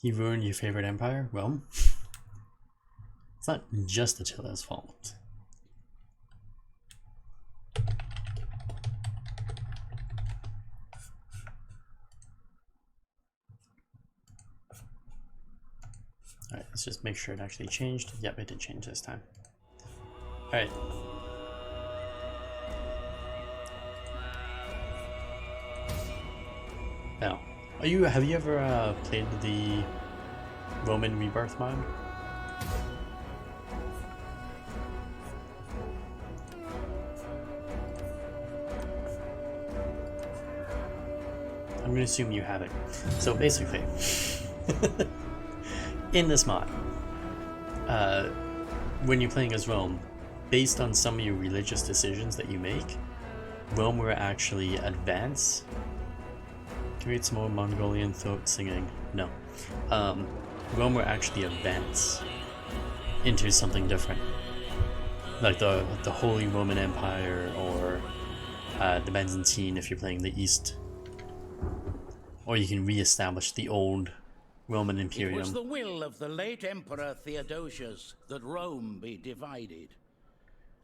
He ruined your favorite empire? Well, it's not just Attila's fault. Alright, let's just make sure it actually changed. Yep, it did change this time. Alright. Now, have you ever played the Roman Rebirth mod? I'm gonna assume you haven't. So basically, in this mod, when you're playing as Rome, based on some of your religious decisions that you make, Rome will actually advance. Create some more Mongolian throat singing. No. Rome will actually advance into something different. Like the Holy Roman Empire, or the Byzantine if you're playing the East. Or you can re-establish the old Roman Imperium. It was the will of the late Emperor Theodosius that Rome be divided.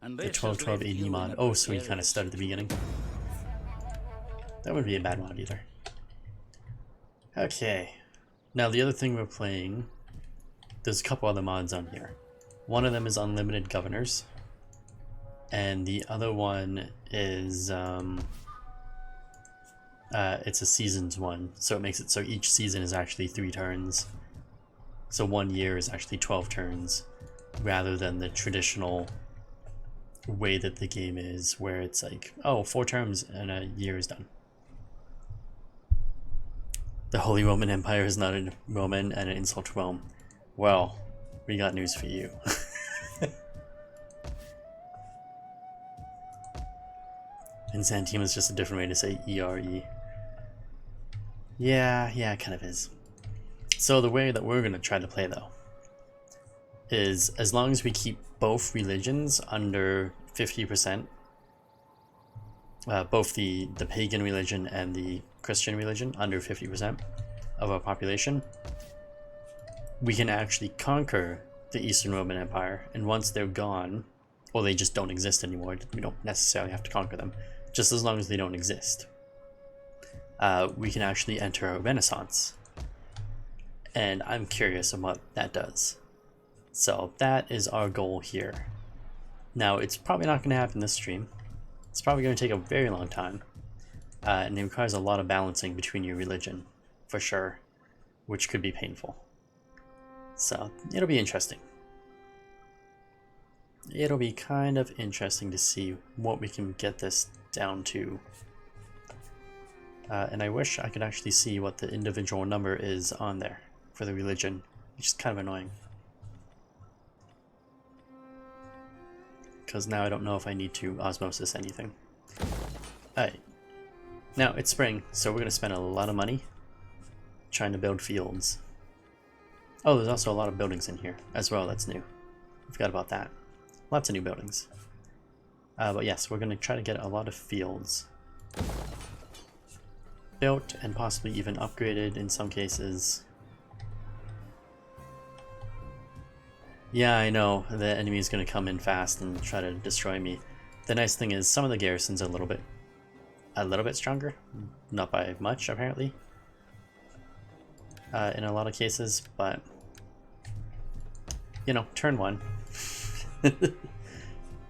And The 1212 AD mod. Oh, so we kind of started at the beginning. That wouldn't be a bad mod either. Okay. Now the other thing we're playing, there's a couple other mods on here. One of them is unlimited governors. And the other one is it's a seasons one, so it makes it so each season is actually 3 turns. So 1 year is actually 12 turns, rather than the traditional way that the game is, where it's like, oh, 4 turns and a year is done. The Holy Roman Empire is not a Roman and an insult to Rome. Well, we got news for you. Byzantium is just a different way to say ERE. Yeah, it kind of is. So the way that we're going to try to play, though, is as long as we keep both religions under 50%, both the pagan religion and the Christian religion under 50% of our population, we can actually conquer the Eastern Roman Empire. And once they're gone, or they just don't exist anymore, we don't necessarily have to conquer them, just as long as they don't exist, we can actually enter a Renaissance. And I'm curious on what that does. So that is our goal here. Now, it's probably not going to happen this stream. It's probably going to take a very long time. And it requires a lot of balancing between your religion, for sure, which could be painful. So it'll be interesting. It'll be kind of interesting to see what we can get this down to. And I wish I could actually see what the individual number is on there for the religion, which is kind of annoying. Because now I don't know if I need to osmosis anything. Alright. Now, it's spring, so we're going to spend a lot of money trying to build fields. Oh, there's also a lot of buildings in here as well, that's new. I forgot about that. Lots of new buildings. But yes, we're going to try to get a lot of fields built and possibly even upgraded in some cases. Yeah, I know, the enemy is going to come in fast and try to destroy me. The nice thing is some of the garrisons are a little bit stronger, not by much apparently, in a lot of cases, but you know, turn 1.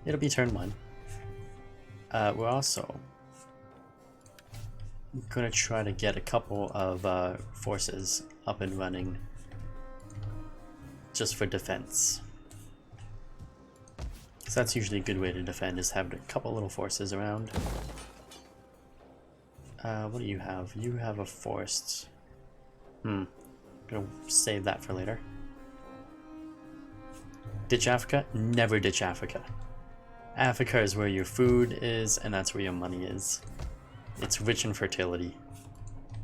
It'll be turn 1. We're also going to try to get a couple of forces up and running just for defense. So that's usually a good way to defend, is have a couple little forces around. What do you have? You have a forest. I'm gonna save that for later. Ditch Africa? Never ditch Africa. Africa is where your food is, and that's where your money is. It's rich in fertility.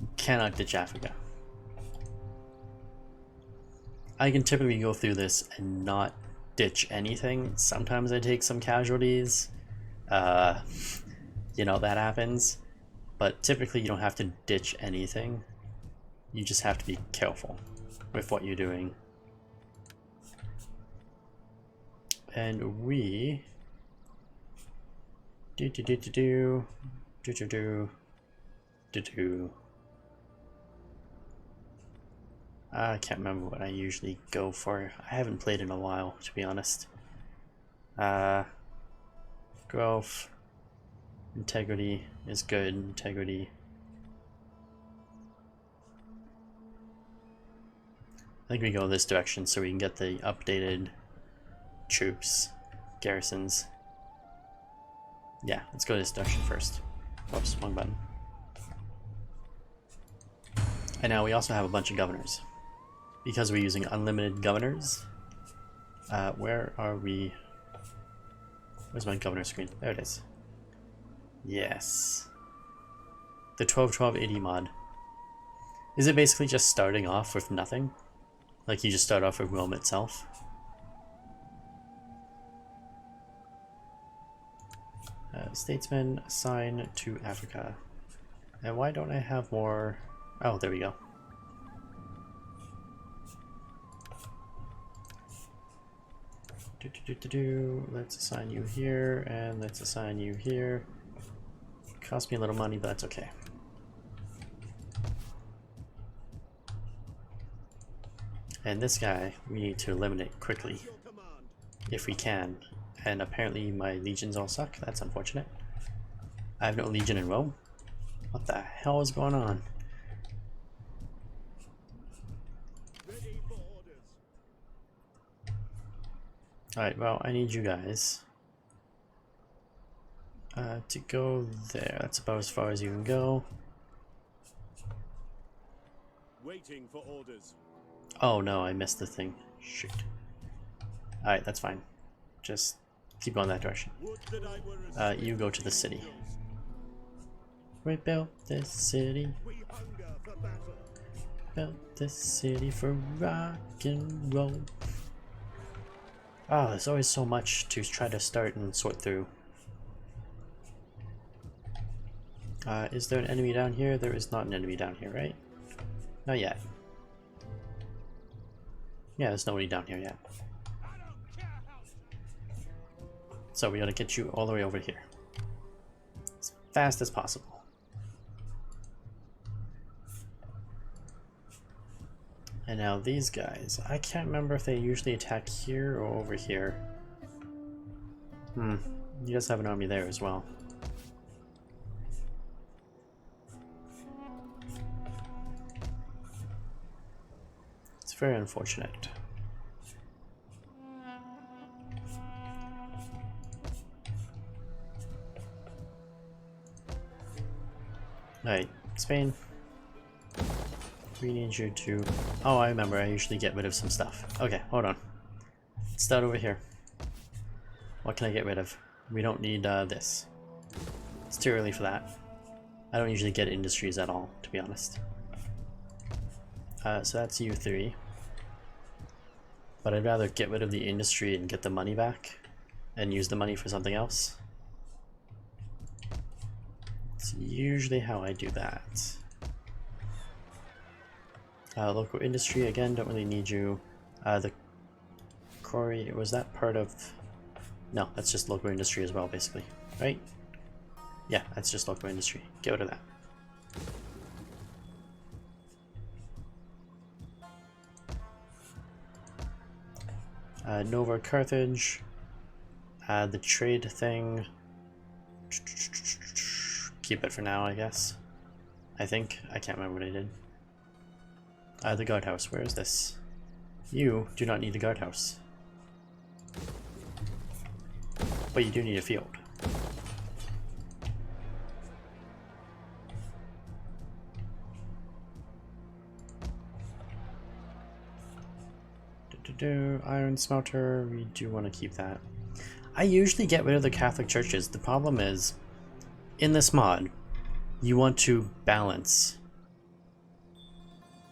You cannot ditch Africa. I can typically go through this and not ditch anything. Sometimes I take some casualties. You know, that happens. But typically you don't have to ditch anything. You just have to be careful. with what you're doing. And we I can't remember what I usually go for. I haven't played in a while, to be honest. Growth, integrity is good. Integrity. I think we go this direction so we can get the updated troops, garrisons. Yeah, let's go this direction first. Whoops, wrong button. And now we also have a bunch of governors. Because we're using unlimited governors. Where are we? Where's my governor screen? There it is. Yes. The 12/12/80 mod. Is it basically just starting off with nothing? Like you just start off with Rome itself? Statesman, assign to Africa. And why don't I have more? Oh, there we go. Let's assign you here, and let's assign you here. Cost me a little money, but that's okay. And this guy, we need to eliminate quickly, if we can. And apparently my legions all suck. That's unfortunate. I have no legion in Rome. What the hell is going on? Alright, well, I need you guys to go there. That's about as far as you can go. Waiting for orders. Oh no, I missed the thing. Shoot. Alright, that's fine. Just keep going that direction. You go to the city. We built this city. Built this city for rock and roll. Oh, there's always so much to try to start and sort through. Is there an enemy down here? There is not an enemy down here, right? Not yet. Yeah, there's nobody down here yet. So we gotta get you all the way over here. As fast as possible. And now these guys, I can't remember if they usually attack here or over here. You guys have an army there as well. It's very unfortunate. Alright, Spain. We need you to... Oh, I remember, I usually get rid of some stuff. Okay, hold on. Let's start over here. What can I get rid of? We don't need this. It's too early for that. I don't usually get industries at all, to be honest. So that's U3. But I'd rather get rid of the industry and get the money back and use the money for something else. It's usually how I do that. Local industry, again, don't really need you. The quarry, was that part of... No, that's just local industry as well, basically, right? Yeah, that's just local industry. Get rid of that. Nova Carthage. The trade thing. Keep it for now, I guess. I think. I can't remember what I did. The guardhouse. Where is this? You do not need a guardhouse. But you do need a field. Iron smelter, we do want to keep that. I usually get rid of the Catholic churches. The problem is, in this mod, you want to balance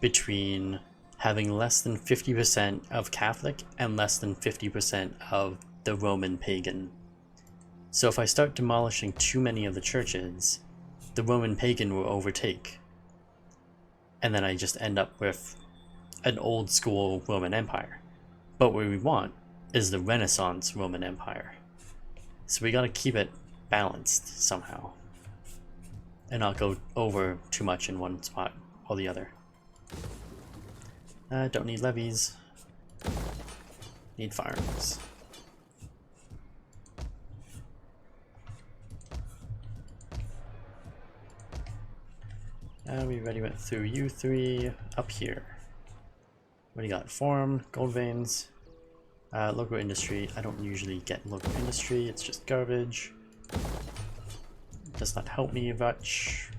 between having less than 50% of Catholic and less than 50% of the Roman pagan. So if I start demolishing too many of the churches, the Roman pagan will overtake. And then I just end up with an old school Roman Empire. But what we want is the Renaissance Roman Empire. So we gotta keep it balanced somehow. And not go over too much in one spot or the other. Don't need levies. Need firearms. We already went through you three. Up here. What do you got? Form, gold veins, local industry. I don't usually get local industry, it's just garbage. Does not help me much.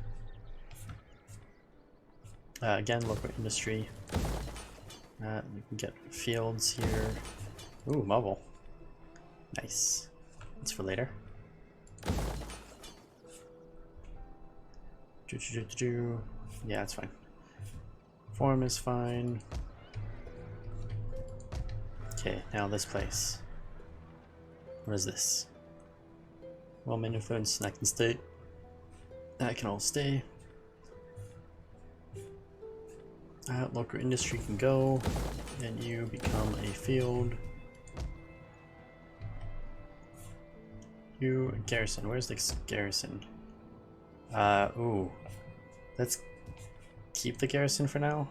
Again, local industry. We can get fields here. Ooh, mobile. Nice. That's for later. Yeah, that's fine. Form is fine. Okay, now this place. What is this? Roman influence, that can stay. That can all stay. Local industry can go, and you become a field. You garrison. Where's the garrison? Ooh. Let's keep the garrison for now.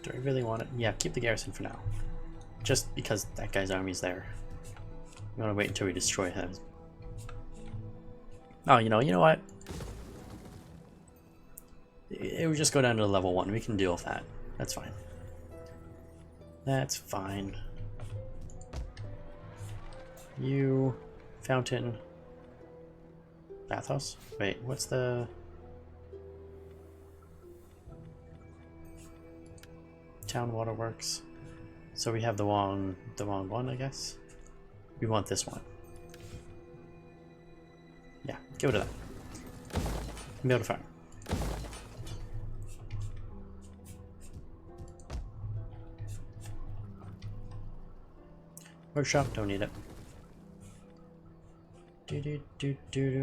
Do I really want it? Yeah, keep the garrison for now. Just because that guy's army's there. I'm gonna wait until we destroy him. Oh, you know what? It would just go down to level 1. We can deal with that. That's fine. That's fine. You, fountain, bathhouse. Wait, what's the town waterworks? So we have the wrong one, I guess. We want this one. Yeah, give it to that. Be able to fire. Workshop, don't need it.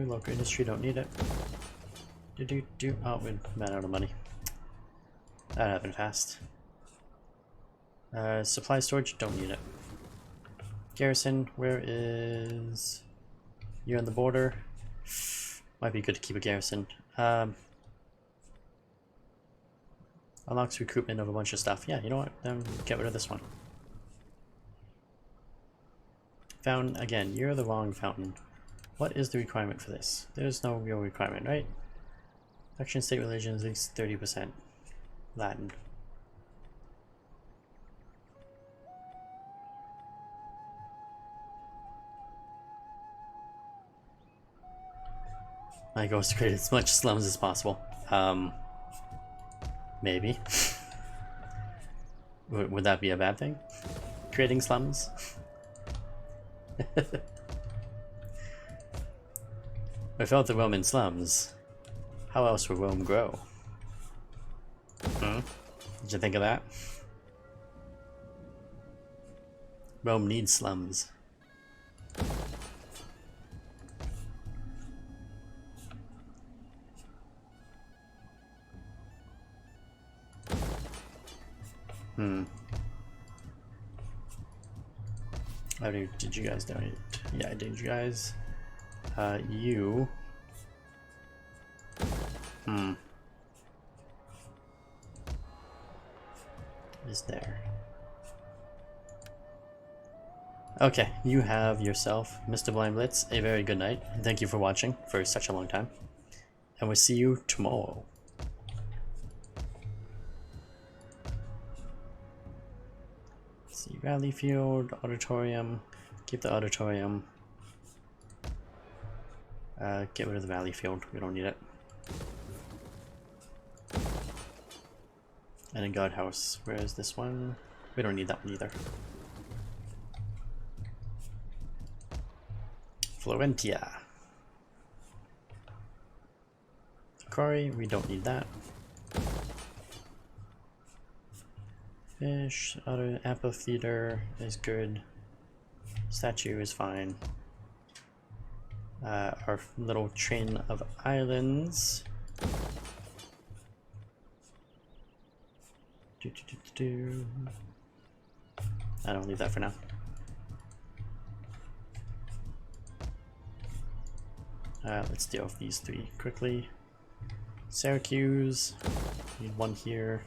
Local industry, don't need it. Oh, we ran out of money. That happened fast. Supply storage, don't need it. Garrison, where is... You're on the border. Might be good to keep a garrison. Unlocks recruitment of a bunch of stuff. Yeah, you know what? Then get rid of this one. Fountain, again, you're the wrong fountain. What is the requirement for this? There's no real requirement, right? Faction state religions, at least 30%. Latin. My goal is to create as much slums as possible. Maybe. Would that be a bad thing? Creating slums? Without the Roman slums, how else would Rome grow? Did you think of that? Rome needs slums. Oh, did you guys donate? Yeah, I did, you guys. You. Is there? Okay, you have yourself, Mr. Blind Blitz, a very good night. Thank you for watching for such a long time. And we'll see you tomorrow. See, rally field, auditorium. Keep the auditorium. Get rid of the valley field. We don't need it. And a guardhouse. Where is this one? We don't need that one either. Florentia. Quarry. We don't need that. Fish. Other amphitheater is good. Statue is fine. Our little chain of islands. I don't leave that for now. Let's deal with these three quickly. Syracuse, need one here,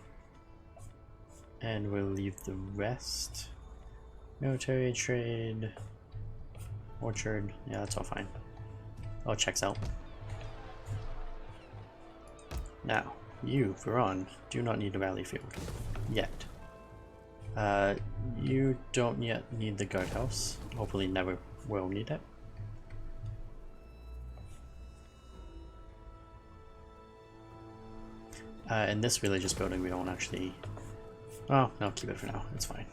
and we'll leave the rest. Military, trade, orchard, yeah, that's all fine. All checks out. Now, you, Veron, do not need a rally field yet. You don't yet need the guardhouse. Hopefully never will need it. In this religious building we don't actually... Oh, no, keep it for now. It's fine.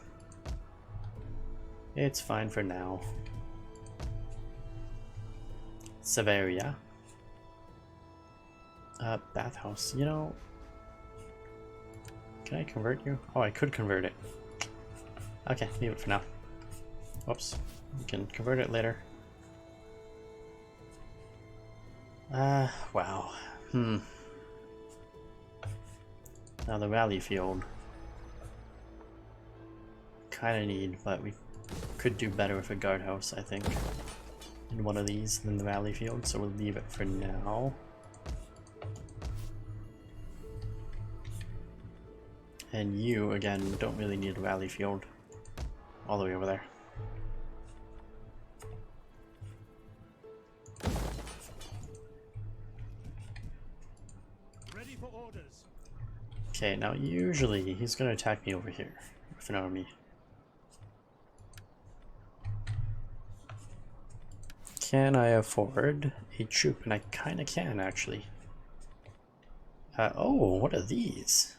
It's fine for now. Severia. Bathhouse. You know... Can I convert you? Oh, I could convert it. Okay, leave it for now. Whoops. We can convert it later. Wow. Now the rally field. Kinda need, but we could do better with a guardhouse, I think. In one of these than the rally field, so we'll leave it for now. And you, again, don't really need a rally field. All the way over there. Ready for orders. Okay, now usually he's going to attack me over here with an army. Can I afford a troop? And I kind of can, actually. Oh, what are these?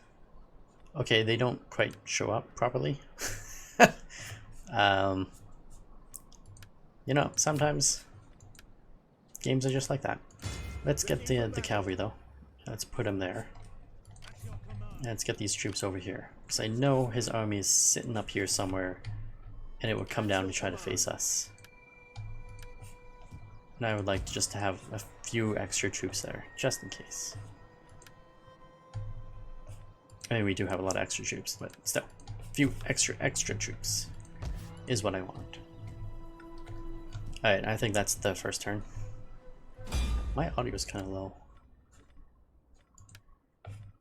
Okay, they don't quite show up properly. You know, sometimes games are just like that. Let's get the cavalry, though. Let's put him there. And let's get these troops over here. Because I know his army is sitting up here somewhere, and it would come down to try to face us. And I would like just to have a few extra troops there, just in case. I mean, we do have a lot of extra troops, but still, a few extra troops is what I want. Alright, I think that's the first turn. My audio is kind of low.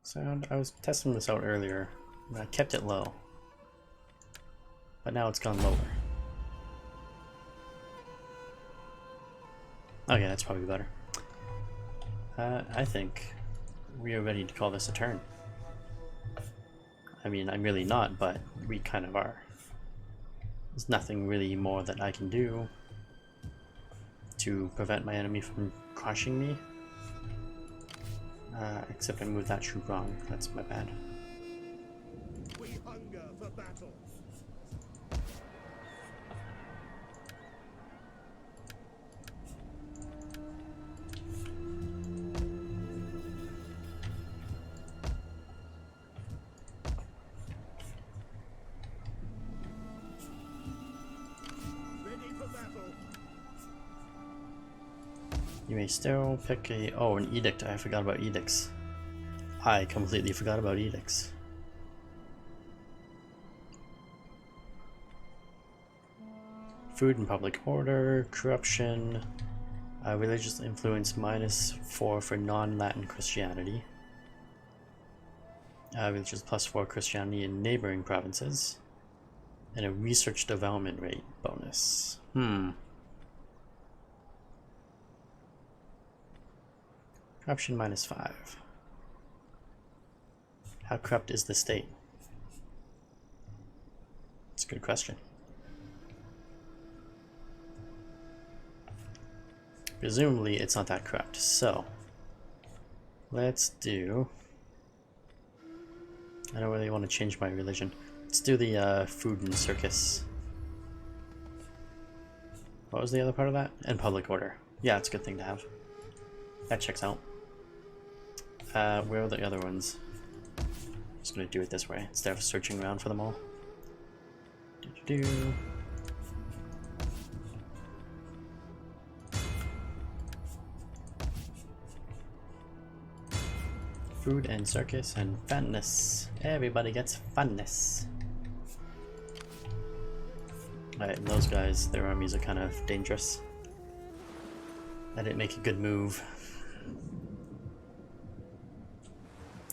Sound, I was testing this out earlier, and I kept it low. But now it's gone lower. Okay, that's probably better. I think we are ready to call this a turn. I mean, I'm really not, but we kind of are. There's nothing really more that I can do to prevent my enemy from crushing me. Except I moved that troop wrong. That's my bad. We hunger for battle. You may still pick a... Oh, an edict. I forgot about edicts. I completely forgot about edicts. Food and public order, corruption, religious influence -4 for non-Latin Christianity. Religious +4 Christianity in neighboring provinces. And a research development rate bonus. Corruption -5. How corrupt is the state? It's a good question. Presumably it's not that corrupt, so let's do... I don't really want to change my religion. Let's do the food and circus. What was the other part of that? And public order. Yeah, it's a good thing to have. That checks out. Where are the other ones? Just gonna do it this way instead of searching around for them all. Food and circus and funness. Everybody gets funness. Alright, and those guys, their armies are kind of dangerous. I didn't make a good move.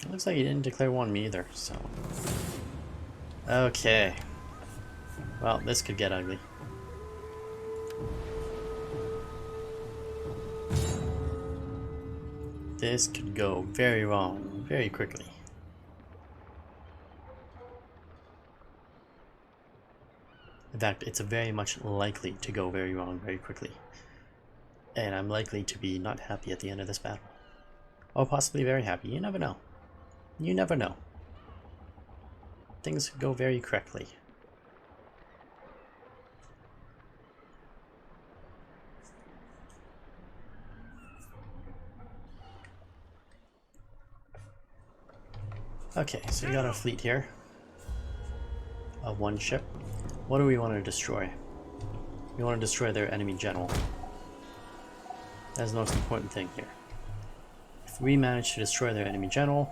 It looks like he didn't declare war on me either, so... Okay. Well, this could get ugly. This could go very wrong very quickly. In fact, it's very much likely to go very wrong very quickly. And I'm likely to be not happy at the end of this battle. Or possibly very happy. You never know. You never know. Things go very correctly. Okay, so we got our fleet here of one ship. What do we want to destroy? We want to destroy their enemy general. That's the most important thing here. If we manage to destroy their enemy general,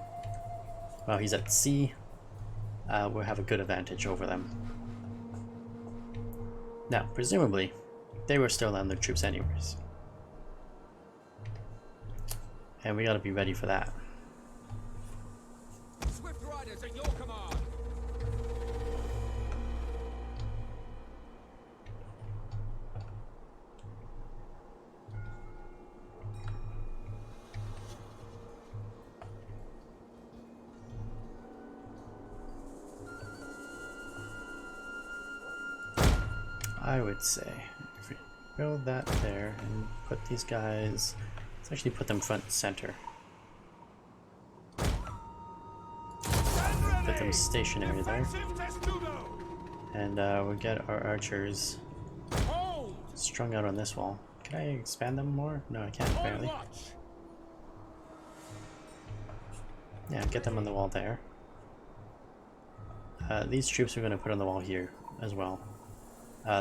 while he's at sea, we'll have a good advantage over them. Now, presumably, they were still on their troops anyways. And we gotta be ready for that. Swift Riders at your command. I would say, if we build that there and put these guys, let's actually put them front and center. Put them stationary there. And we'll get our archers strung out on this wall. Can I expand them more? No, I can't apparently. Yeah, get them on the wall there. These troops we're going to put on the wall here as well.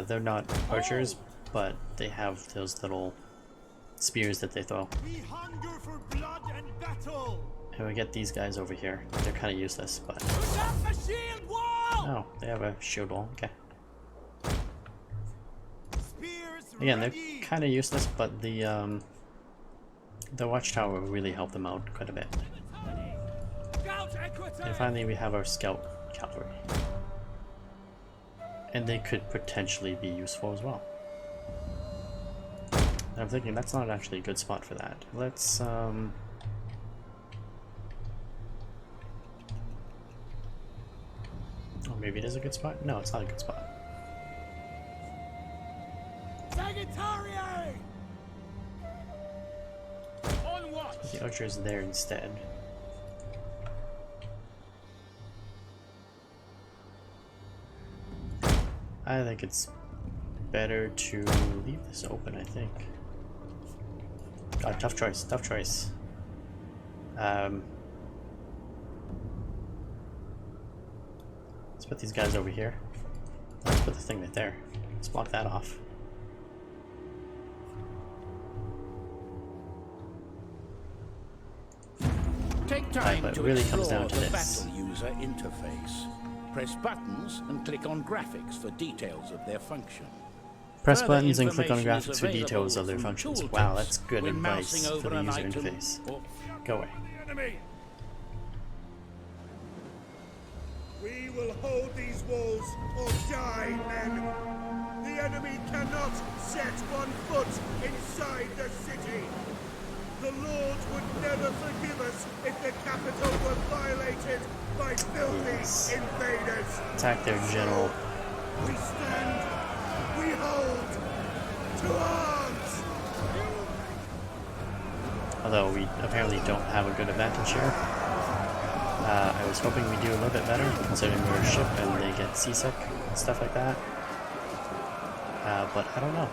They're not archers, but they have those little spears that they throw. We hunger for blood and battle. And we get these guys over here. They're kind of useless, but... Oh, they have a shield wall. Okay. Again, they're kind of useless, but the watchtower will really help them out quite a bit. And finally, we have our scout cavalry. And they could potentially be useful as well. And I'm thinking that's not actually a good spot for that. Let's or maybe it is a good spot? No, it's not a good spot. Put the archers there instead. I think it's better to leave this open, I think. God, tough choice, tough choice. Let's put these guys over here. Let's put the thing right there. Let's block that off. Take time but it to really comes explore down to the this. battle user interface. Press buttons and click on graphics for details of their function. Press Further buttons and click on information is graphics for details of their available functions. from Wow, tooltips that's good when advice mousing for over the an user item interface. or- Go away. Enemy. We will hold these walls or die, men. The enemy cannot set one foot inside the city. The Lord would never forgive us if the capital were violated by filthy invaders. Attack their general. We stand, we hold, to arms! Although we apparently don't have a good advantage here. I was hoping we do a little bit better, considering we're a ship and they get seasick and stuff like that. But I don't know.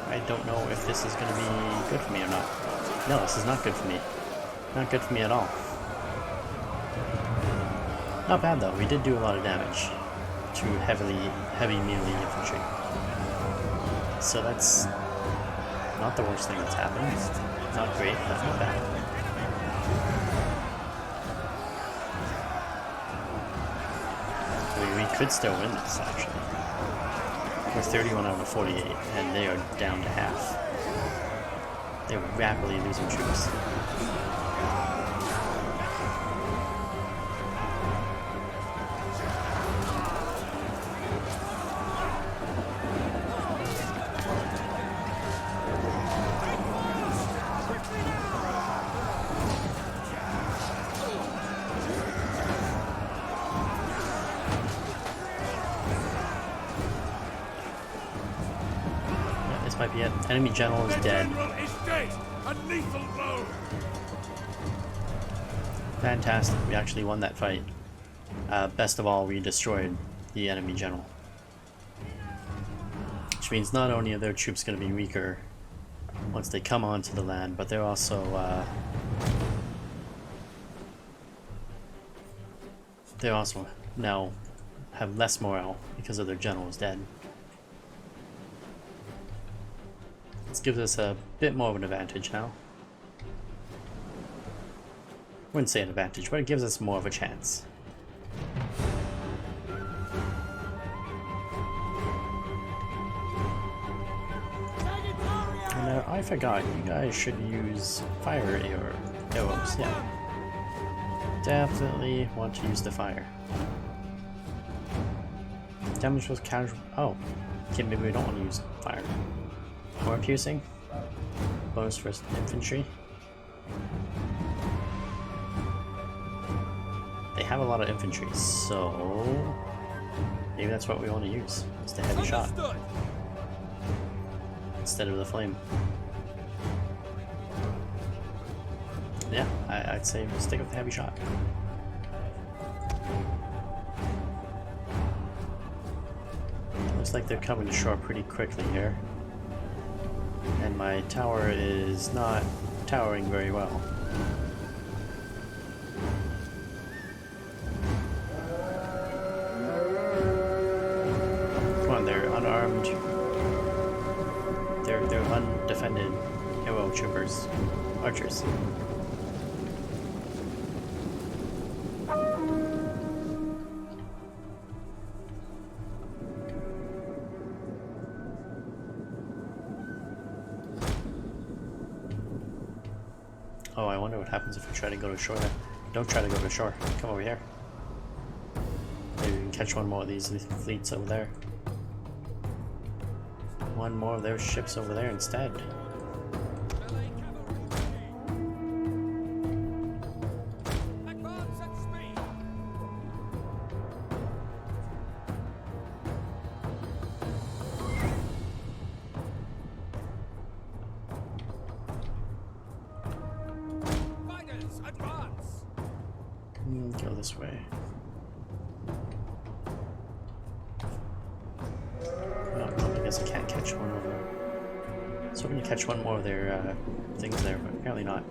I don't know if this is going to be good for me or not. No, this is not good for me. Not good for me at all. Not bad though, we did do a lot of damage to heavy melee infantry. So that's not the worst thing that's happened. Not great, but not bad. could still win this, actually. We're 31 out of 48, and they are down to half. They're rapidly losing troops. This might be it. Enemy general is dead. A lethal blow. Fantastic. We actually won that fight. Best of all, we destroyed the enemy general. Which means not only are their troops going to be weaker once they come onto the land, but they're also now have less morale because of their generals dead. This gives us a bit more of an advantage now. Wouldn't say an advantage, but it gives us more of a chance. And I forgot, you guys should use fire arrows, yeah. Definitely want to use the fire. Damage was casual. Oh, okay, maybe we don't want to use fire. More piercing. Bonus for infantry. They have a lot of infantry, so maybe that's what we want to use. It's the heavy shot instead of the flame. Yeah, I'd say stick with the heavy shot. Looks like they're coming to shore pretty quickly here. And my tower is not towering very well. Come on, they're unarmed. They're undefended arrow troopers. Archers. Oh, I wonder what happens if we try to go to shore there. Don't try to go to shore. Come over here. Maybe we can catch one more of these fleets over there. One more of their ships over there instead. Go this way. Oh, I guess I can't catch one of them. So we're going to catch one more of their things there, but apparently not.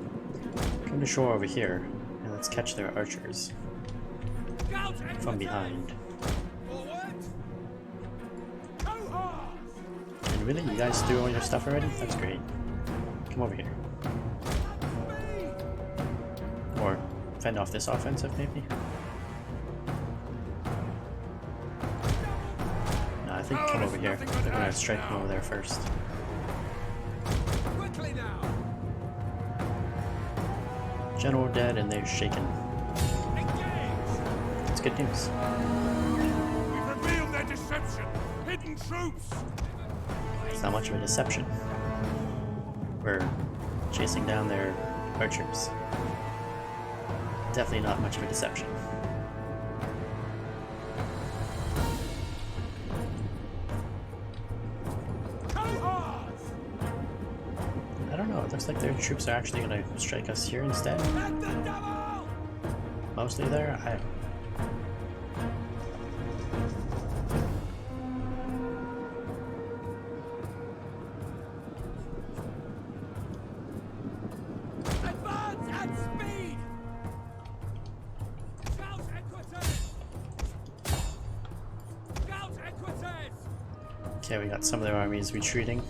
Come to shore over here, and let's catch their archers from behind. And really, you guys do all your stuff already? That's great. Come over here. Or fend off this offensive, maybe? No, I think come over here. They're gonna strike me over there first. General dead and they're shaken. It's good news. We've revealed their deception. Hidden troops. It's not much of a deception. We're chasing down their archers. Definitely not much of a deception. I don't know, it looks like their troops are actually going to strike us here instead. Mostly there? Okay, we got some of their armies retreating.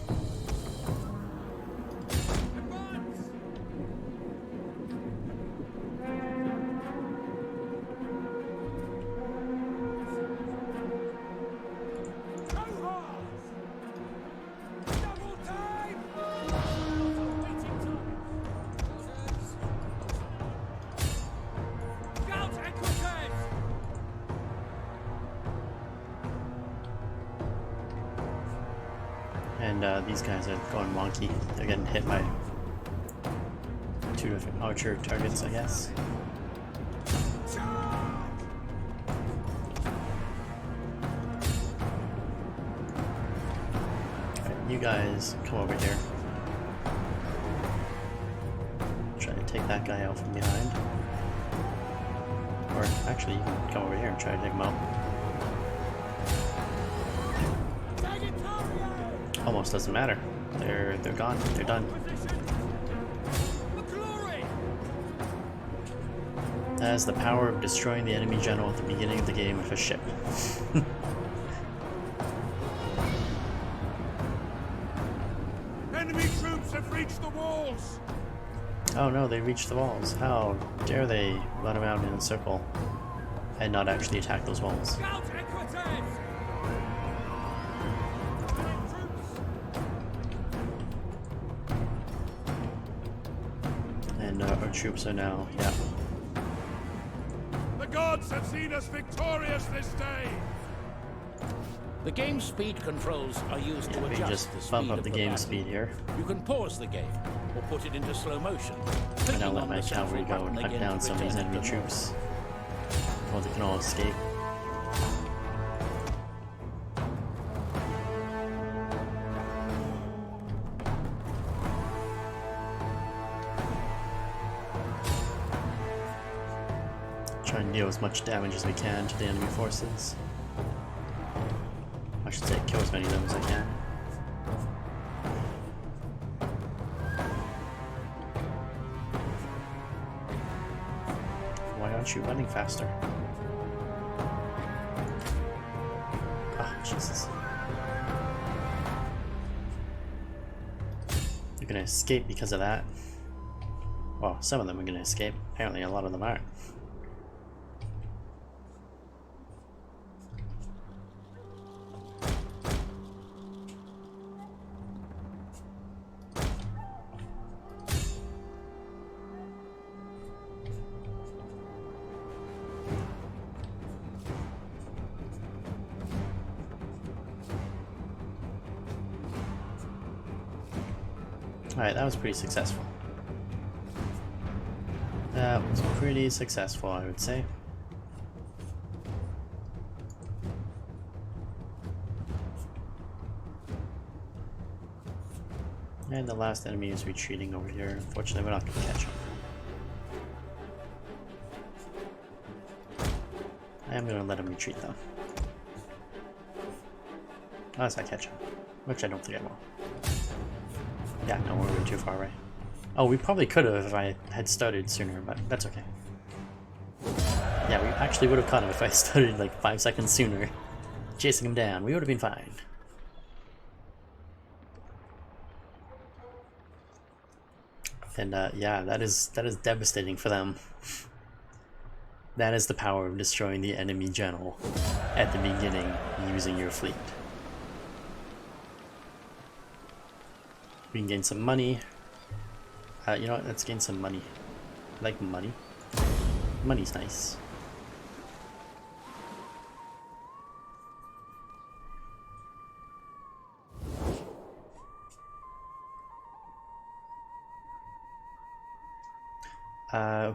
And these guys are going wonky. They're getting hit by 2 different archer targets, I guess. Alright, you guys come over here. Try to take that guy out from behind. Or actually, you can come over here and try to take him out. Almost doesn't matter. They're gone. They're done. That has the power of destroying the enemy general at the beginning of the game with a ship. Enemy troops have reached the walls! Oh no, they reached the walls. How dare they run around in a circle and not actually attack those walls? And our troops are now, yeah. The gods have seen us victorious this day! The game speed controls are used Yeah, to we adjust just the speed bump up of the the game battle. speed here. You can pause the game or put it into slow motion. And Clicking I'll let on my the central cavalry go and button hunt again down to some of these return enemy to normal. troops. Or they can all escape. Try and deal as much damage as we can to the enemy forces. I should say kill as many of them as I can. Why aren't you running faster? Ah, Jesus. You're gonna escape because of that. Well, some of them are gonna escape. Apparently a lot of them aren't. Alright, that was pretty successful. That was pretty successful, I would say. And the last enemy is retreating over here. Unfortunately, we're not going to catch him. I am going to let him retreat, though. Unless I catch him. Which I don't think I will. Yeah, no, we're way too far away. Oh, we probably could have if I had started sooner, but that's okay. Yeah, we actually would have caught him if I started like 5 seconds sooner. Chasing him down, we would have been fine. And yeah, that is devastating for them. That is the power of destroying the enemy general at the beginning using your fleet. We can gain some money. You know what? Let's gain some money. I like money. Money's nice.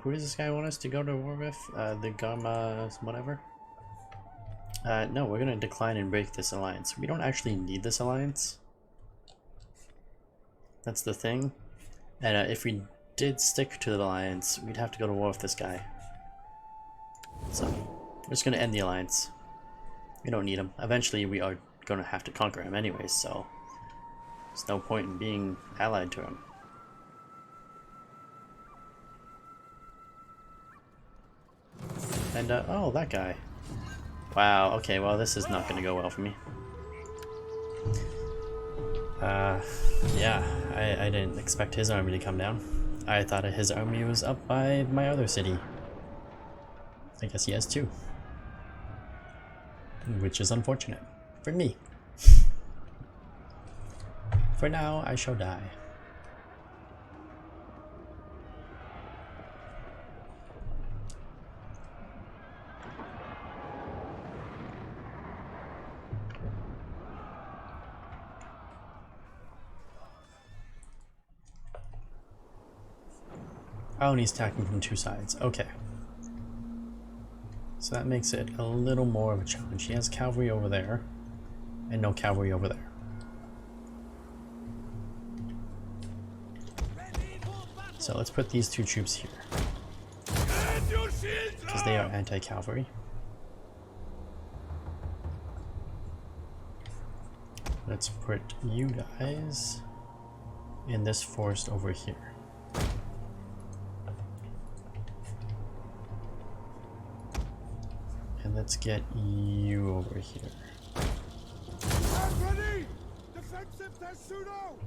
Who does this guy want us to go to war with? The Gamma whatever? No, we're gonna decline and break this alliance. We don't actually need this alliance. That's the thing. And if we did stick to the alliance, we'd have to go to war with this guy. So, we're just gonna end the alliance. We don't need him. Eventually we are gonna have to conquer him anyways, so there's no point in being allied to him. And, oh, that guy. Wow, okay, well this is not gonna go well for me. Yeah, I didn't expect his army to come down. I thought his army was up by my other city. I guess he has two. Which is unfortunate. For me. For now, I shall die. Oh, and he's attacking from two sides. Okay. So that makes it a little more of a challenge. He has cavalry over there, and no cavalry over there. So let's put these two troops here, because they are anti-cavalry. Let's put you guys in this forest over here. And let's get you over here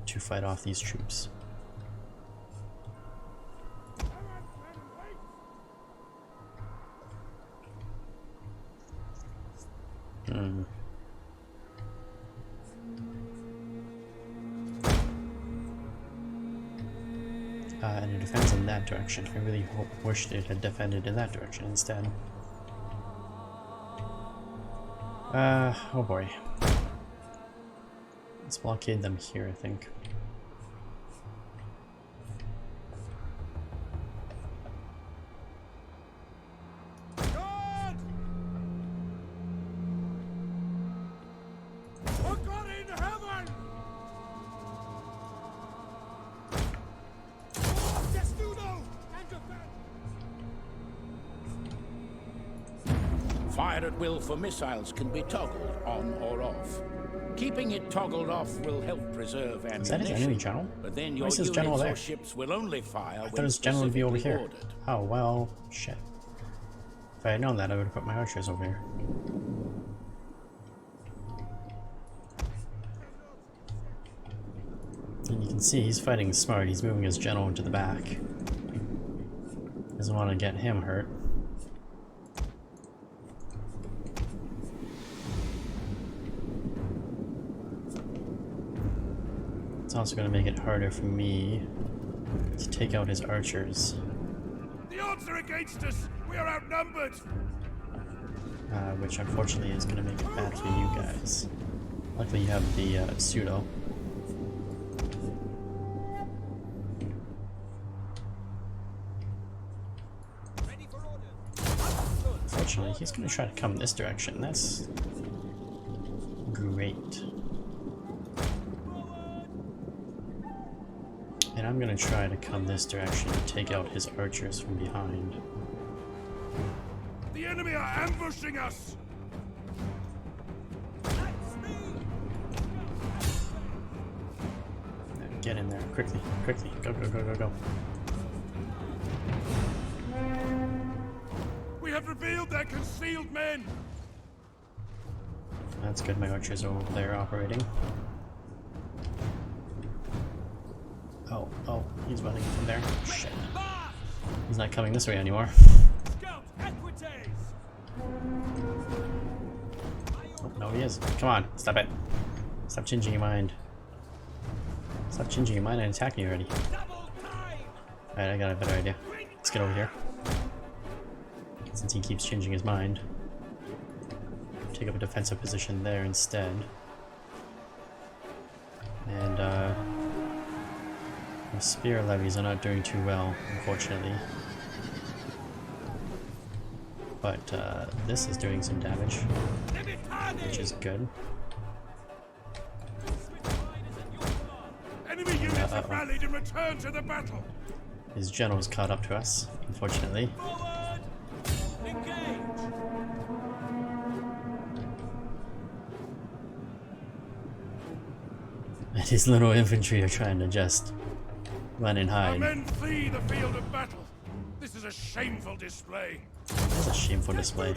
to fight off these troops. And it defends in that direction. I really wished it had defended in that direction instead. Oh boy. Let's blockade them here, I think. God! For God in heaven! Fire at will for missiles can be toggled on or off. Keeping it toggled off will help preserve ammunition. Is that his enemy general? But then Why your is his units general or there? ships will only fire I thought when his general would be over specifically here. ordered. Oh well, shit. If I had known that, I would have put my archers over here. And you can see he's fighting smart. He's moving his general into the back. Doesn't want to get him hurt. It's also going to make it harder for me to take out his archers. The odds are against us! We are outnumbered! Which unfortunately is going to make it bad for you guys. Luckily you have the pseudo. Unfortunately, he's going to try to come this direction. That's great. And I'm going to try to come this direction and take out his archers from behind. The enemy are ambushing us! Get in there, quickly, quickly, go, go, go, go, go. We have revealed their concealed men! That's good, my archers are over there operating. Oh, oh, he's running from there. Shit. He's not coming this way anymore. Oh, no, he is. Come on, stop it. Stop changing your mind. Stop changing your mind and attack me already. Alright, I got a better idea. Let's get over here. Since he keeps changing his mind. Take up a defensive position there instead. And, the spear levies are not doing too well, unfortunately. But, this is doing some damage, which is good. Enemy units have rallied and returned to the battle! His general's caught up to us, unfortunately. And his little infantry are trying to just run and Our hide. men flee the field of battle! This is a shameful display! That's a shameful display.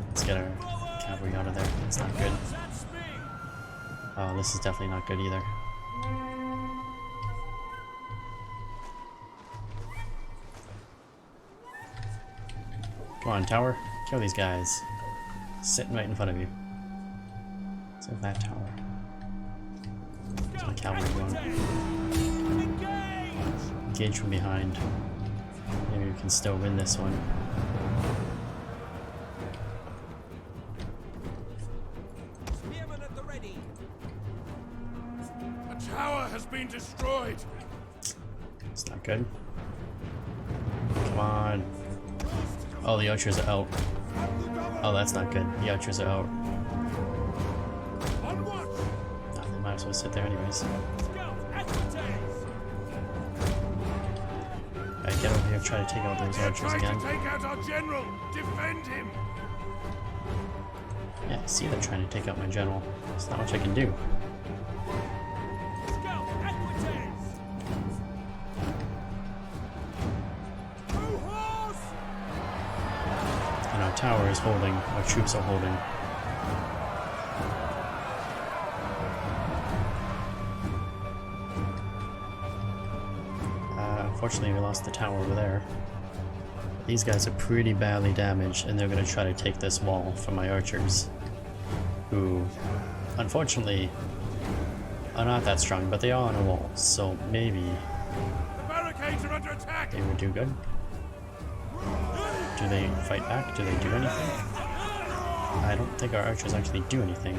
Let's get our cavalry out of there. That's not good. Oh, this is definitely not good either. Come on, tower. Kill these guys. Sitting right in front of you. What's in that tower? There's my cavalry going. Engage from behind. Maybe we can still win this one. destroyed. It's not good. Come on. Oh, the archers are out. Oh, that's not good. The archers are out. On watch. Oh, they might as well sit there anyways. Alright, get over here, try to take out those archers Try again. to take out our general. Defend him. Yeah, I see they're trying to take out my general. There's not much I can do. And our tower is holding, our troops are holding. Unfortunately, we lost the tower over there. These guys are pretty badly damaged, and they're going to try to take this wall from my archers, who, unfortunately, are not that strong, but they are on a wall, so maybe The barricades are under attack. they would do good. Do they fight back? Do they do anything? I don't think our archers actually do anything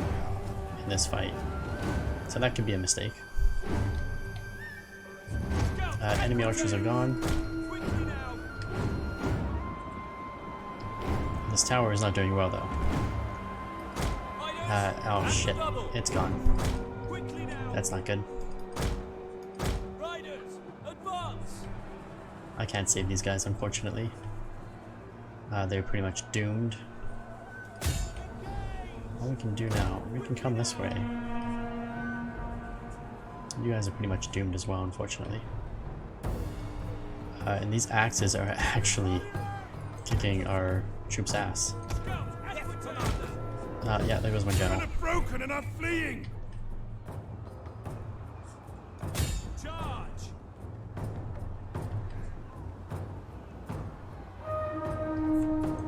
in this fight, so that could be a mistake. Enemy archers are gone. This tower is not doing well though. Oh shit, it's gone. That's not good. I can't save these guys, unfortunately. They're pretty much doomed. All we can do now, we can come this way. You guys are pretty much doomed as well, unfortunately. And these axes are actually kicking our troops' ass. Yeah, there goes my general. Men are broken and are fleeing. Charge!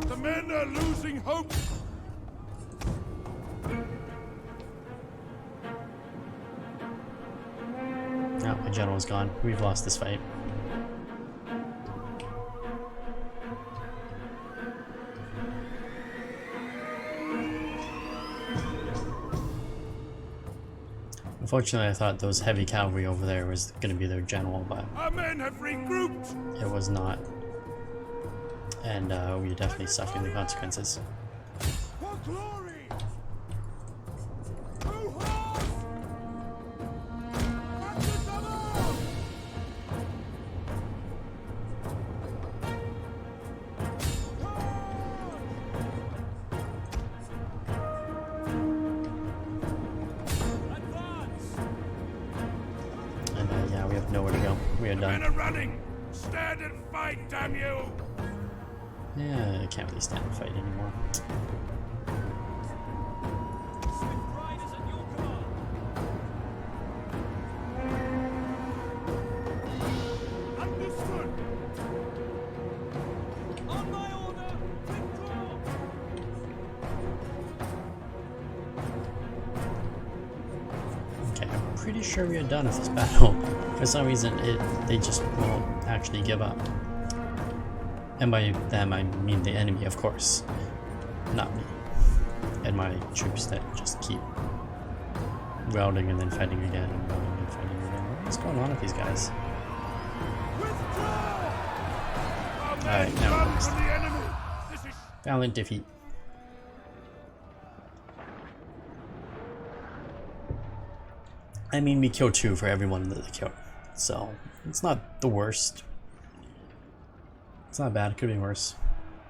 The men are losing hope. No, my general's gone. We've lost this fight. Unfortunately, I thought those heavy cavalry over there was going to be their general, but Our men have regrouped. it was not. And we are definitely suffering the consequences. For glory. To horse. Back to summer. And yeah, we have nowhere to go. We are Men done. are running. Stand and fight, damn you. Yeah, I can't really stand and fight anymore. Swift riders at your command. Understood. On my order, withdraw! Okay, I'm pretty sure we are done with this battle. For some reason, they just won't actually give up. And by them, I mean the enemy, of course. Not me. And my troops that just keep routing and then fighting again and routing and fighting again. What's going on with these guys? Alright, now we're Run almost from the enemy. This is valiant defeat. I mean, we killed 2 for everyone that they killed. So, it's not the worst. It's not bad, it could be worse.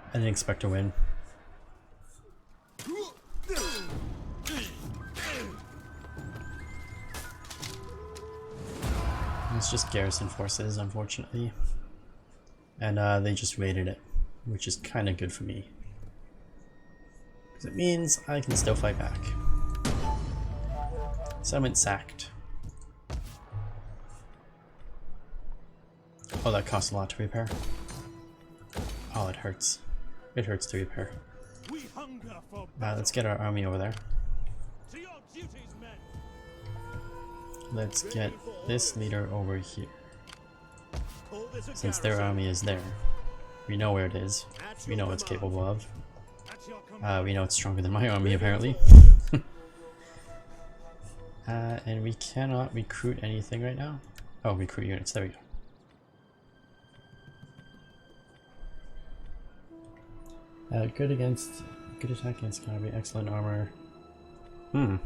I didn't expect to win. It's just garrison forces, unfortunately. And they just raided it, which is kind of good for me. Because it means I can still fight back. Settlement sacked. Oh, that costs a lot to repair. Oh, it hurts. It hurts to repair. we hunger for Let's get our army over there. to your duties, men. Let's get this leader over here. Since their army is there. We know where it is. We know what it's capable of. We know it's stronger than my army, apparently. And we cannot recruit anything right now. Oh, recruit units. There we go. Good attack against cavalry. Excellent armor. Come,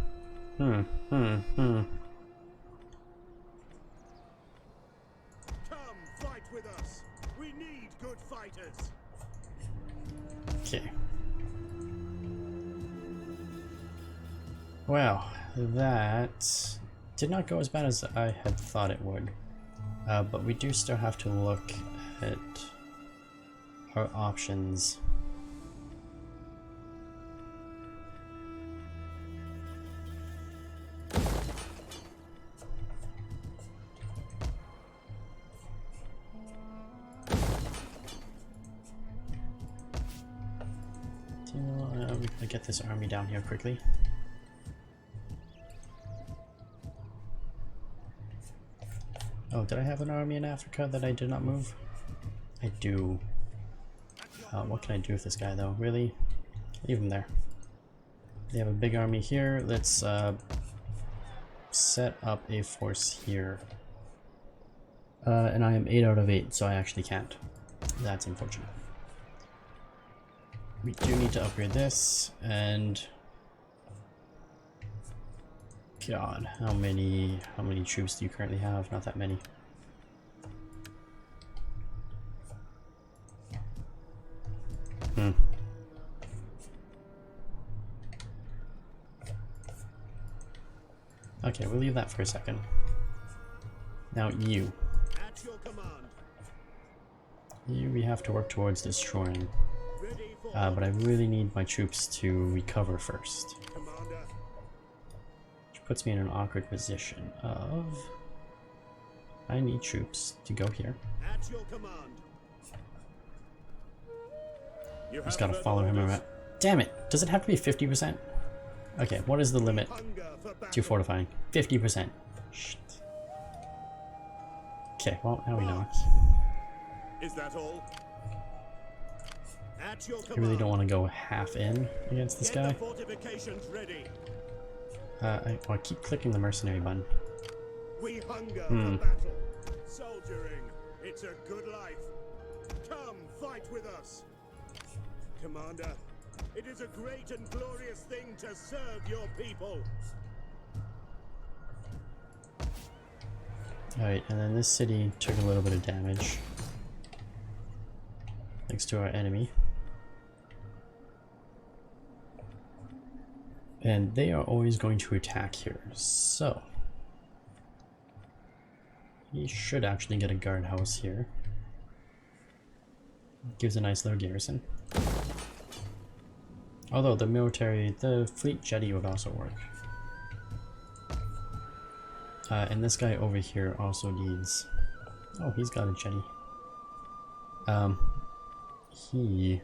fight with us. We need good fighters. Okay. Well, that did not go as bad as I had thought it would. But we do still have to look at our options. We're gonna get this army down here quickly. Oh, did I have an army in Africa that I did not move? I do. What can I do with this guy though? Really? Leave him there. They have a big army here. Let's set up a force here. And I am 8 out of 8, so I actually can't. That's unfortunate. We do need to upgrade this, and God, how many troops do you currently have? Not that many. Okay, we'll leave that for a second. Now you. At your command. You we have to work towards destroying. But I really need my troops to recover first. Commander. Which puts me in an awkward position of... I need troops to go here. At your command. Just gotta follow him around. Damn it! Does it have to be 50%? Okay, what is the limit to fortifying? 50%. Shit. Okay, well, now we know. Is that all? At your I really don't want to go half in against this guy. Fortifications ready. I keep clicking the mercenary button. We hunger for battle. Soldiering, it's a good life. Come, fight with us. Commander, it is a great and glorious thing to serve your people. Alright, and then this city took a little bit of damage. Thanks to our enemy. And they are always going to attack here, so he should actually get a guardhouse here. Gives a nice little garrison. Although the fleet jetty would also work. And this guy over here also needs... Oh, he's got a jetty. He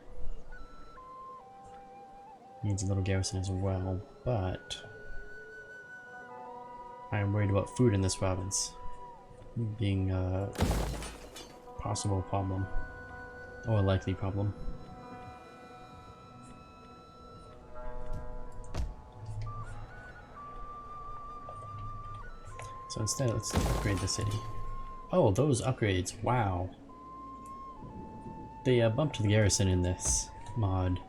needs a little garrison as well, but I am worried about food in this province being a possible problem, or a likely problem. So instead, let's upgrade the city. Oh, those upgrades, wow. They bumped the garrison in this mod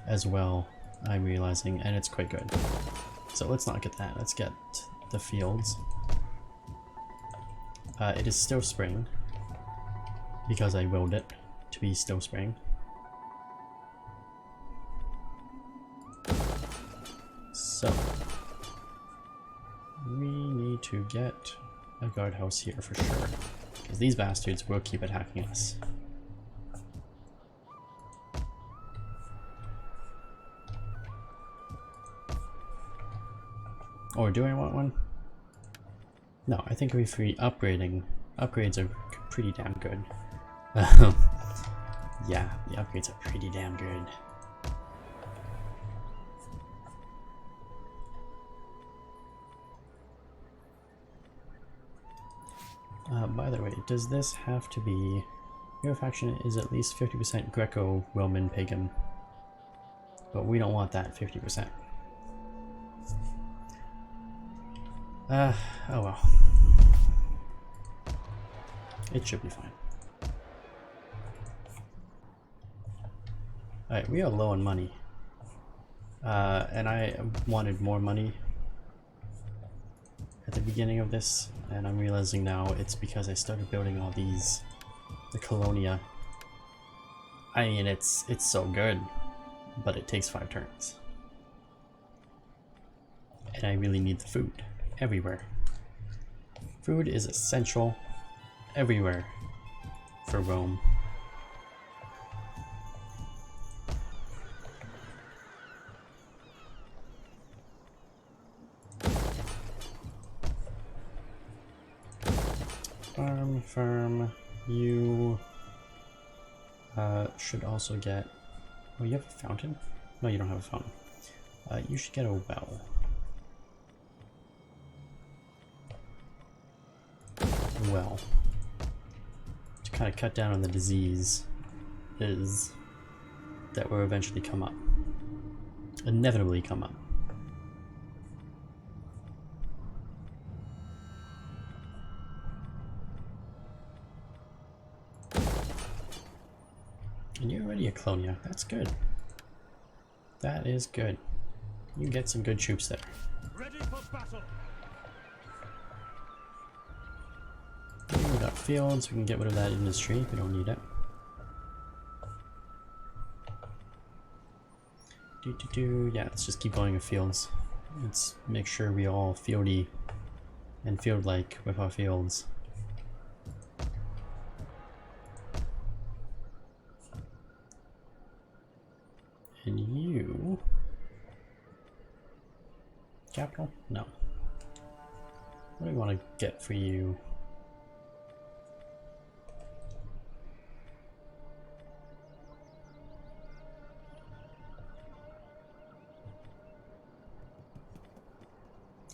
as well, I'm realizing, and it's quite good. So let's not get that, let's get the fields. It is still spring, because I willed it to be still spring. So, we need to get a guardhouse here for sure, because these bastards will keep attacking us. Or do I want one? No, I think if we upgrades are pretty damn good. Yeah, the upgrades are pretty damn good. By the way, does this have to be... Your faction is at least 50% Greco-Roman pagan. But we don't want that 50%. Oh well. It should be fine. Alright, we are low on money. And I wanted more money at the beginning of this, and I'm realizing now it's because I started building all these, the Colonia. I mean, it's so good, but it takes 5 turns. And I really need the food everywhere. Food is essential everywhere for Rome. Farm, you should also get, oh, you have a fountain? No, you don't have a fountain. You should get a well. Well, to kind of cut down on the disease is that will eventually come up, inevitably come up. And you're already a Colonia. That's good. That is good. You get some good troops there. Ready for battle. We got fields. We can get rid of that industry. We don't need it. Yeah, let's just keep going with fields. Let's make sure we all fieldy and field-like with our fields. And you... Capital? No. What do we want to get for you?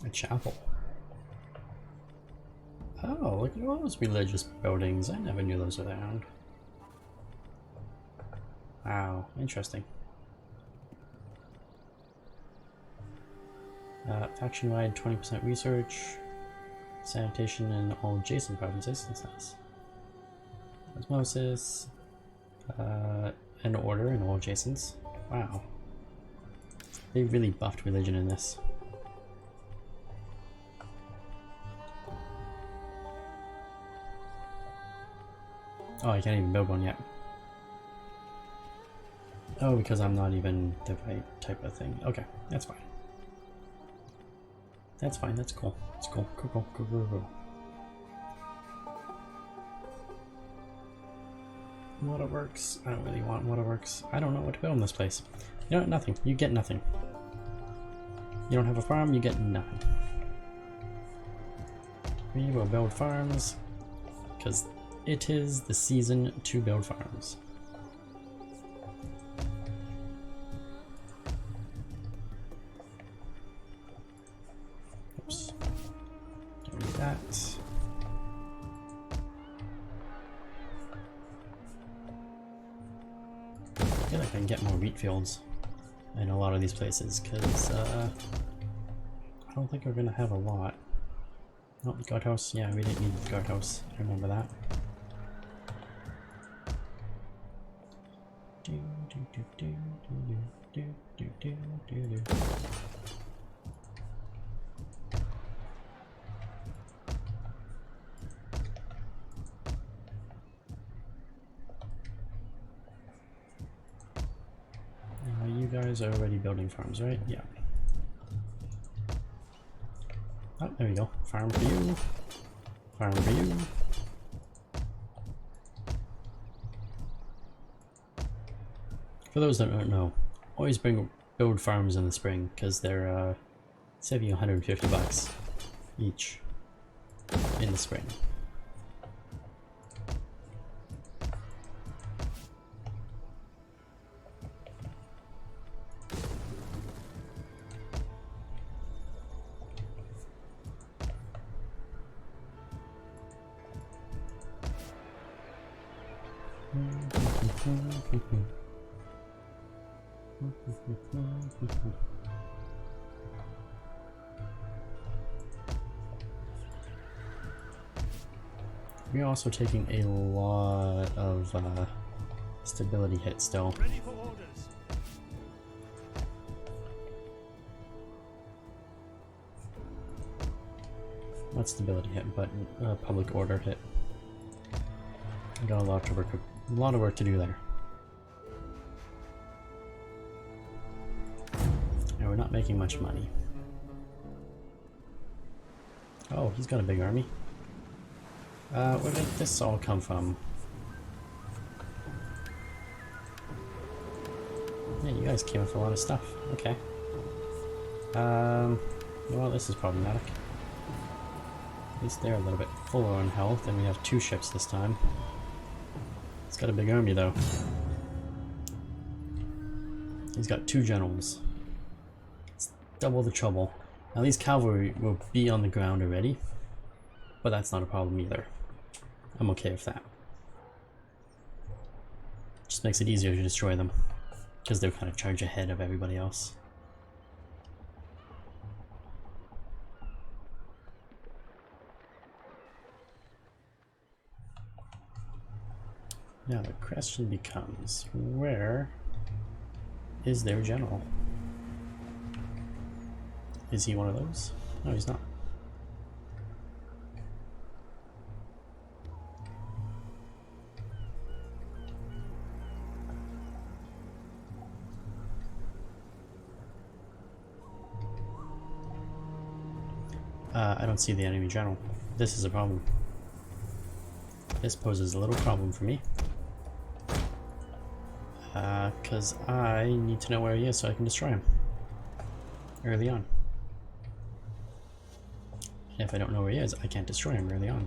A chapel. Oh, look at all those religious buildings. I never knew those were around. Wow, interesting. Faction-wide 20% research, sanitation in all adjacent provinces. That's nice. Osmosis, and order in all adjacents. Wow. They really buffed religion in this. Oh, I can't even build one yet. Oh, because I'm not even the right type of thing. Okay, that's fine. That's fine, that's cool. That's cool. Cool. Waterworks. I don't really want waterworks. I don't know what to build in this place. You know, nothing. You get nothing. You don't have a farm, you get nothing. We will build farms, because it is the season to build farms. Oops. Don't need that. I feel like I can get more wheat fields in a lot of these places, because I don't think we're going to have a lot. Oh, guardhouse. Yeah, we didn't need the guardhouse. I remember that. You guys are already building farms, right? Yeah. Oh, there we go. Farm for you. Farm for you. For those that don't know, always build farms in the spring, because they're save you 150 bucks each in the spring. We're also taking a lot of stability hits still. Ready for orders. Not stability hit, but public order hit. We got a lot of work to do there. And we're not making much money. Oh, he's got a big army. Where did this all come from? Yeah, you guys came with a lot of stuff. Okay. Well, this is problematic. At least they're a little bit fuller on health, and we have 2 ships this time. He's got a big army, though. He's got 2 generals. It's double the trouble. Now, these cavalry will be on the ground already, but that's not a problem either. I'm okay with that. Just makes it easier to destroy them, because they'll kind of charge ahead of everybody else. Now the question becomes, where is their general? Is he one of those? No, he's not. I don't see the enemy general. This is a problem. This poses a little problem for me. Because I need to know where he is so I can destroy him early on. And if I don't know where he is, I can't destroy him early on.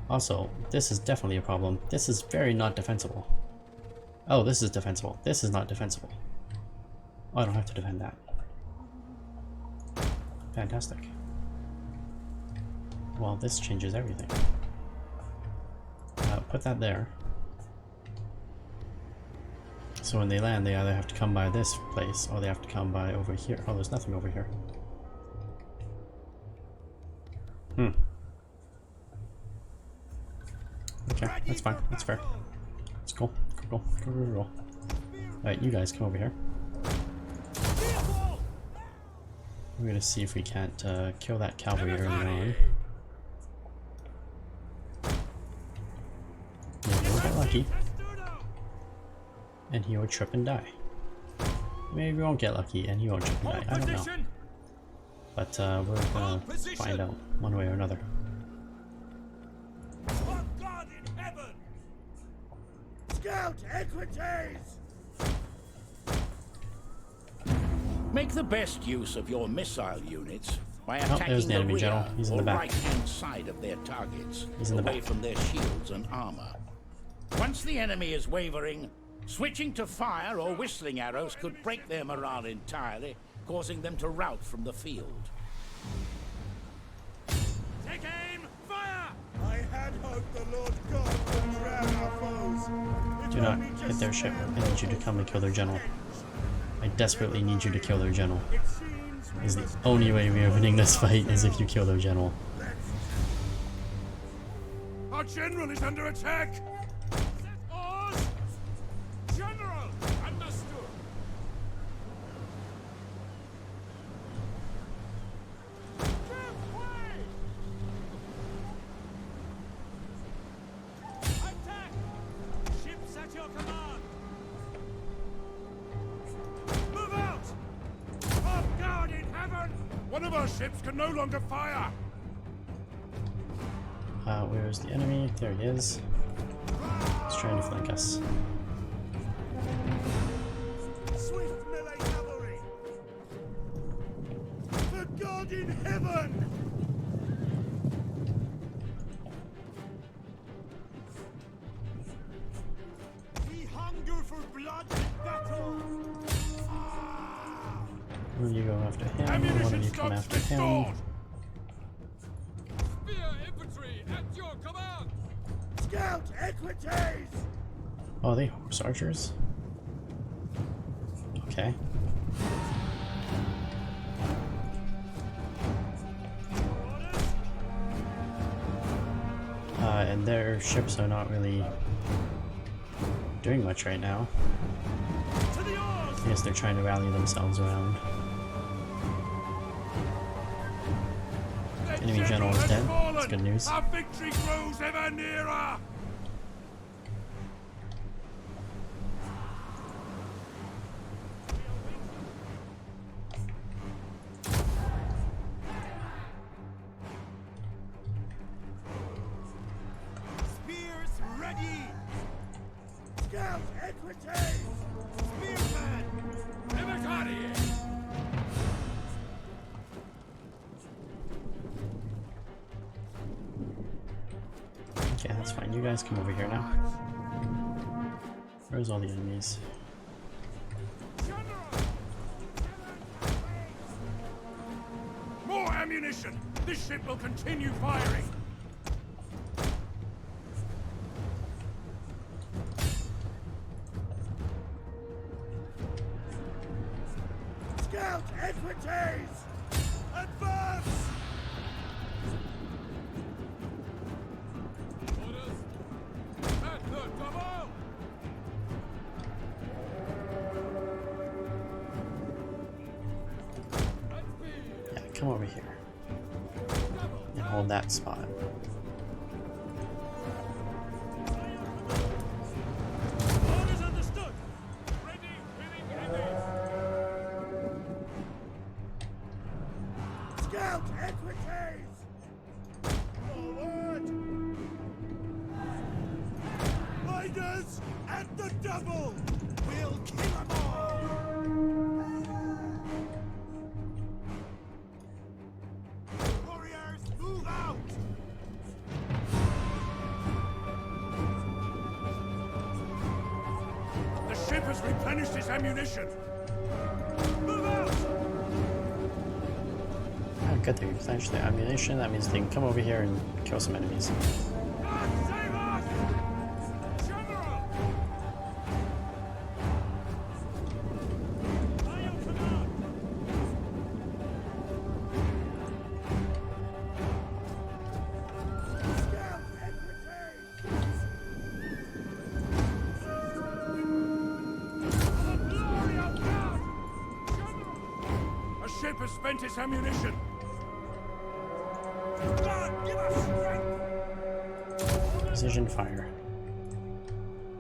Also, this is definitely a problem. This is very not defensible. Oh, this is defensible. This is not defensible. Oh, I don't have to defend that. Fantastic. Well, this changes everything. Put that there. So when they land, they either have to come by this place or they have to come by over here. Oh, there's nothing over here. Okay, that's fine. That's fair. It's cool. Cool. Alright, you guys come over here. We're gonna see if we can't kill that cavalry early on. Maybe we'll get lucky. And he will trip and die. Maybe we won't get lucky and he won't trip and die. I don't know. But we're gonna find out one way or another. Scout equities! Make the best use of your missile units by there's attacking the the enemy rear general. He's in the or back. right-hand side of their targets, He's in the away back. from their shields and armor. Once the enemy is wavering, switching to fire or whistling arrows could break their morale entirely, causing them to rout from the field. Take aim! Fire! I had hoped the Lord God would drown our foes. If Do not only hit just their ship. spare I need you to come and kill their general. I desperately need you to kill their general. It seems we Is the must only way we are winning this fight is if you kill their general. Our general is under attack! Set oars! General! Understood! Give way! Attack! Ships at your command! Move out! Oh God in heaven! One of our ships can no longer fire! Where's the enemy? There he is. He's trying to flank us. Swift melee cavalry! For God in heaven! We hunger for blood and battle! One of you go after him, one of you come after him. Spear infantry at your command! Scout equities! Oh, are they horse archers? Okay. and their ships are not really doing much right now. To the oars! I guess they're trying to rally themselves around. The Enemy general is has dead. fallen. That's good news. Our victory grows ever nearer. Spears ready. Scout equities. Spearman. Everybody. Okay, that's fine. You guys come over here now. Where's all the enemies? More ammunition! This ship will continue firing! Scout equities! Advance! Orders! At the double! At speed! Yeah, come over here. And hold that spot. Orders understood! Ready, winning enemies! Scout equities! Forward! Riders at the double! We'll kill them all! Warriors, move out! The ship has replenished its ammunition! Move out! Oh, good, they replenished their ammunition. That means they can come over here and kill some enemies. God save us! General! By your command! Scout equities! For the glory of God! General! A ship has spent its ammunition! God, give us strength! Precision fire.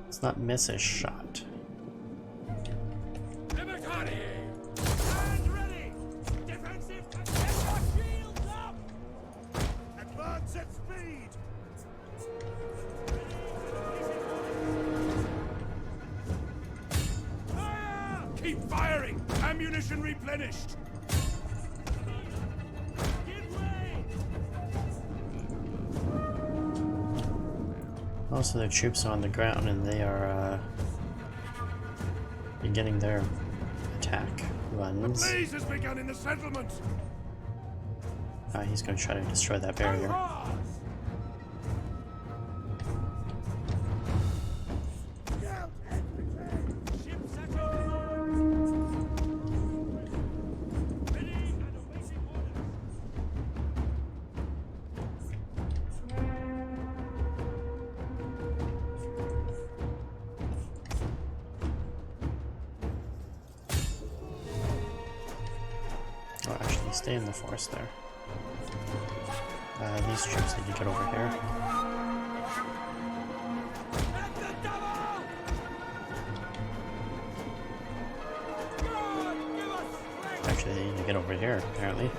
Let's not miss a shot. Everybody! Stand ready! Defensive! Get your shields up! Advance at speed! Fire! Keep firing! Ammunition replenished! Give way! Most of their troops are on the ground and they are beginning their attack runs. Blaze has begun in the settlement! He's going to try to destroy that barrier. Scout equities! Ships at your command! Ready and awaiting orders! Oh, actually, stay in the forest there. These troops need to get over here. At the double! God, give us strength! Actually, they need to get over here, apparently.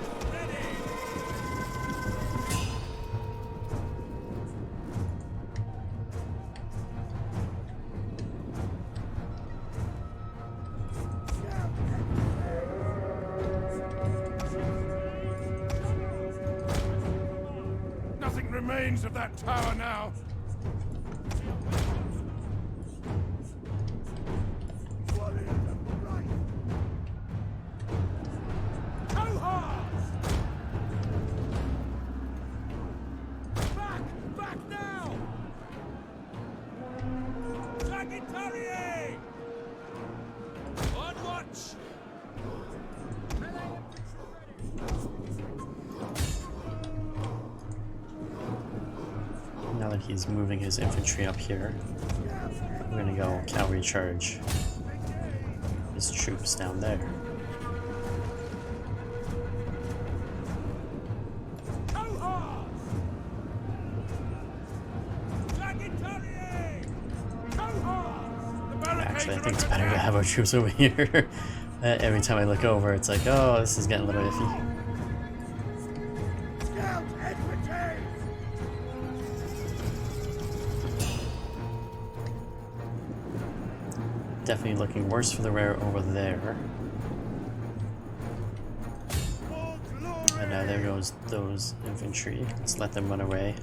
Nothing remains of that tower now! Warriors of right! Cohorts! Back! Back now! Sagittarius! On watch! Now that he's moving his infantry up here. We're gonna go cavalry charge his troops down there. Actually, I think it's better to have our troops over here. Every time I look over, it's like, oh, this is getting a little iffy. Definitely looking worse for the rear over there. And now there goes those infantry. Let's let them run away.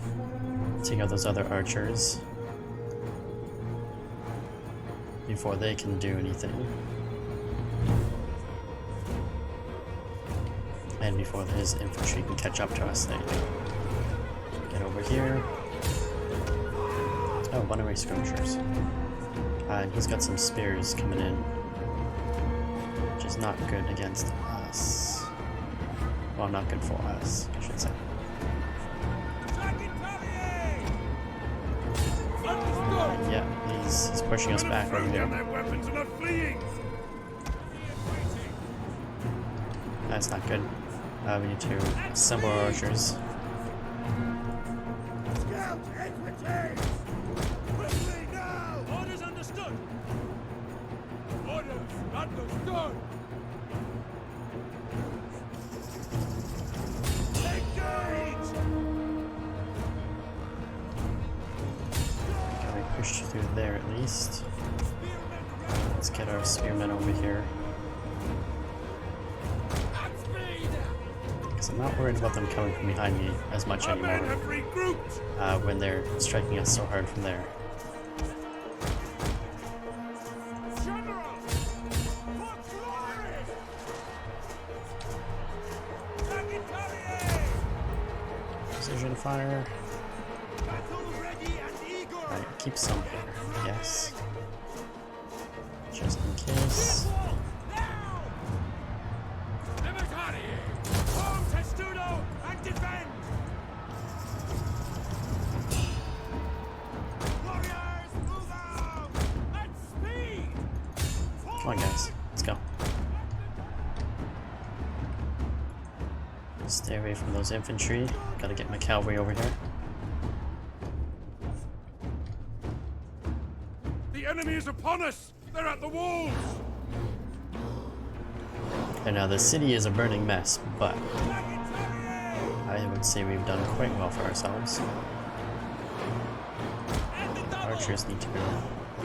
Take out those other archers before they can do anything. And before his infantry can catch up to us. There you go. Get over here. Oh, runaway skirmishers. And he's got some spears coming in, which is not good against us. Well, not good for us, I should say. Yeah, he's pushing us back over here. That's not good. We need to assemble our archers. Push through there at least. Let's get our spearmen over here. Because I'm not worried about them coming from behind me as much anymore when they're striking us so hard from there. Precision fire. Alright, keep some here, yes. Just in case. Come on, guys, let's go. Stay away from those infantry. Gotta get my cavalry over here. The enemy is upon us! They're at the walls! And now the city is a burning mess, but I would say we've done quite well for ourselves. Archers need to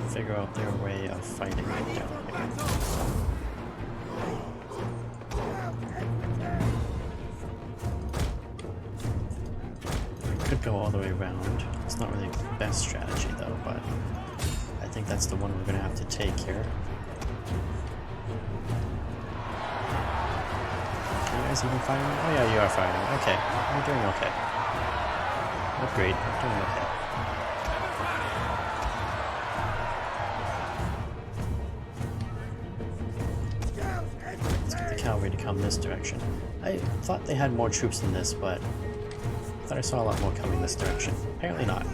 figure out their way of fighting down here. We could go all the way around. It's not really the best strategy though, but I think that's the one we're going to have to take here. Are you guys even firing? Oh yeah, you are firing. Okay, you're doing okay. Not great, but doing okay. Let's get the cavalry to come this direction. I thought they had more troops than this, but I thought I saw a lot more coming this direction. Apparently not.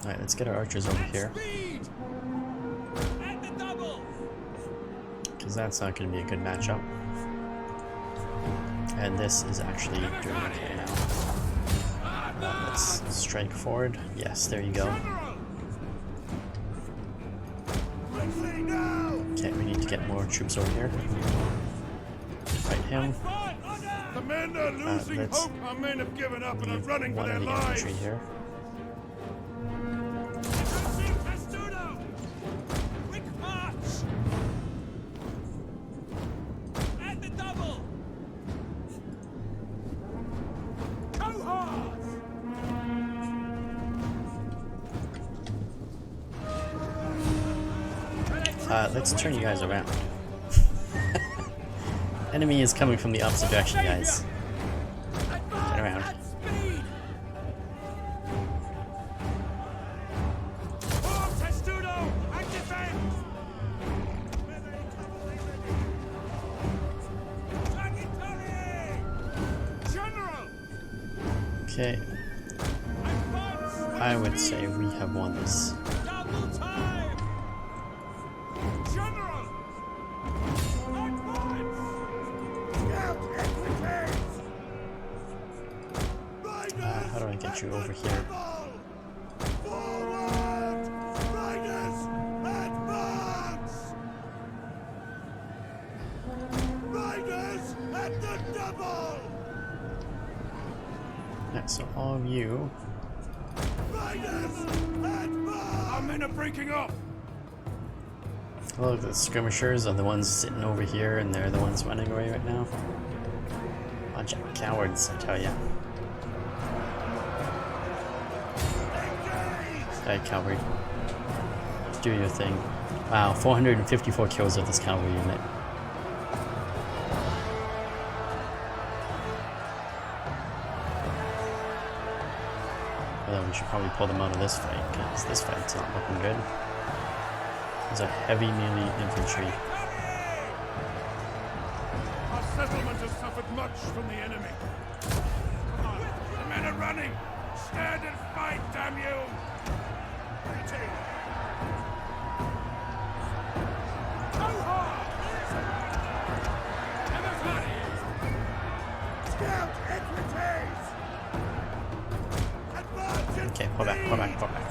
Alright, let's get our archers over here. Because that's not going to be a good matchup. And this is actually doing okay now. Let's strike forward. Yes, there you go. Okay, we need to get more troops over here. Fight him. The men are losing hope. Our men have given up and are running for their lives. Here. Let's turn you guys around. Enemy is coming from the opposite direction, guys. Turn around. Okay, I would say we have won this. Double time! General! Advance! Scout equities! How do I get you over here? Forward! Riders, advance! Riders at the double! Yeah, so all of you. Riders, advance! Our men are breaking up! Look, the skirmishers are the ones sitting over here, and they're the ones running away right now. Bunch of cowards, I tell ya. Alright, cavalry. Do your thing. Wow, 454 kills of this cavalry unit. Although we should probably pull them out of this fight, because this fight's not looking good. These are heavy melee infantry. Our settlement has suffered much from the enemy. Come on, the men are running! Stand and fight, damn you! Go hard! Everybody! Scout equities! Advance and Okay, pull back, pull back, pull back.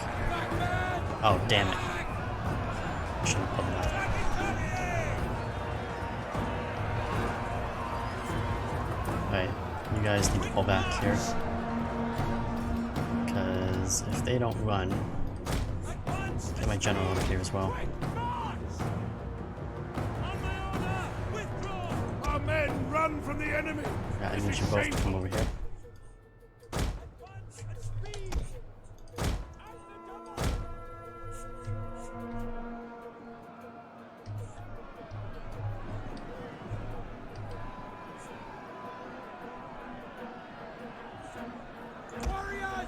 Oh, damn it. I shouldn't pull back. Alright, you guys need to pull back here. Because if they don't run, get my general up here as well. Our men run from the enemy! Yeah, I need you both to come over here.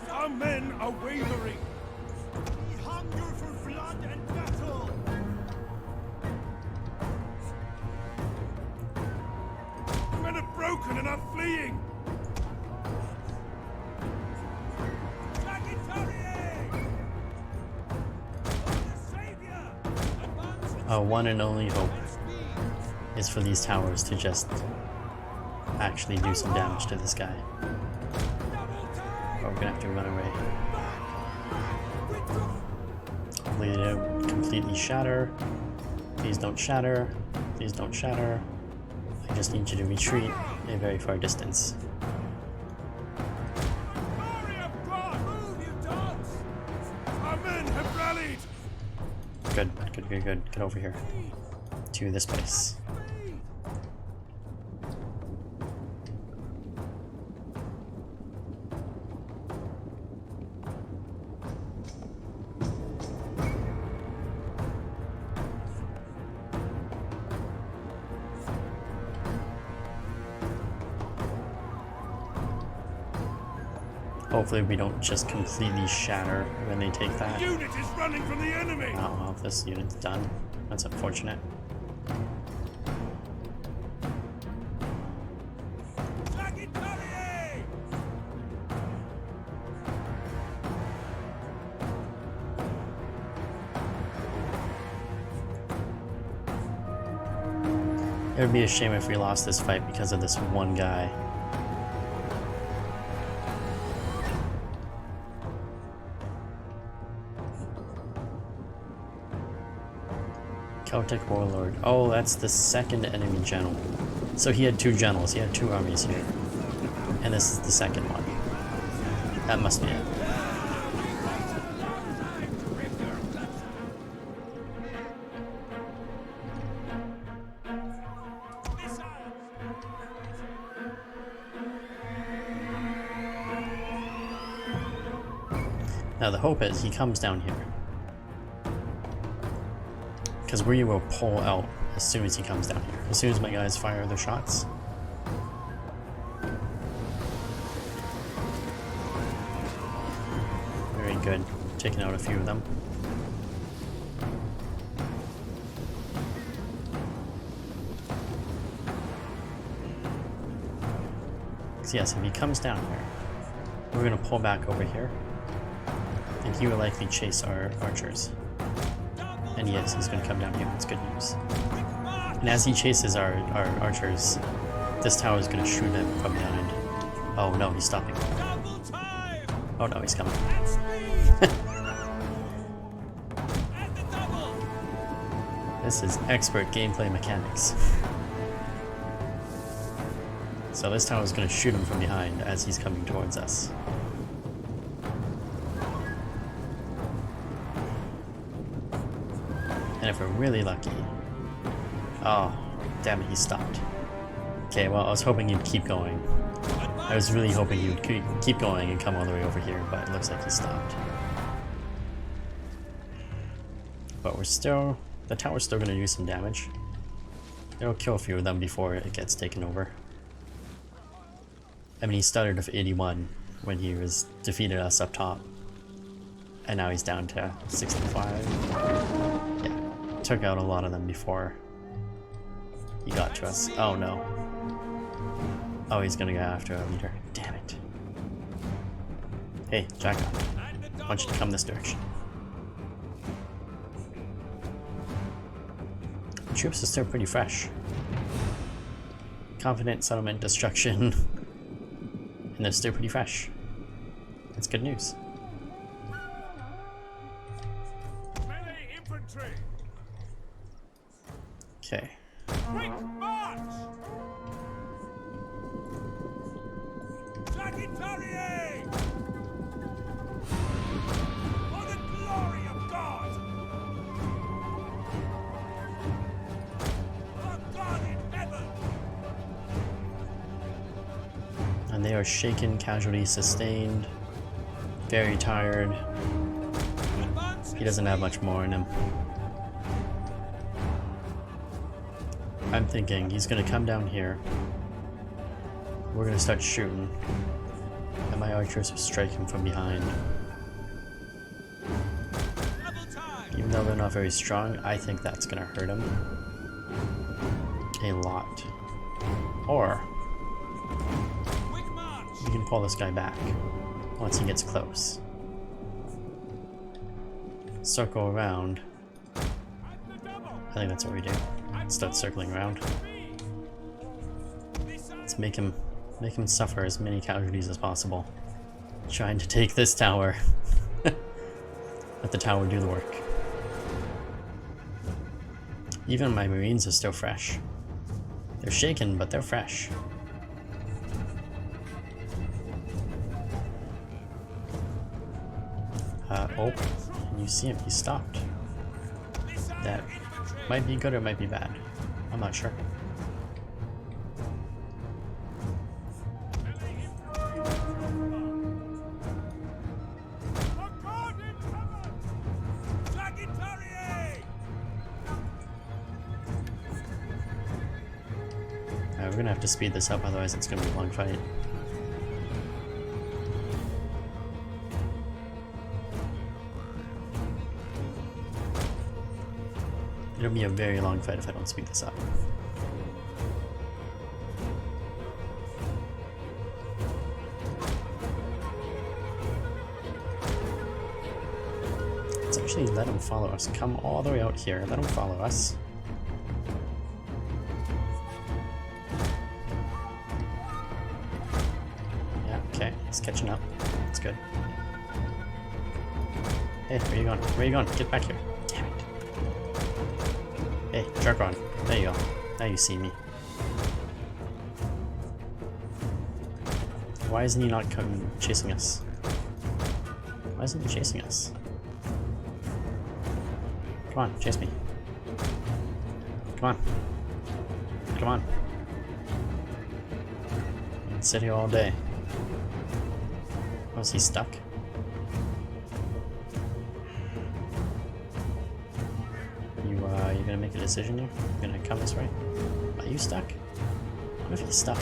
Our men are wavering! we hunger for blood and battle! The men are broken and are fleeing! Our one and only hope is for these towers to just actually do some damage to this guy. Or we're gonna have to run away. Hopefully they don't completely shatter. Please don't shatter. Please don't shatter. I just need you to retreat a very far distance. Our men have rallied! Good, good, good, good. Get over here. To this place. Hopefully we don't just completely shatter when they take that. The unit is running from the enemy! Oh well, this unit's done. That's unfortunate. It would be a shame if we lost this fight because of this one guy. Celtic Warlord. Oh, that's the second enemy general. So he had two generals. He had two armies here. And this is the second one. That must be it. Now the hope is he comes down here. Because we will pull out as soon as he comes down here. As soon as my guys fire their shots. Very good. Taking out a few of them. So yes, if he comes down here, We're gonna pull back over here. And he will likely chase our archers. And yes, he's gonna come down here. That's good news. And as he chases our archers, this tower is gonna shoot him from behind. Oh no, he's stopping. Oh no, he's coming. This is expert gameplay mechanics. So this tower is going to shoot him from behind as he's coming towards us. And if we're really lucky... Oh, damn it, he stopped. Okay, well, I was hoping he'd keep going. I was really hoping he would keep going and come all the way over here, but it looks like he stopped. But we're still... The tower's still going to do some damage. It'll kill a few of them before it gets taken over. I mean, he started with 81 when he was defeated us up top. And now he's down to 65. Yeah, took out a lot of them before he got to us. Oh no. Oh, he's gonna go after our leader. Damn it. Hey, Jack, I want you to come this direction. The troops are still pretty fresh. Confident settlement destruction. And they're still pretty fresh. That's good news. Melee infantry! Okay. Quick march! Sagittarius! For the glory of God! For God in heaven! And they are shaken, casualties sustained, very tired. He doesn't have much more in him. I'm thinking he's gonna come down here. We're gonna start shooting. And my archers will strike him from behind. Even though they're not very strong, I think that's gonna hurt him a lot. Or we can pull this guy back once he gets close. Circle around. I think that's what we do. Start circling around. Let's make him suffer as many casualties as possible. Trying to take this tower. Let the tower do the work. Even my marines are still fresh. They're shaken, but they're fresh. Oh, can you see him? He stopped. That might be good or might be bad. I'm not sure. We're gonna have to speed this up, otherwise it's gonna be a long fight. It'll be a very long fight if I don't speed this up. Let's actually let him follow us. Come all the way out here. Let him follow us. Yeah, okay. He's catching up. That's good. Hey, where you going? Where you going? Get back here. Damn it. Hey, jerk on. There you go. Now you see me. Why isn't he not chasing us? Why isn't he chasing us? Come on, chase me. Come on. Come on. I can sit here all day. Oh, is he stuck? You gonna make a decision here? You gonna come this way? Are you stuck? What if he's stuck?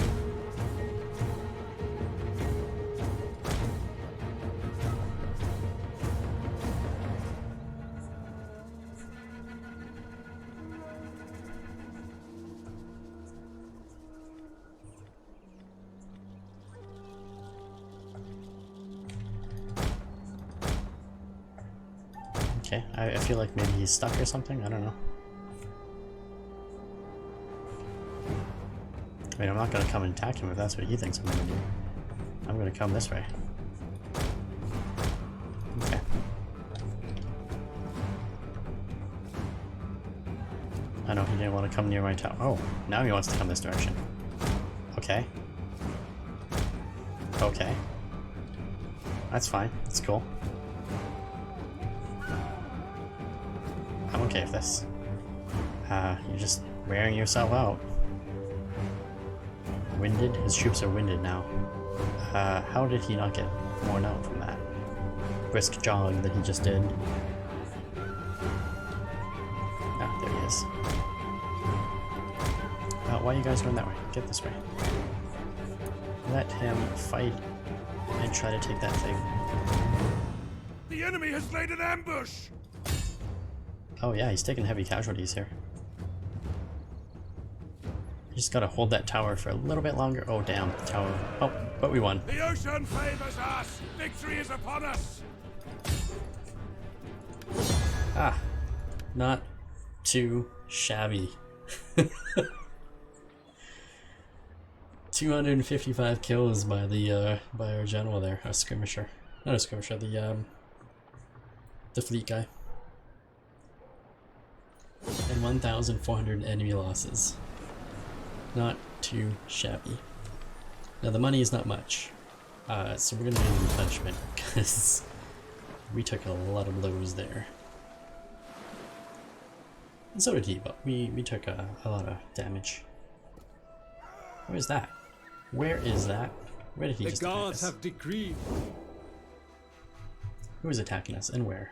Okay, I feel like maybe he's stuck or something, I don't know. I mean, I'm not gonna come and attack him if that's what he thinks I'm gonna do. I'm gonna come this way. Okay. I know he didn't want to come near my tower. Oh, now he wants to come this direction. Okay. Okay. That's fine. That's cool. I'm okay with this. You're just wearing yourself out. Winded? His troops are winded now. How did he not get worn out from that brisk jog that he just did? Ah, there he is. Why are you guys going that way? Get this way. Let him fight and try to take that thing. The enemy has laid an ambush! Oh yeah, he's taking heavy casualties here. You just gotta hold that tower for a little bit longer. Oh damn, the tower. Oh, but we won. The ocean favors us! Victory is upon us! Ah, not too shabby. 255 kills by the by our general there, a skirmisher. Not a skirmisher, the fleet guy. And 1,400 enemy losses. Not too shabby. Now the money is not much, so we're gonna do replenishment because we took a lot of blows there. And so did he, but we took a lot of damage. Where's that? Where is that? Where did he just attack us? The gods have decreed. Who is attacking us and where?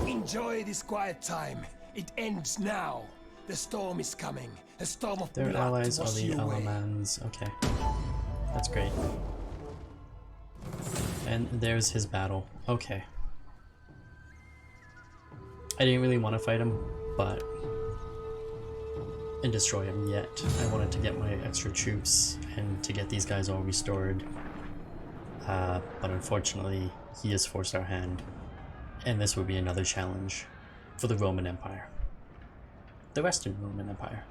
Enjoy this quiet time. It ends now. The storm is coming. A storm of Their blood allies to are wash the you away. Alamans. Okay. That's great. And there's his battle. Okay. I didn't really want to fight him, but... and destroy him yet. I wanted to get my extra troops and to get these guys all restored. But unfortunately, he has forced our hand. And this would be another challenge for the Roman Empire. The Western Roman Empire.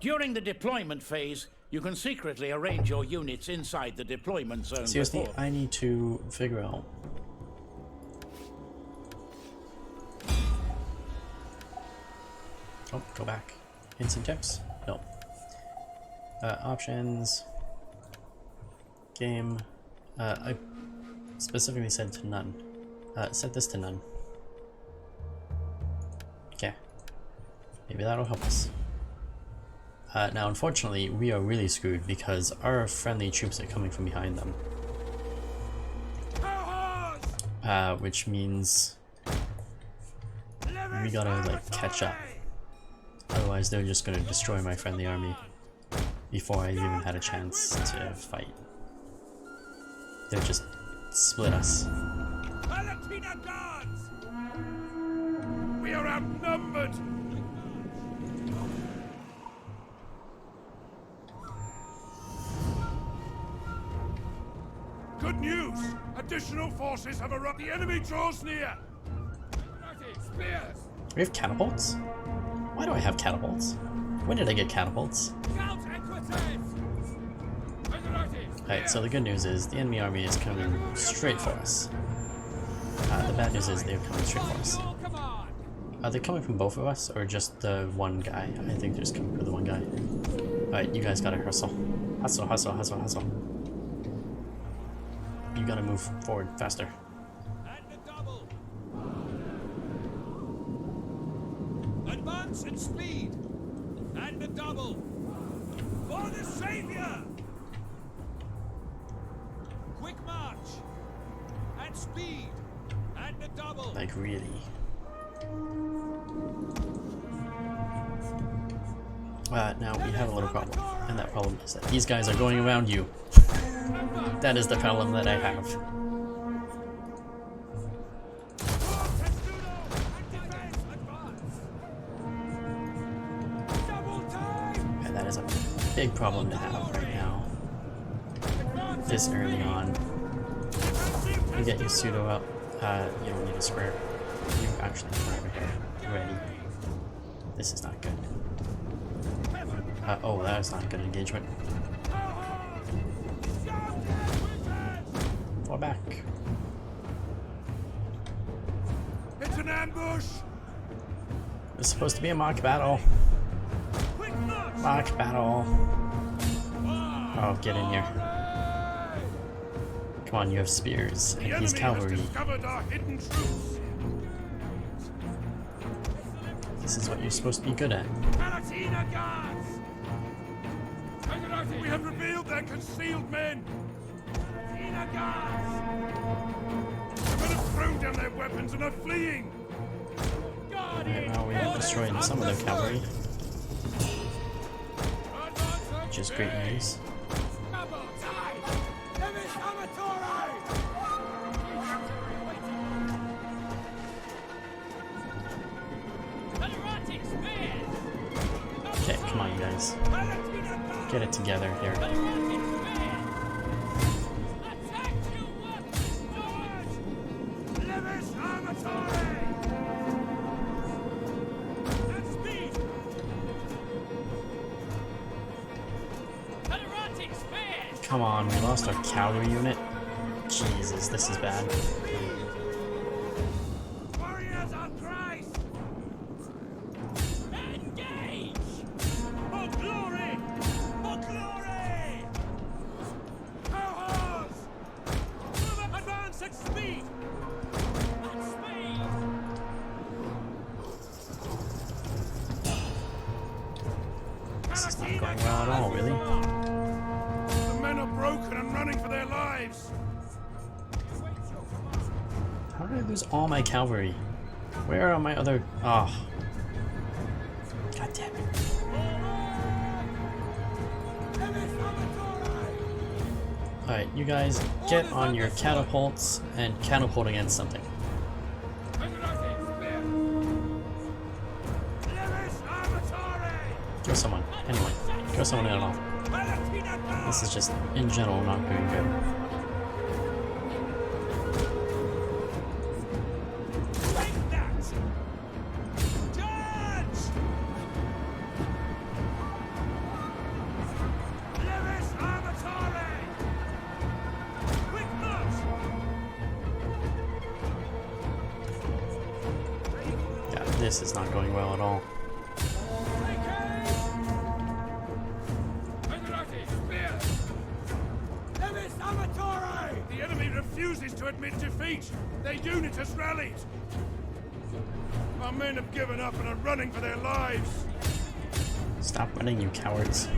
During the deployment phase, you can secretly arrange your units inside the deployment zone. Seriously, before. I need to figure out. Oh, go back. Instant tips? No. Options. Game. I specifically said to none. Set this to none. Okay. Maybe that'll help us. Now, unfortunately, we are really screwed because our friendly troops are coming from behind them. Which means we gotta, like, catch up. Otherwise, they're just gonna destroy my friendly army before I even had a chance to fight. They're just split us. We are outnumbered! Good news! Additional forces have arrived. The enemy draws near! Spears! We have catapults? Why do I have catapults? When did I get catapults? Alright, so the good news is the enemy army is coming straight for us. The bad news is they're coming straight for us. Are they coming from both of us or just the one guy? I think they're just coming from the one guy. Alright, you guys gotta hustle. Hustle, hustle, hustle, hustle. You gotta move forward faster. Advance and speed! And a double! For the Savior! Quick march! And speed! And a double! Like, really? Now we have a little problem, and that problem is that these guys are going around you. That is the problem that I have. And that is a big problem to have right now. This early on. You get your pseudo up. You don't need a square. You actually need over here. Ready. This is not good. Oh, that is not a good engagement. Fall back. It's an ambush! It's supposed to be a mock battle. Mock battle. Oh, get in here. Come on, you have spears, and he's cavalry. Discovered our hidden troops. This is what you're supposed to be good at. We have revealed their concealed men. The men have thrown down their weapons and are fleeing. Right now we have destroyed some of their cavalry, which is great news. Okay, come on, you guys. Get it together here. Come on, we lost our cavalry unit. Jesus, this is bad. Warriors on Christ! Engage! For glory! For glory! Cohorts! Move, advance at speed! At speed! This is not going well at all, really. The men are broken and running for their lives. How did I lose all my cavalry? Where are my other... Oh. God damn it. Alright, you guys get on your catapults and catapult against something. Kill someone. Anyway, kill someone at all. This is just, in general, not doing good. Yeah, this is not going well at all. The enemy refuses to admit defeat. Their unit has rallied. Our men have given up and are running for their lives. Stop running, you cowards.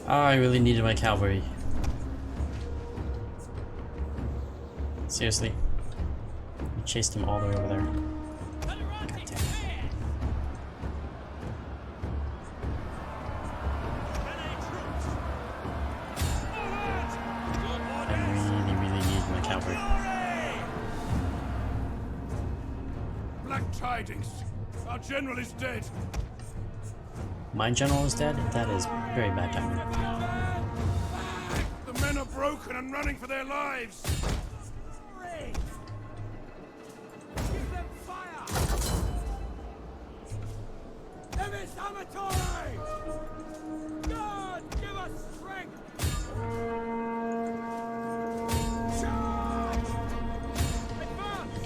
I really needed my cavalry. Seriously. We chased him all the way over there. God damn it. I really need my cavalry. Black tidings. Our general is dead. My general is dead? That is very bad timing. The men are broken and running for their lives. Give them fire! Emis Amatore! God, give us strength! Charge! Advance!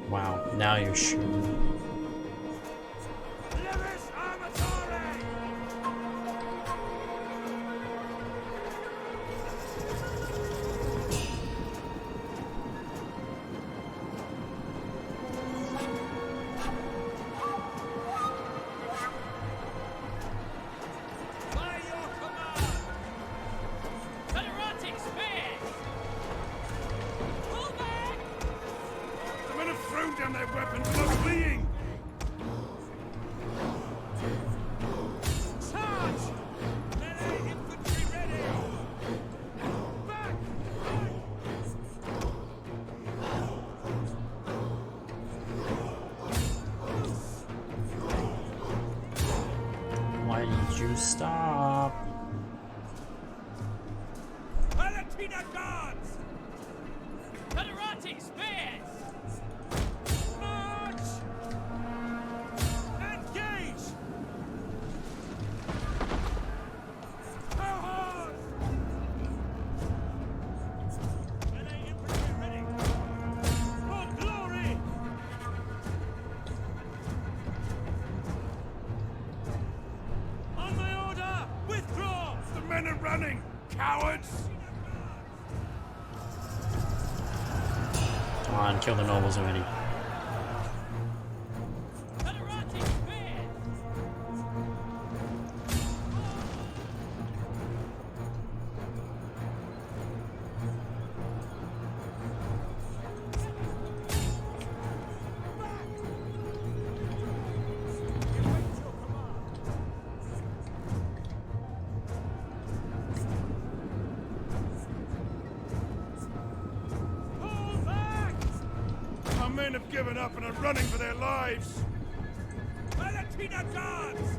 Wow, now you're shooting. Down their weapons and are fleeing! need you stop. Palatina guards! Catarati spears! March! Engage! Cohorts! Melee infantry ready! For glory! On my order! Withdraw! The men are running! Cowards! Come on, kill the nobles already. Catarati spears! Pull back! Our men have given up and are running for their lives! Palatina guards!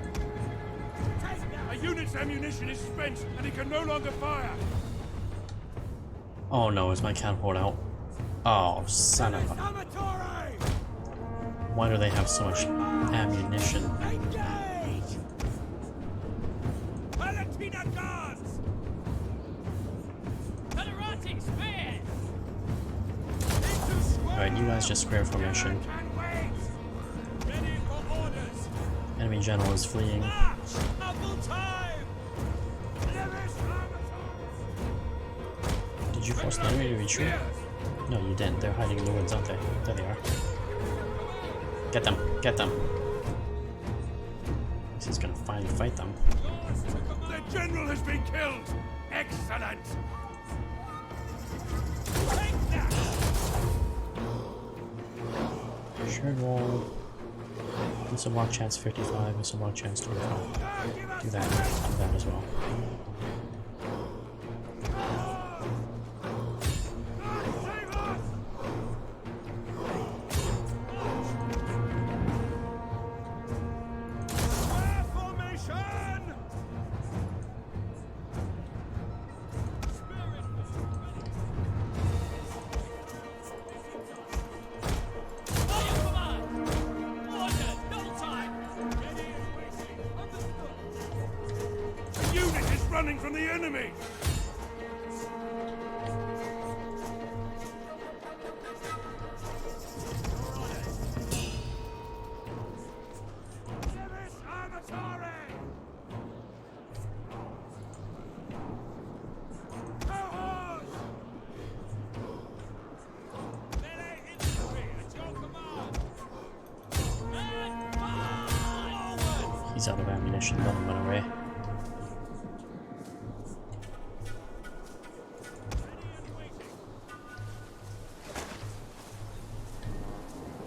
Take them! A unit's ammunition is spent and he can no longer fire! Oh no, is my catapult out? Oh, son of a... Amatore! Why do they have so much ammunition? Engage! Palatina guards! Catarati spears! Into square! Alright, you guys just square formation. Can wait! Ready for orders! Enemy general is fleeing. March! Double time! Levis Did you force the enemy to retreat? No, you didn't. They're hiding in the woods, aren't they? There they are. Get them! Get them! This is gonna finally fight them. Their general has been killed! Excellent! Take that! Shared wall. Missile block chance 55, missile block chance 25. Do that as well. Save us! Square formation! Fire command! Order! Double time! Ready and waiting! Understood! A unit is running from the enemy! Levis Amatore! Cohorts! Melee infantry at your command! And forward! He's out of ammunition, let him run away.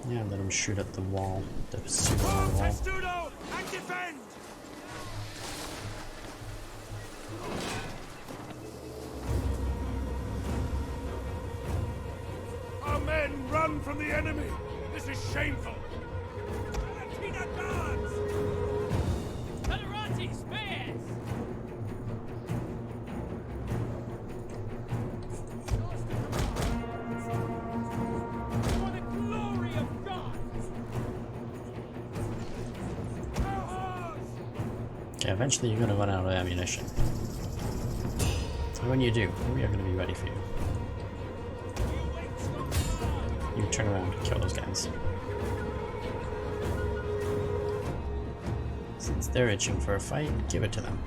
Yeah, let him shoot at the wall. The pseudo Form wall. testudo and defend! Our men run from the enemy! This is shameful! Palatina guards! Catarati spears! For the glory of God! Cohorts! Okay, eventually you're gonna run out of ammunition. So when you do, we are gonna be ready for you. You turn around and kill those guys. Since they're itching for a fight, give it to them.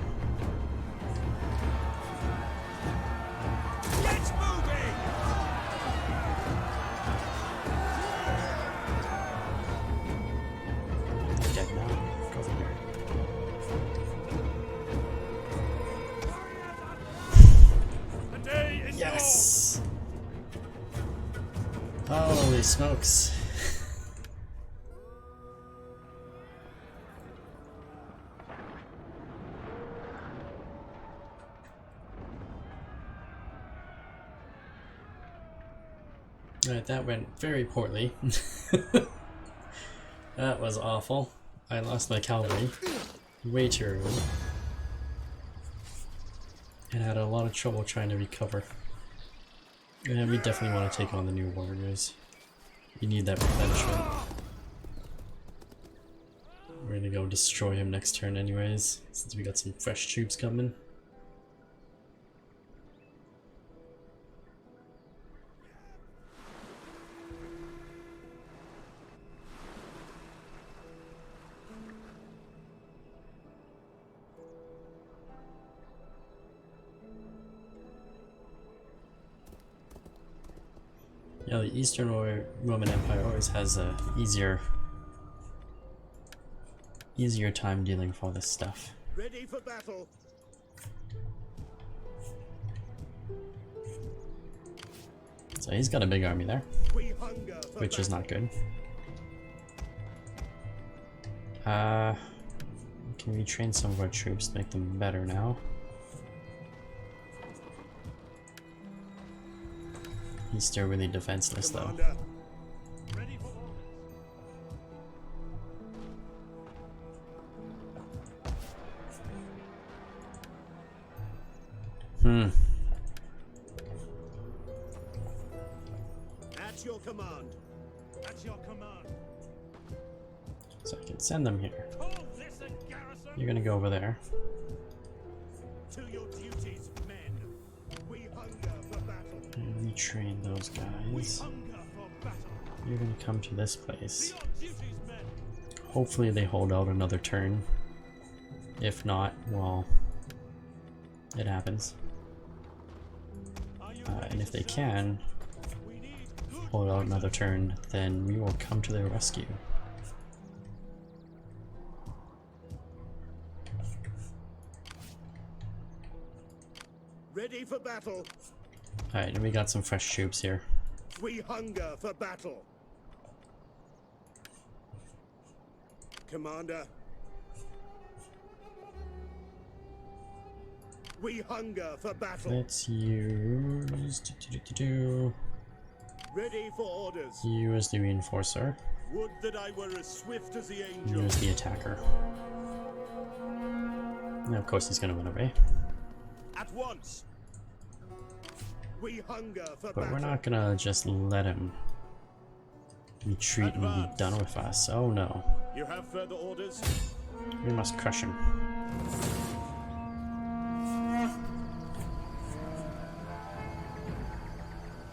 Get moving! They're dead now. Go from here. The day is yours! Yes! Holy smokes. Alright, that went very poorly. That was awful. I lost my cavalry. way too early. And had a lot of trouble trying to recover. And we definitely want to take on the new warriors. We need that replenishment. We're gonna go destroy him next turn anyways, since we got some fresh troops coming. Yeah, the Eastern Roman Empire always has a easier time dealing with all this stuff. Ready for battle. So he's got a big army there, We hunger for which is battle. not good. Can we train some of our troops to make them better now? He's still really defenseless though. Commander, Ready for orders. at your command. At your command. So I can send them here. Call this a garrison. You're gonna go over there. To your duties, men. We hunger for battle. And retrain those guys. Hunger for battle. You're gonna come to this place. Your duties, men. Hopefully they hold out another turn. If not, well, it happens. Are you And if they can We need good hold out another turn, then we will come to their rescue. Ready for battle. Alright, and we got some fresh troops here. We hunger for battle. Commander. We hunger for battle. Let's use Ready for orders. you as the reinforcer, Would that I were as swift as the you angel. as the attacker. Now of course he's gonna run away, At once. We hunger for but battle. we're not gonna just let him retreat and be done with us. Oh no, You have further orders? we must crush him.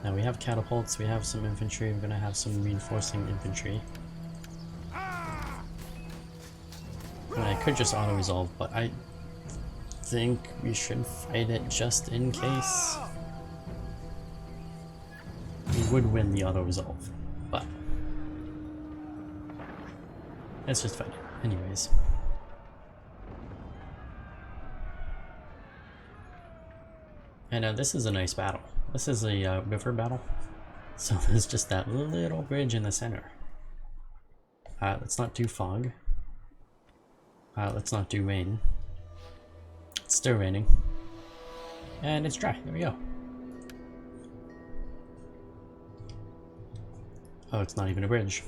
Now we have catapults, we have some infantry, we're gonna have some reinforcing infantry. And I could just auto-resolve, but I think we should fight it just in case. We would win the auto-resolve, but let's just fight it anyways. And this is a nice battle. This is a river battle, so there's just that little bridge in the center. Let's not do fog. Let's not do rain. It's still raining. And it's dry. There we go. Oh, it's not even a bridge.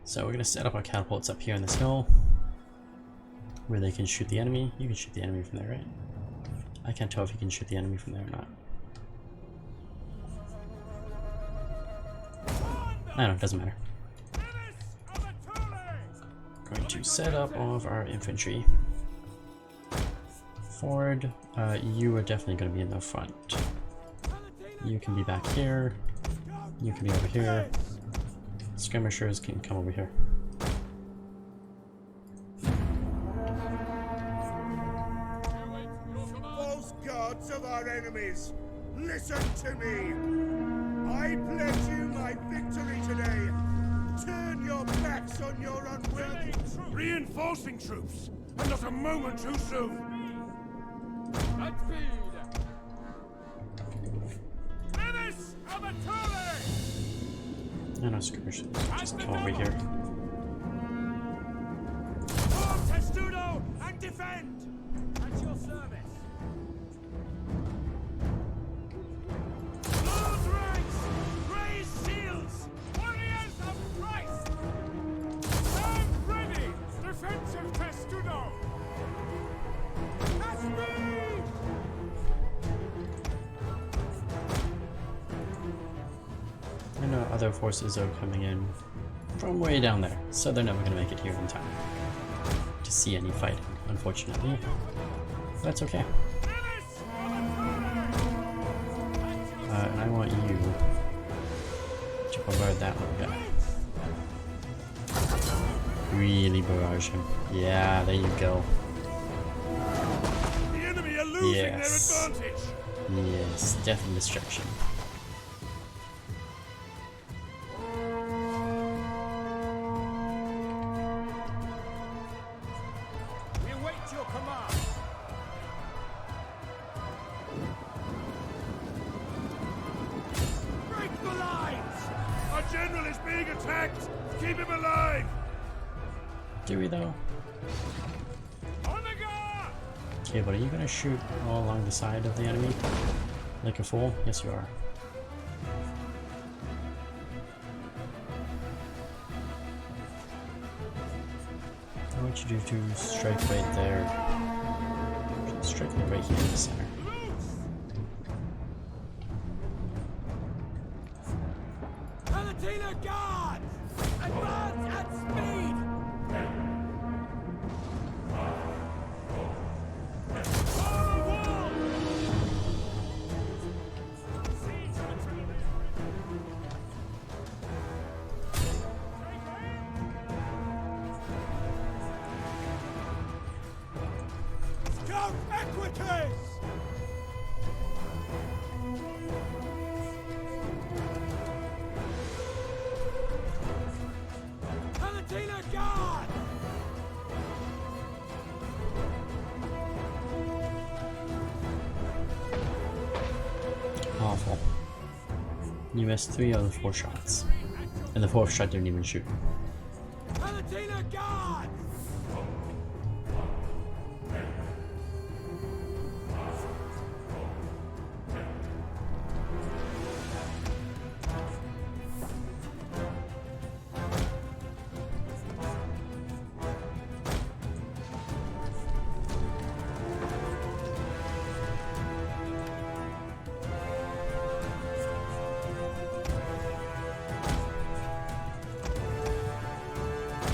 So we're going to set up our catapults up here on this hill where they can shoot the enemy. You can shoot the enemy from there, right? I can't tell if you can shoot the enemy from there or not. I don't know, it doesn't matter. Going to set up all of our infantry. Forward, you are definitely going to be in the front. You can be back here. You can be over here. Skirmishers can come over here. False gods of our enemies, listen to me. I pledge you my victory today. Turn your backs on your unworthy Reinforcing troops, and not a moment too soon. At speed! Menace of Attila! No, no, skirmishers. Just come over here. Form testudo and defend! At your service! Close ranks! Raise shields! Warriors of Christ! Stand ready! Defensive testudo! other forces are coming in from way down there, so they're never going to make it here in time to see any fighting, unfortunately. That's okay. And I want you to bombard that little guy. Really barrage him. Yeah, there you go. The enemy are losing Yes. their advantage. Yes, death and destruction. We await your command. Break the lines! Our general is being attacked. Keep him alive. Do we though? On the guard! Okay, but are you gonna shoot all along the side of the enemy? Like a fool? Yes, you are. I want you to strike right there. Strike like right here in the center. Attila guard! Advance at speed! Scout equities! Attila guard! Awful. You missed 3 out of 4 shots. And the 4th shot didn't even shoot. Attila guard!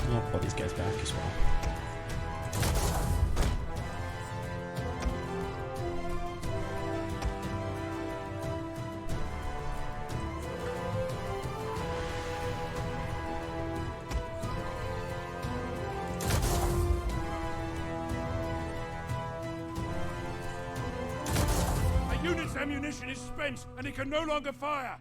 I'll pull these guys back as well. A unit's ammunition is spent and it can no longer fire.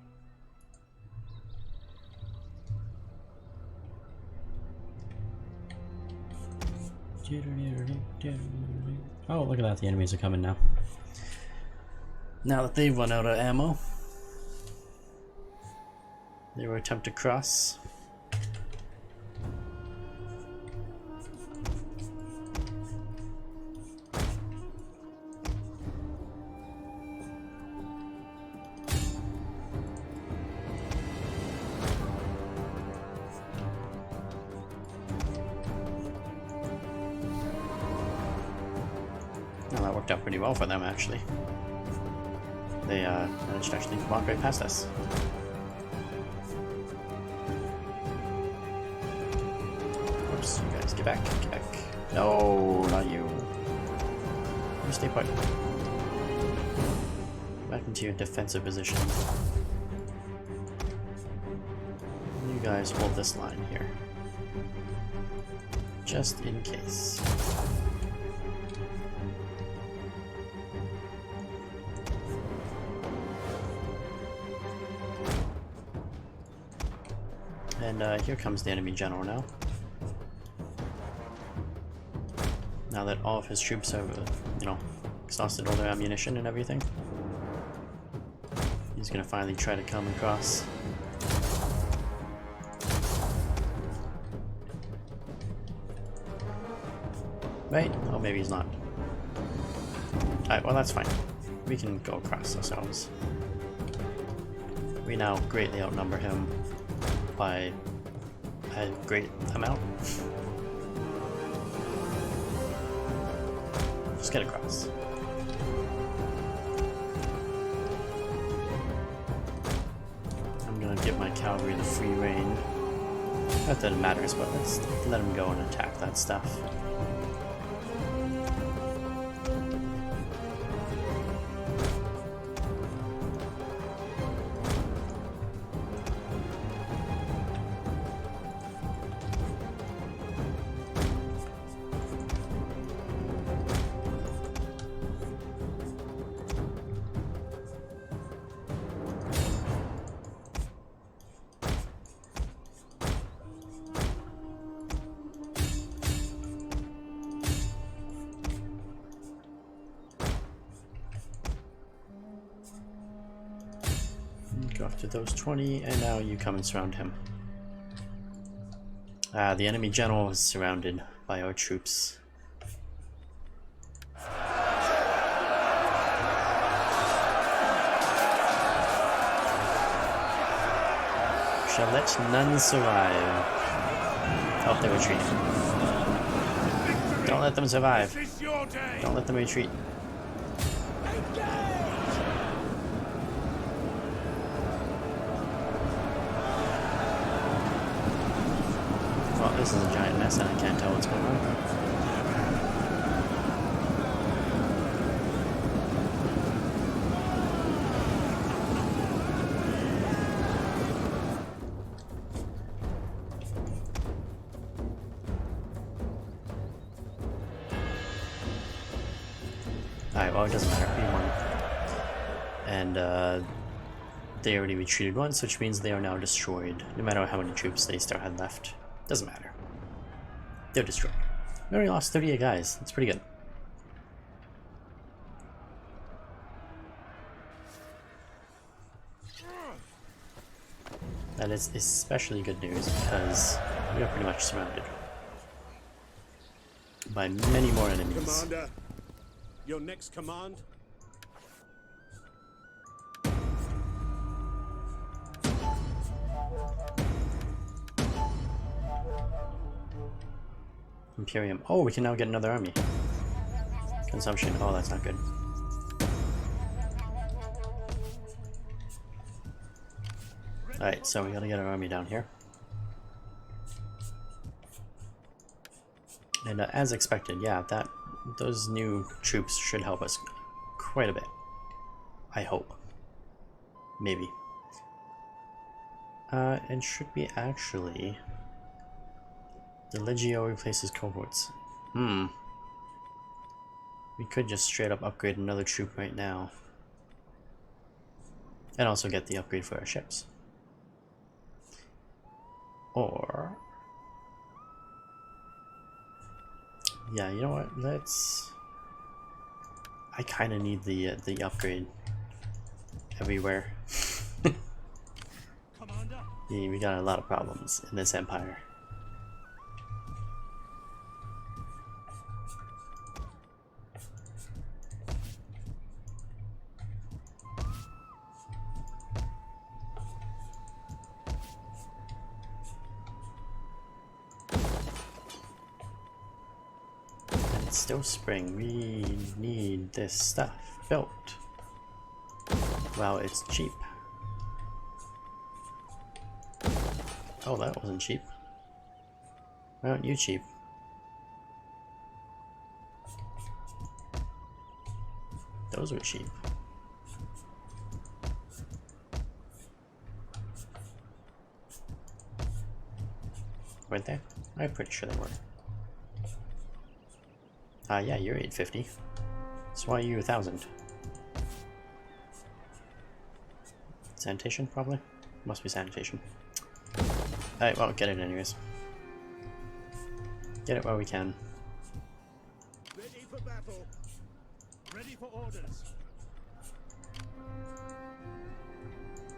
Oh, look at that, the enemies are coming now. Now that they've run out of ammo, they will attempt to cross. Well, that worked out pretty well for them, actually. They managed to actually walk right past us. Oops, you guys, get back, get back. No, not you. You stay put. Back into your defensive position. You guys hold this line here. Just in case. And here comes the enemy general now. Now that all of his troops have, exhausted all their ammunition and everything, he's gonna finally try to come across. Right? Oh, maybe he's not. Alright, well that's fine. We can go across ourselves. We now greatly outnumber him by a great amount. Just get across. I'm gonna give my cavalry the free reign. Not that it matters, but let's let them go and attack that stuff. Go after those 20, and now you come and surround him. The enemy general is surrounded by our troops. Shall let none survive. Oh, they're retreating. Don't let them survive. Don't let them retreat. Well, this is a giant mess and I can't tell what's going on. Alright, well, it doesn't matter. We won. And, they already retreated once, which means they are now destroyed. No matter how many troops they still had left. Doesn't matter. They're destroyed. We already lost 38 guys. That's pretty good. That is especially good news because we are pretty much surrounded by many more enemies. Commander, your next command? Imperium. Oh, we can now get another army. Consumption. Oh, that's not good. Alright, so we gotta get our army down here. And as expected, yeah, those new troops should help us quite a bit. I hope. Maybe. And should we actually... The Legio replaces cohorts. We could just straight up upgrade another troop right now. And also get the upgrade for our ships. Or... Yeah, you know what? Let's... I kind of need the upgrade everywhere. Yeah, we got a lot of problems in this empire. It's still spring. We need this stuff built. Well, it's cheap. Oh, that wasn't cheap. Why aren't you cheap? Those were cheap. Weren't they? I'm pretty sure they were. Yeah, you're 850. So why are you 1,000? Sanitation, probably? Must be sanitation. Alright, well, get it anyways. Get it while we can. Ready for battle. Ready for orders.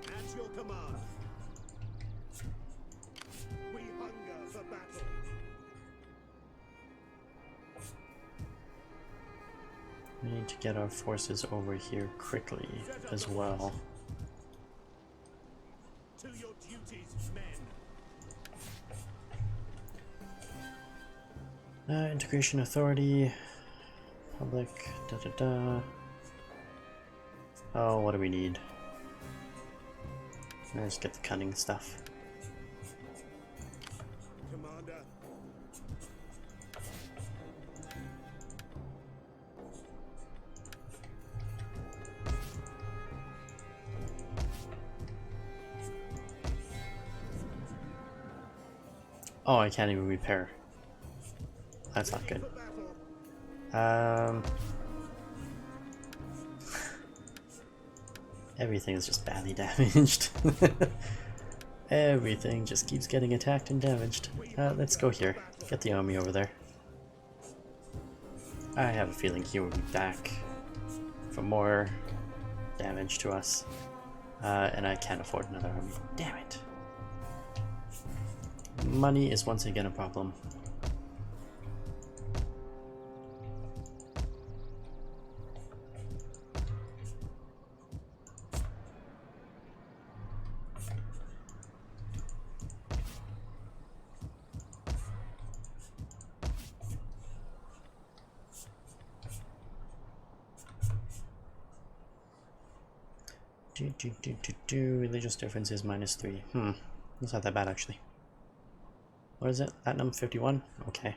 At your command. We hunger for battle. We need to get our forces over here quickly as well. To your duties, men. Integration authority, public, Oh, what do we need? Let's get the cunning stuff. Commander. Oh, I can't even repair. That's not good. Everything is just badly damaged. Everything just keeps getting attacked and damaged. Let's go here. Get the army over there. I have a feeling he will be back for more damage to us. And I can't afford another army. Damn it. Money is once again a problem. Religious difference is -3. That's not that bad actually. What is it? Platinum 51? Okay.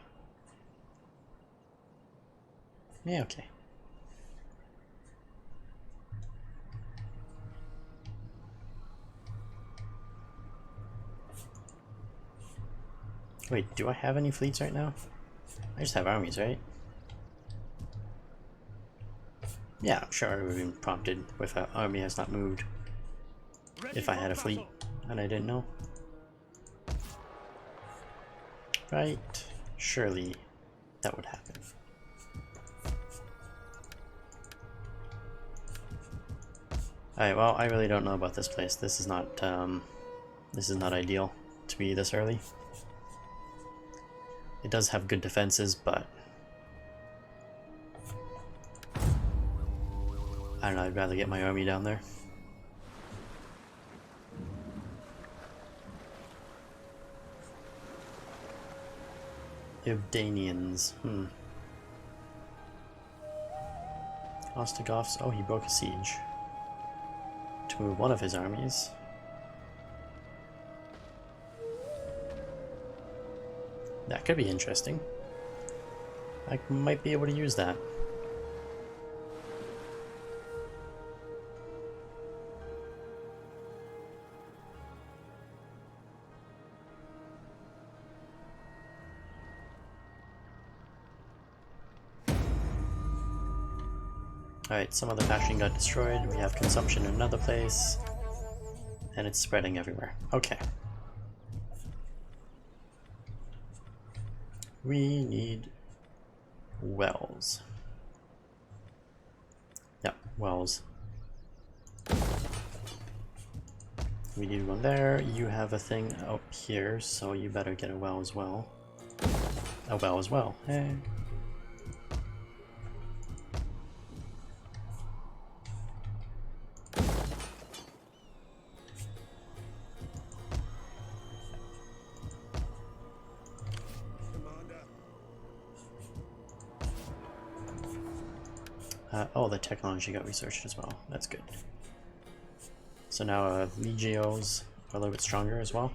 Yeah, okay. Wait, do I have any fleets right now? I just have armies, right? Yeah, I'm sure I would have been prompted if an army has not moved. If I had a fleet and I didn't know. Right? Surely that would happen. Alright, well, I really don't know about this place. This is not ideal to be this early. It does have good defenses, but I don't know, I'd rather get my army down there. Evdanians, Ostrogoths, oh, he broke a siege to move one of his armies. That could be interesting. I might be able to use that. Alright, some other faction got destroyed. We have consumption in another place. And it's spreading everywhere. Okay. We need wells. Yep, wells. We need one there. You have a thing up here, so you better get a well as well. A well as well. Hey. Oh, the technology got researched as well. That's good. So now Legios are a little bit stronger as well.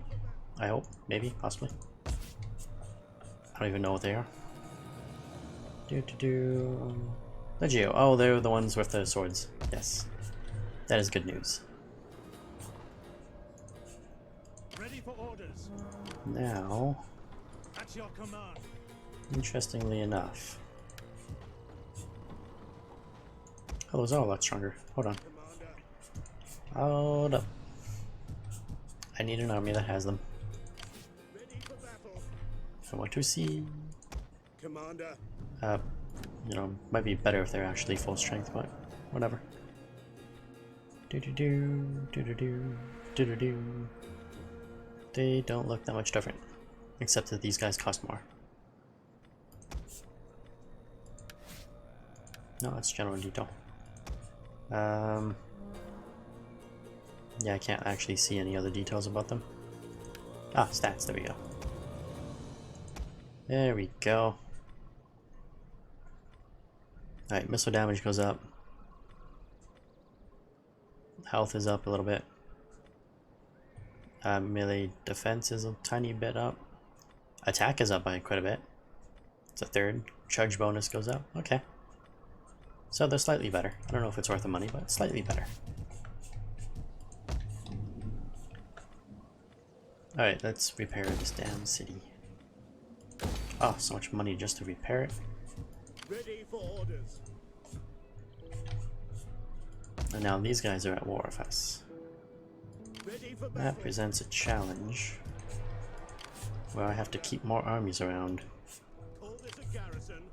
I hope. Maybe. Possibly. I don't even know what they are. Legio. Oh, they're the ones with the swords. Yes. That is good news. Ready for orders. Now, At your command. interestingly enough, oh, those are a lot stronger. Hold on. Hold up. I need an army that has them. Ready for battle. I want to see. Commander. You know, might be better if they're actually full strength, but whatever. They don't look that much different, except that these guys cost more. No, that's general detail. Yeah, I can't actually see any other details about them. Ah, stats, there we go. There we go. Alright, missile damage goes up. Health is up a little bit. Melee defense is a tiny bit up. Attack is up by quite a bit. It's a third. Charge bonus goes up. Okay. So they're slightly better. I don't know if it's worth the money, but it's slightly better. Alright, let's repair this damn city. Oh, so much money just to repair it. Ready for orders. And now these guys are at war with us. Ready for That battle. presents a challenge where I have to keep more armies around. Call this a garrison.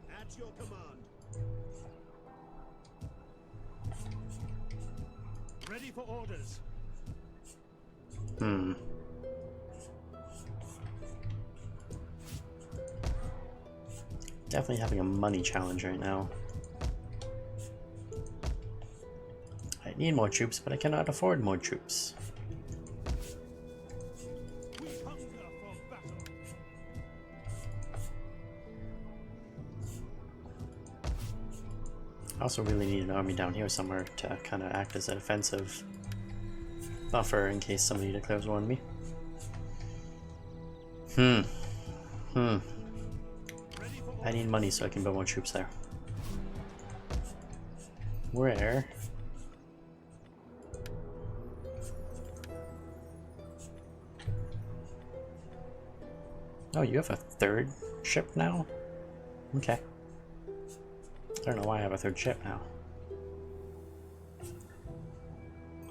At your command. Ready for orders. Definitely having a money challenge right now. I need more troops, but I cannot afford more troops. We hunger for battle. I also really need an army down here somewhere to kind of act as a defensive buffer in case somebody declares war on me. I need money so I can build more troops there. Where? Oh, you have a third ship now? Okay. I don't know why I have a third ship now.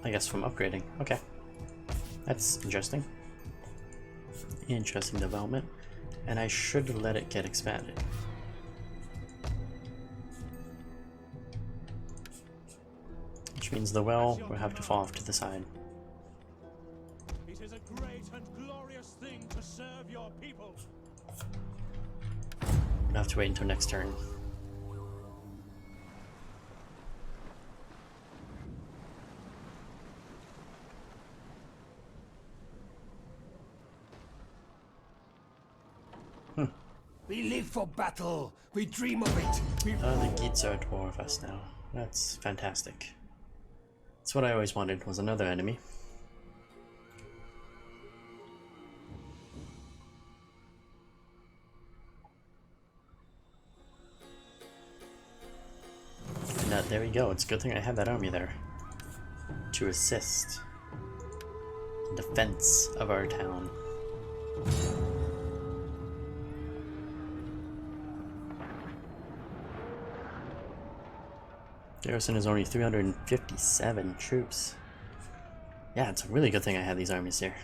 I guess from upgrading. Okay. That's interesting. Interesting development. And I should let it get expanded. Which means the well will have to fall off to the side. It is a great and glorious thing to serve your people. We'll have to wait until next turn. We live for battle. We dream of it. We The Geats are at war with us now. That's fantastic. That's what I always wanted, was another enemy. And there we go. It's a good thing I had that army there to assist in defense of our town. Garrison is only 357 troops. Yeah, it's a really good thing I had these armies here.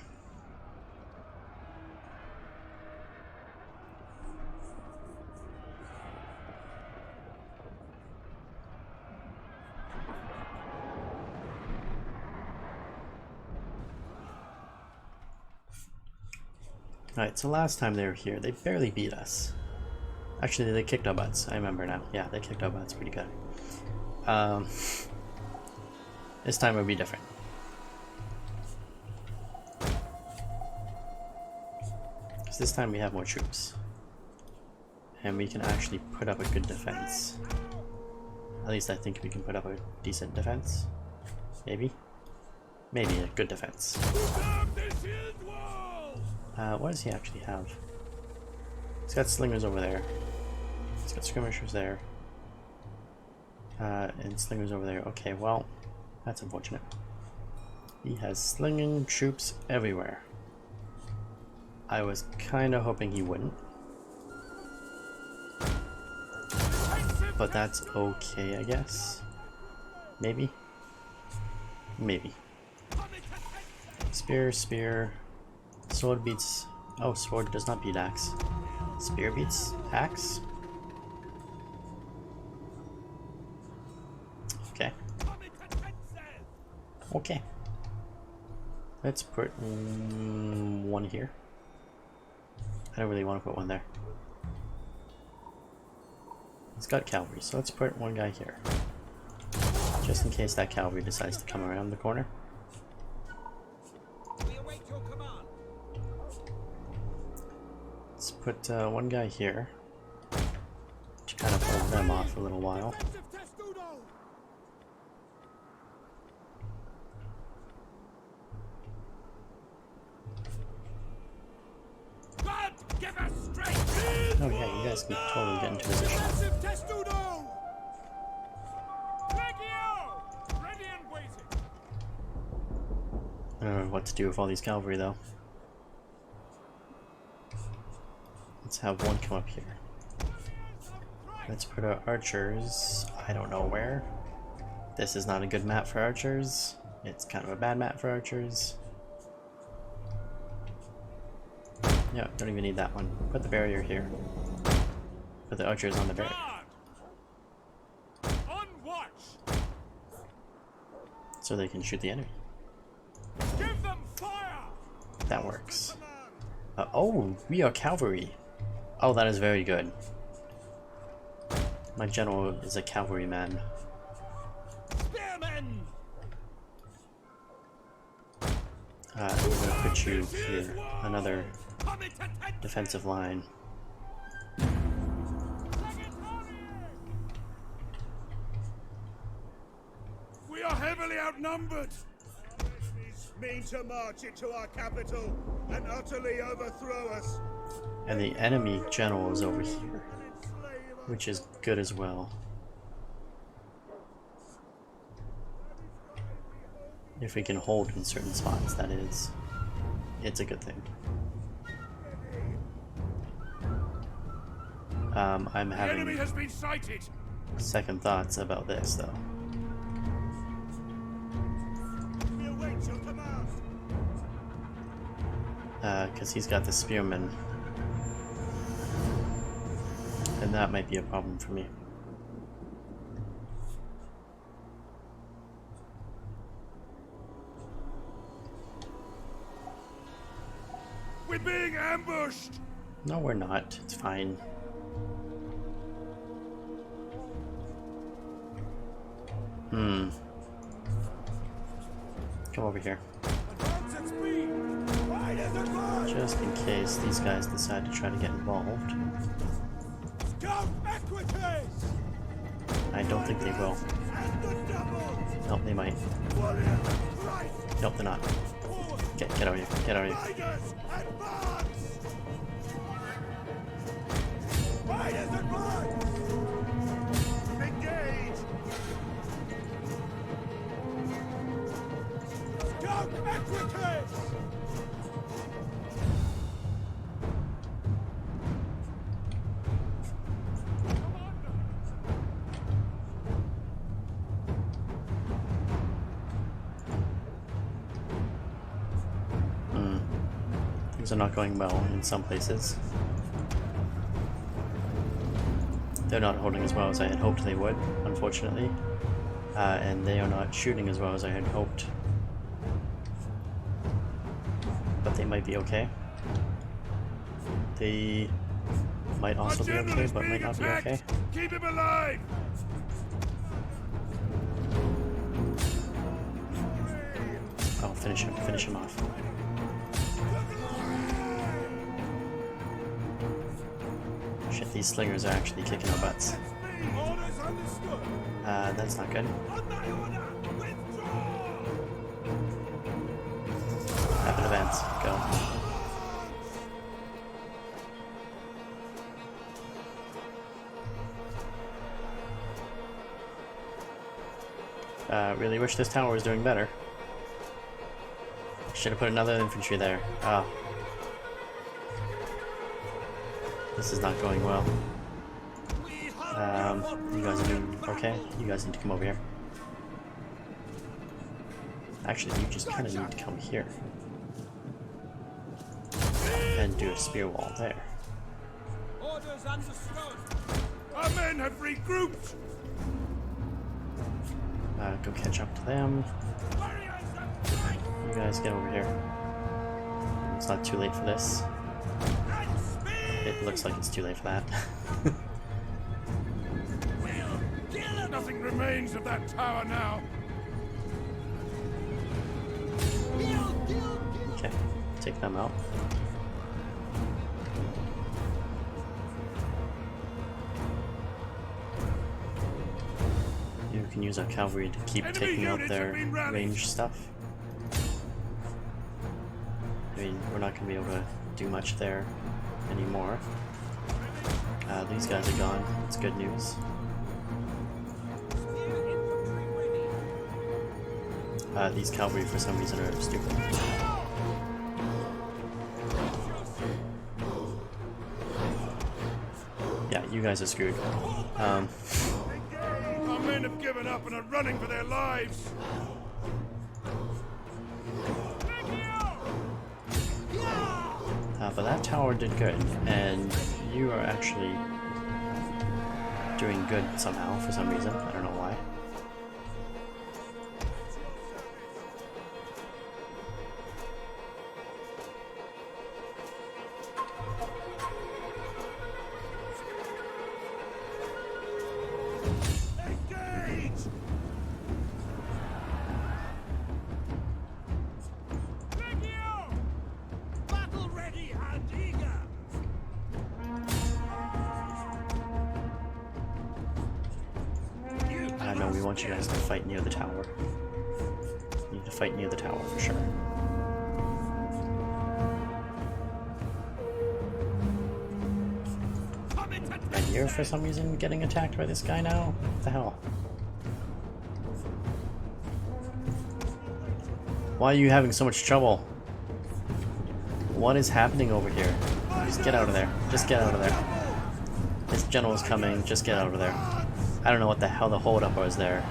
Alright, so last time they were here, they barely beat us. Actually, they kicked our butts. I remember now. Yeah, they kicked our butts pretty good. This time it'll be different. Because this time we have more troops. And we can actually put up a good defense. At least I think we can put up a decent defense. Maybe? Maybe a good defense. What does he actually have? He's got slingers over there. He's got skirmishers there. And slingers over there. Okay, well, that's unfortunate. He has slinging troops everywhere. I was kind of hoping he wouldn't. But that's okay, I guess. Maybe? Maybe. Spear, spear. Sword beats... Oh, sword does not beat axe. Spear beats axe? Okay. Okay. Let's put one here. I don't really want to put one there. It's got cavalry, so let's put one guy here. Just in case that cavalry decides to come around the corner. We await your command. Let's put one guy here to kind of hold hold them off for a little while. Oh yeah, you guys can totally get into position. I don't know what to do with all these cavalry though. Let's have one come up here. Let's put our archers, I don't know where. This is not a good map for archers. It's kind of a bad map for archers. Yeah, don't even need that one. Put the barrier here. Put the archers on the barrier. On watch. So they can shoot the enemy. Give them fire. That works. Oh, we are cavalry. Oh, that is very good. My general is a cavalryman. Spearmen! We're gonna put you here. Another defensive line. We are heavily outnumbered. Mean to march into our capital and utterly overthrow us. And the enemy general is over here, which is good as well. If we can hold in certain spots, that is, it's a good thing. I'm The enemy having has been sighted. second thoughts about this though. We await your command. Because he's got the spearmen. And that might be a problem for me. We're being ambushed. No, we're not. It's fine. Come over here. Advance at speed! Riders advance! Just in case these guys decide to try to get involved. Scout equities! I don't think they will. And the double! Nope, they might. Warrior! Right! Nope, they're not. Get out of here. Get out of here. Riders! Advance! Riders advance! Engage! Scout equities! Things are not going well in some places. They're not holding as well as I had hoped they would, unfortunately. And they are not shooting as well as I had hoped. But they might be okay. They might also be okay, but might not be okay. Keep him alive. Oh, finish him off. Shit, these slingers are actually kicking our butts. Orders understood! That's not good. On my order! Withdraw! Rapid events, go. Really wish this tower was doing better. Should have put another infantry there. Oh. This is not going well. You guys are doing okay? You guys need to come over here. Actually, you just kind of need to come here. And do a spear wall there. Orders understood! Our men have regrouped. Go catch up to them. Warriors at strike! You guys get over here. It's not too late for this. At speed! It looks like it's too late for that. We'll kill him! Nothing remains of that tower now. Kill! Okay, take them out. can use our cavalry to keep taking out their range stuff. I mean, we're not going to be able to do much there anymore. These guys are gone. It's good news. These cavalry for some reason are stupid. Yeah, you guys are screwed. Our men have given up and are running for their lives. But that tower did good, and you are actually doing good somehow for some reason. I don't know why. No, we want you guys to fight near the tower. You need to fight near the tower for sure. And you're for some reason getting attacked by this guy now? What the hell? Why are you having so much trouble? What is happening over here? Just get out of there. Just get out of there. This general's coming. Just get out of there. I don't know what the hell the holdup was there.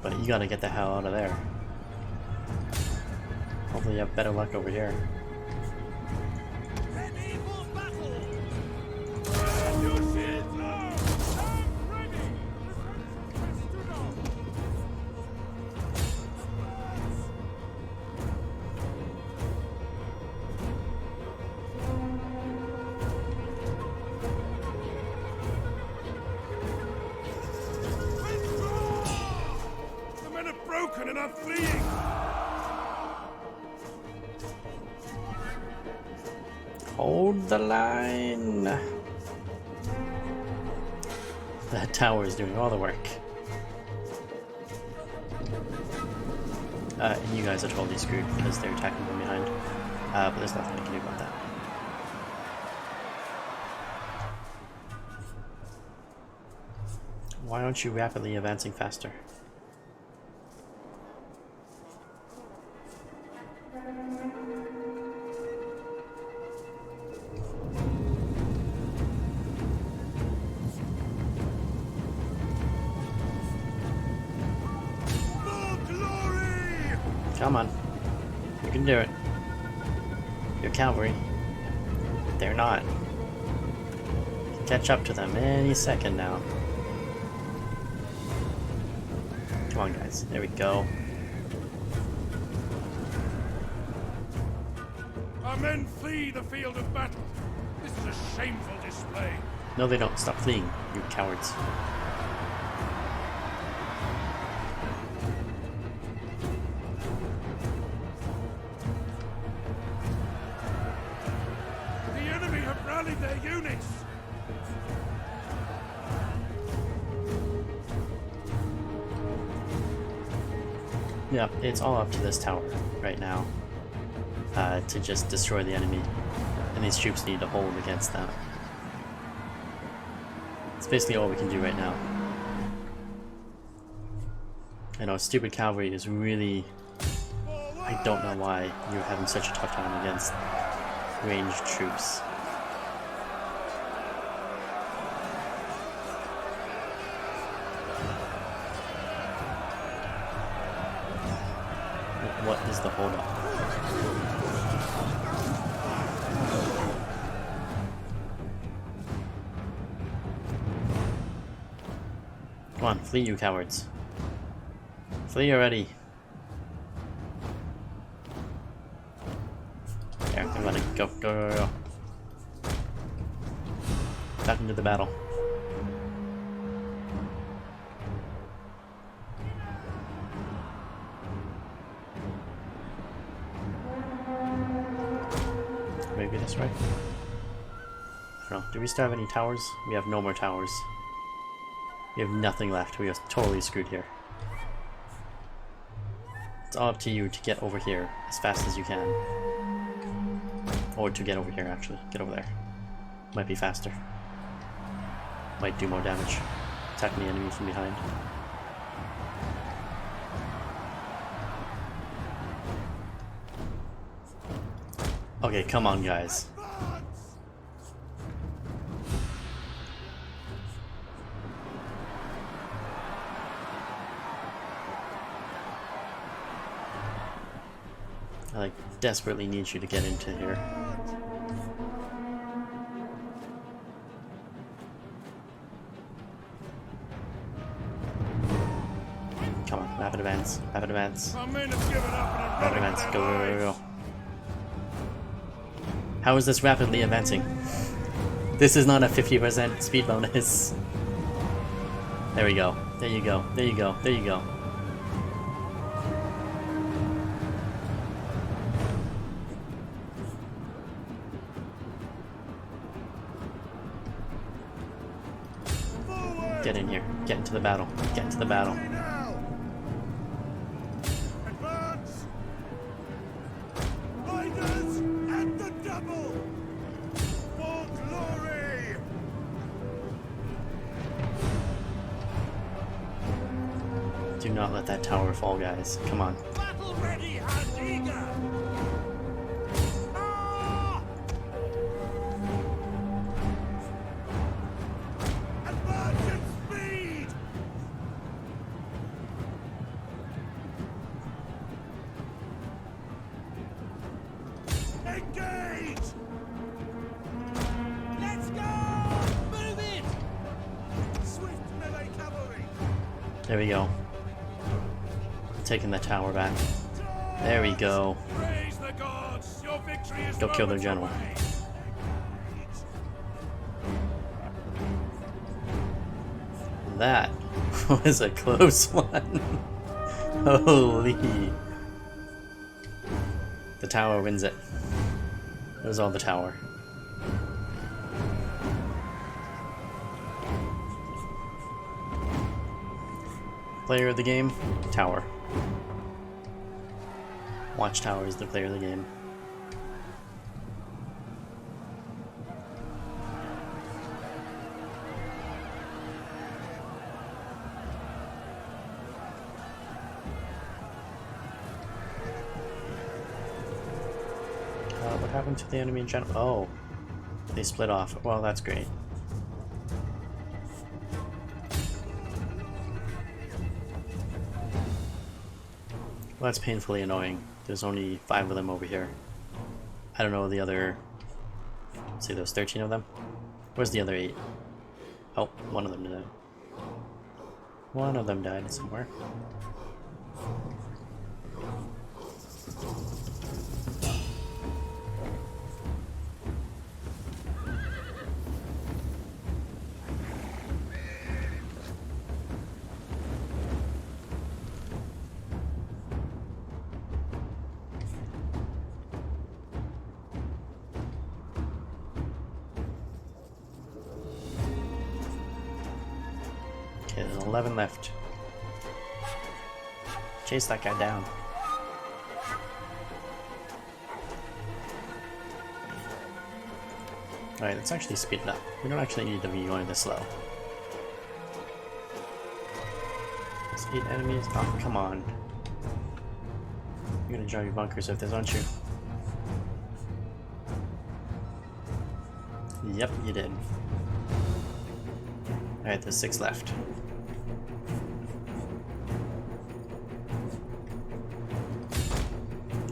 But you gotta get the hell out of there. Hopefully you have better luck over here. And are fleeing. Hold the line. That tower is doing all the work. And you guys are totally screwed because they're attacking from behind. But there's nothing I can do about that. Why aren't you rapidly advancing faster? Come on. You can do it. Your cavalry. They're not. Catch up to them any second now. Come on, guys. There we go. Our men flee the field of battle. This is a shameful display. No, they don't. Stop fleeing, you cowards. Their units. Yeah, it's all up to this tower right now to just destroy the enemy, and these troops need to hold against that. It's basically all we can do right now. And our stupid cavalry is really... I don't know why you're having such a tough time against ranged troops. What is the holdup? Come on, flee, you cowards. Flee already. There, I'm gonna go. Back into the battle. Maybe this way? I don't know. Do we still have any towers? We have no more towers. We have nothing left. We are totally screwed here. It's all up to you to get over here as fast as you can. Or to get over here, actually. Get over there. Might be faster. Might do more damage. Attacking the enemy from behind. Okay, come on, guys. I like desperately need you to get into here. Come on, rapid advance, rapid advance. Our men have given up and are Rapid running advance, for go, their go, go, lives. go. How is this rapidly advancing? This is not a 50% speed bonus. There we go. There you go. There you go. There you go. Get in here. Get into the battle. Get into the battle. Now! Advance! Riders at the double! For glory! Do not let that tower fall, guys. Come on. Battle ready and eager! Ah! Advance at speed! Engage! Let's go! Move it! Swift melee cavalry! There we go. Taking the tower back. There we go. Praise the gods! Your victory is Go kill their moments general. away. That was a close one. Holy. The tower wins it. It was all the tower. Player of the game? Tower. Watchtower is the player of the game. What happened to the enemy in general? Oh, they split off. Well, that's great. Well, that's painfully annoying. There's only 5 of them over here. I don't know the other... See, there's 13 of them? Where's the other 8? Oh, one of them died. One of them died somewhere. Okay, there's 11 left. Chase that guy down. Alright, let's actually speed it up. We don't actually need to be going this slow. Speed enemies? Oh, come on. You're gonna drive your bunkers with this, aren't you? Yep, you did. Alright, there's 6 left.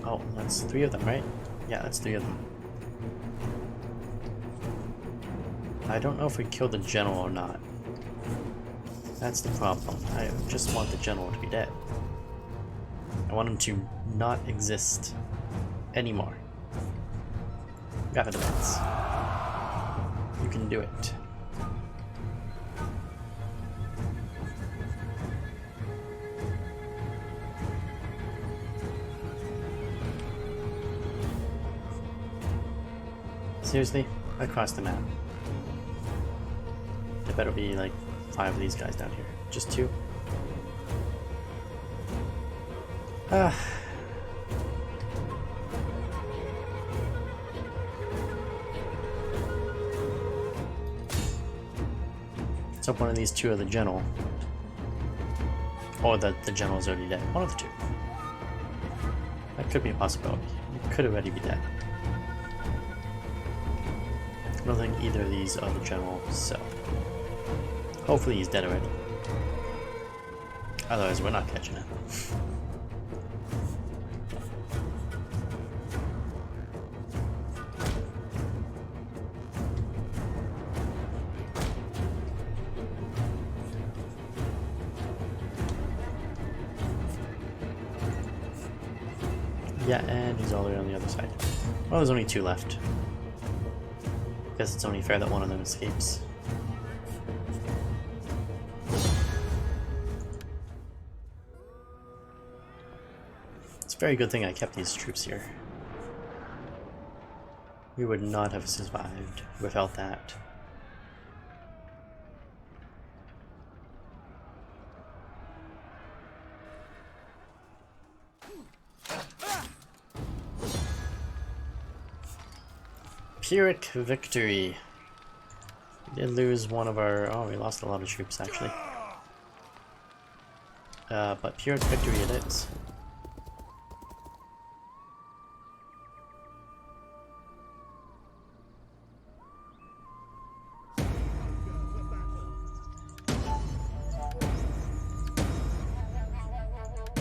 Oh, that's 3 of them, right? Yeah, that's 3 of them. I don't know if we killed the general or not. That's the problem. I just want the general to be dead. I want him to not exist anymore. Rapid advance. You can do it. Seriously? Across the map. There better be like 5 of these guys down here. Just 2. Let's hope one of these 2 are the general. Or that the general's already dead. One of the 2. That could be a possibility. He could already be dead. I don't think either of these are the general, so hopefully he's dead already. Otherwise we're not catching it. Yeah, and he's all the way on the other side. Well, there's only 2 left. Guess it's only fair that one of them escapes. It's a very good thing I kept these troops here. We would not have survived without that. Pyrrhic victory. We did lose one of our... oh, we lost a lot of troops actually. But Pyrrhic victory it is.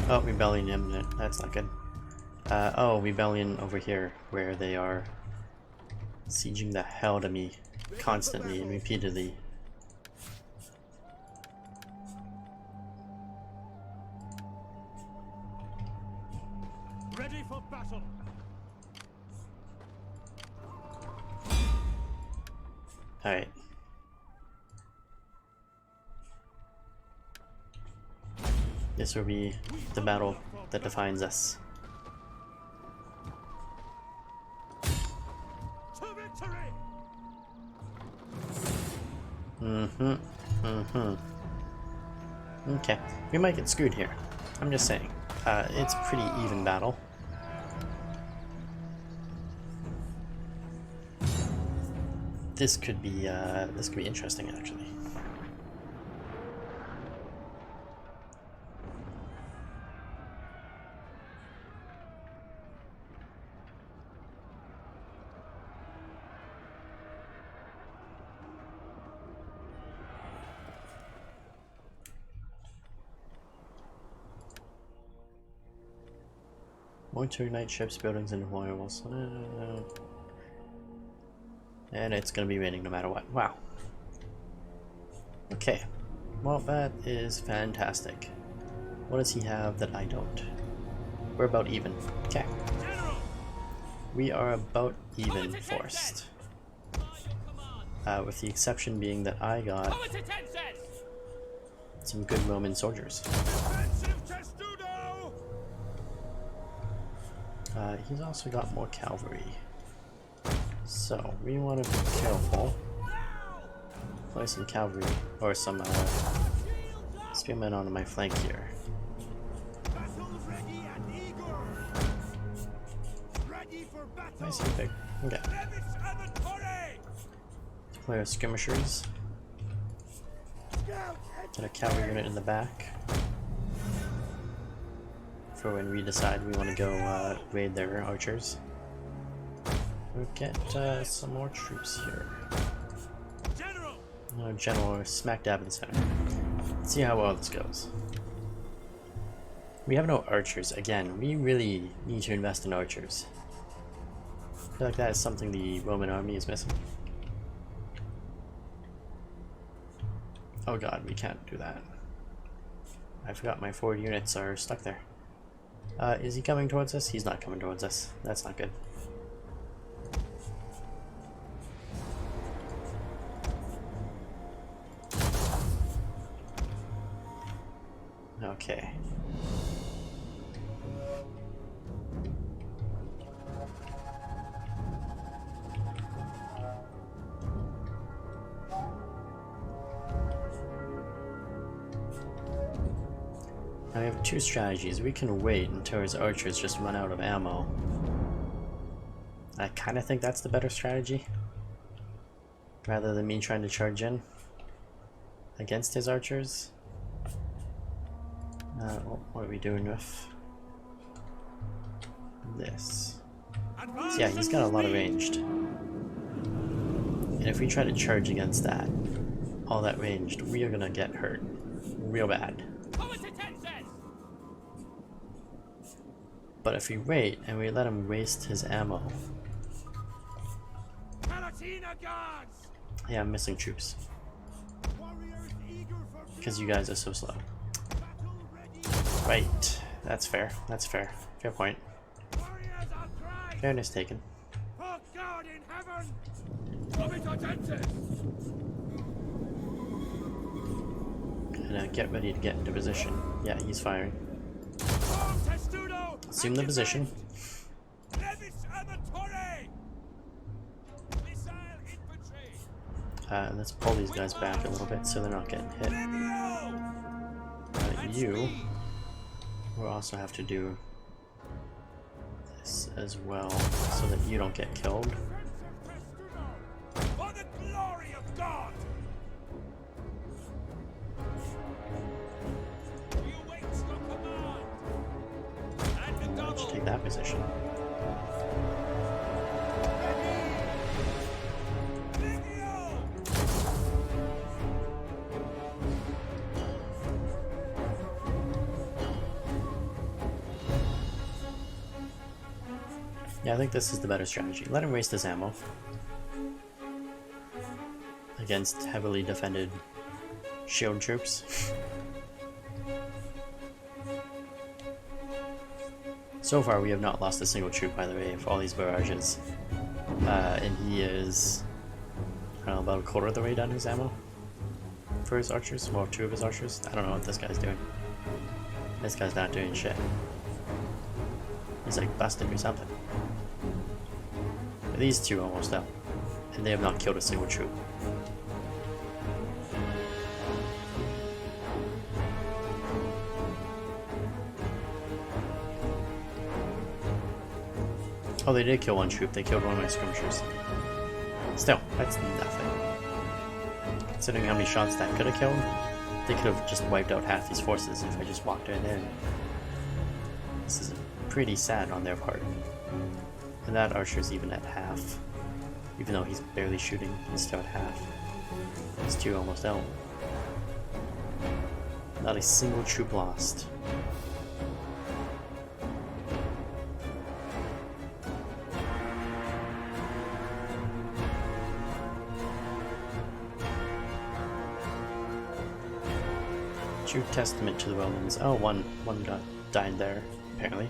Oh, rebellion imminent. That's not good. Oh, rebellion over here, where they are sieging the hell out of me constantly and repeatedly. Ready for battle. Alright. This will be the battle that defines us. Okay, we might get screwed here. I'm just saying. It's a pretty even battle. This could be interesting actually. More to ignite ships, buildings, and deployables. And it's gonna be raining no matter what. Wow. Okay. Well, that is fantastic. What does he have that I don't? We're about even. Okay. We are about even forced. With the exception being that I got some good Roman soldiers. He's also got more cavalry. So, we want to be careful. Play some cavalry, or some spearmen on my flank here. Nice and big. Okay. Deploy our skirmishers. Get a cavalry unit in the back. For when we decide we want to go raid their archers. We'll get some more troops here. General smack dab in the center. Let's see how well this goes. We have no archers. Again, we really need to invest in archers. I feel like that is something the Roman army is missing. Oh god, we can't do that. I forgot my forward units are stuck there. Is he coming towards us? He's not coming towards us. That's not good. Okay. Now we have two strategies. We can wait until his archers just run out of ammo. I kind of think that's the better strategy, rather than me trying to charge in against his archers. What are we doing with this? So yeah, he's got a lot of ranged. And if we try to charge against that, all that ranged, we are gonna get hurt real bad. But if we wait and we let him waste his ammo... Yeah, I'm missing troops. Because you guys are so slow. Right. That's fair. That's fair. Fair point. Fairness taken. And get ready to get into position. Yeah, he's firing. Assume the position. Let's pull these guys back a little bit so they're not getting hit. You will also have to do this as well so that you don't get killed. For the glory of God! You wait your command. And the Let's take that position. Yeah, I think this is the better strategy. Let him waste his ammo against heavily defended shield troops. So far, we have not lost a single troop, by the way, for all these barrages. And he is, I don't know, about a quarter of the way down his ammo for his archers. Well, two of his archers. I don't know what this guy's doing. This guy's not doing shit. He's like busted or something. These two almost out, and they have not killed a single troop. Oh, they did kill one troop. They killed one of my skirmishers. Still, that's nothing. Considering how many shots that could have killed, they could have just wiped out half these forces if I just walked right in. This is pretty sad on their part. And that archer's even at half. Even though he's barely shooting, he's still at half. These two almost out. Not a single troop lost. True testament to the Romans. Oh, one died there, apparently.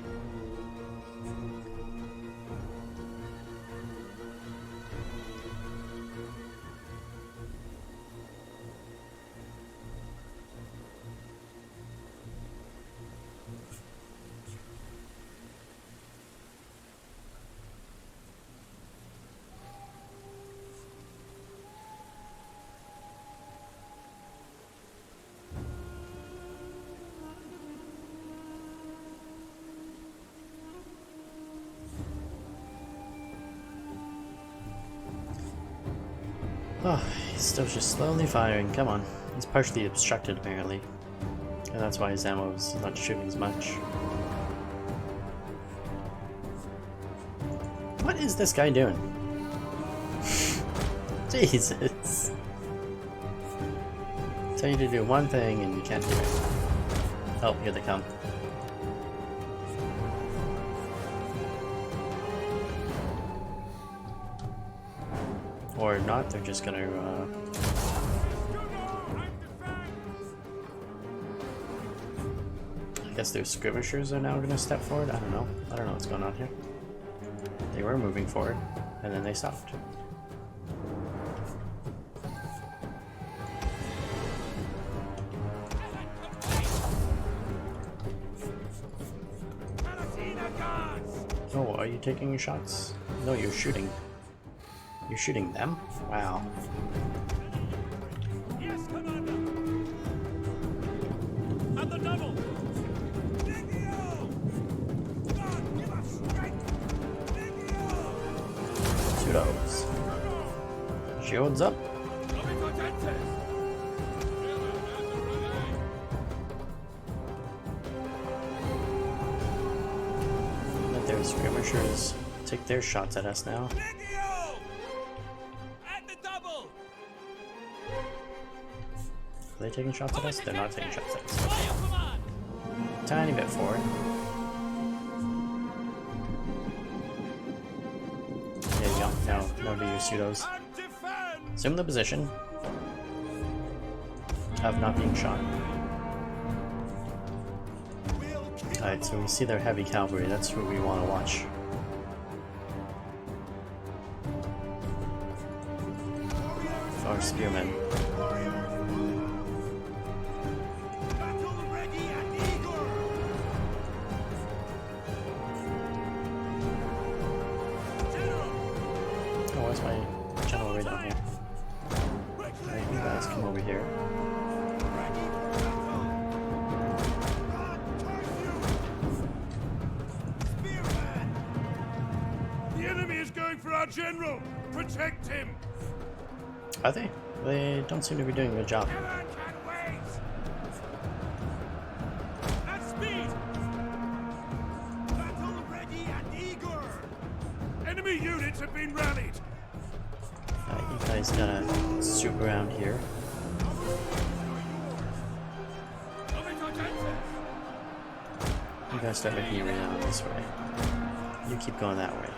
Oh, he's still just slowly firing. Come on. He's partially obstructed, apparently. And that's why his ammo is not shooting as much. What is this guy doing? Jesus. Tell you to do one thing and you can't do it. Oh, here they come. Or not, they're just gonna I guess their skirmishers are now gonna step forward? I don't know what's going on here. They were moving forward, and then they stopped. Oh, are you taking your shots? No, you're shooting. You're shooting them? Wow. Yes, Commander. And the double. Shields up. Let their skirmishers take their shots at us now. Are they taking shots at us? They're not taking shots at us. Tiny bit forward. There you go. Now do your pseudos. Assume the position of not being shot. Alright, so we see their heavy cavalry. That's what we want to watch. Our spearmen. Where's my general way down here? Alright, you guys come over here. The enemy is going for our general! Protect him! Are they? They don't seem to be doing a good job. Enemy units have been rallied! You guys gotta swoop around here. You guys start making your way down this way. You keep going that way.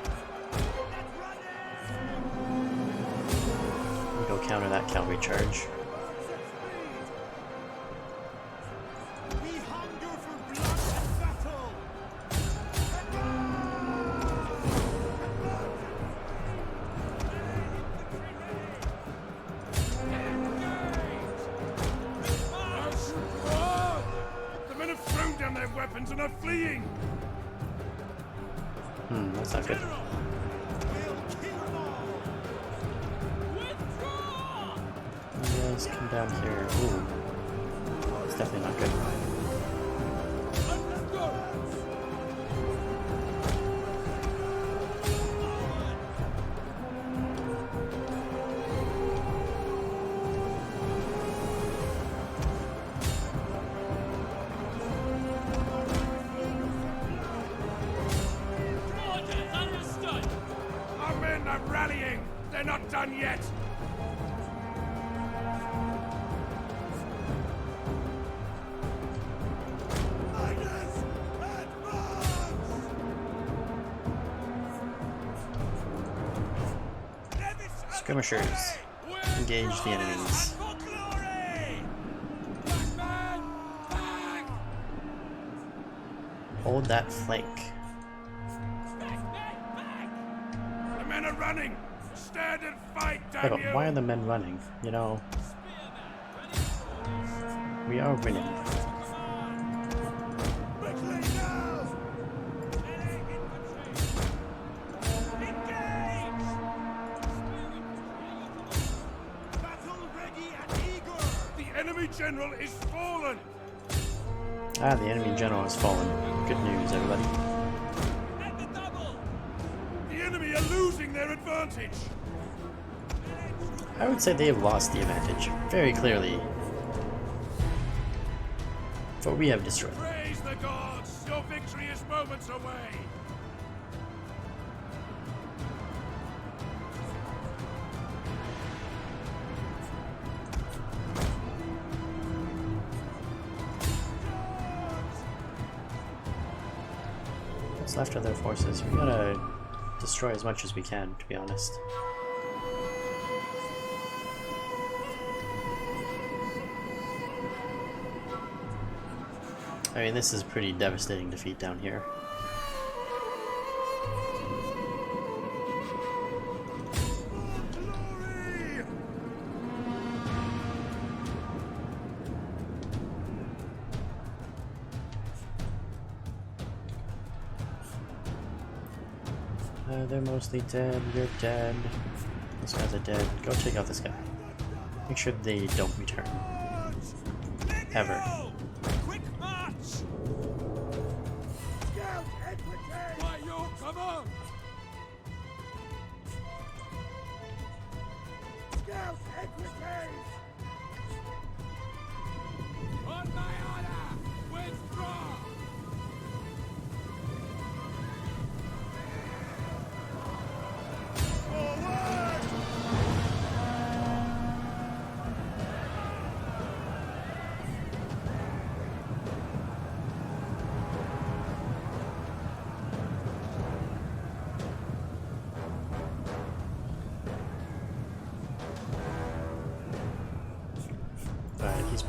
We go counter that cavalry charge. And are fleeing! That's not good. You guys come down here. Ooh. It's definitely not good. Rallying! They're not done yet! Skirmishers, engage the enemies. Hold that flank. The men are running! Stand and fight, Yeah, damn but you! why are the men running? You know, we are winning. The enemy general is fallen! Ah, the enemy general has fallen. Good news, everybody. The enemy are losing their advantage! I would say they have lost the advantage, very clearly. For we have destroyed them. Praise the gods! Your victory is moments away! What's left of their forces? We gotta destroy as much as we can, to be honest. I mean, this is a pretty devastating defeat down here. They're mostly dead. You're dead. These guys are dead. Go take out this guy. Make sure they don't return. Ever. Quick march! Scout infantry! Why, you come on!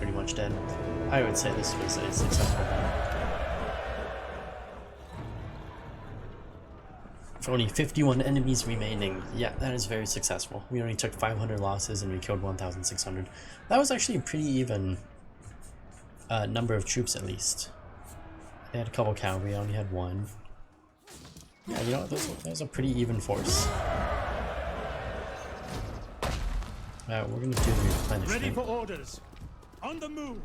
pretty much dead. I would say this was a successful battle. For only 51 enemies remaining, yeah, that is very successful. We only took 500 losses and we killed 1,600. That was actually a pretty even number of troops at least. They had a couple cavalry, I only had one. Yeah, you know what, that was a pretty even force. We're gonna do the replenishment. Ready for orders. On the move.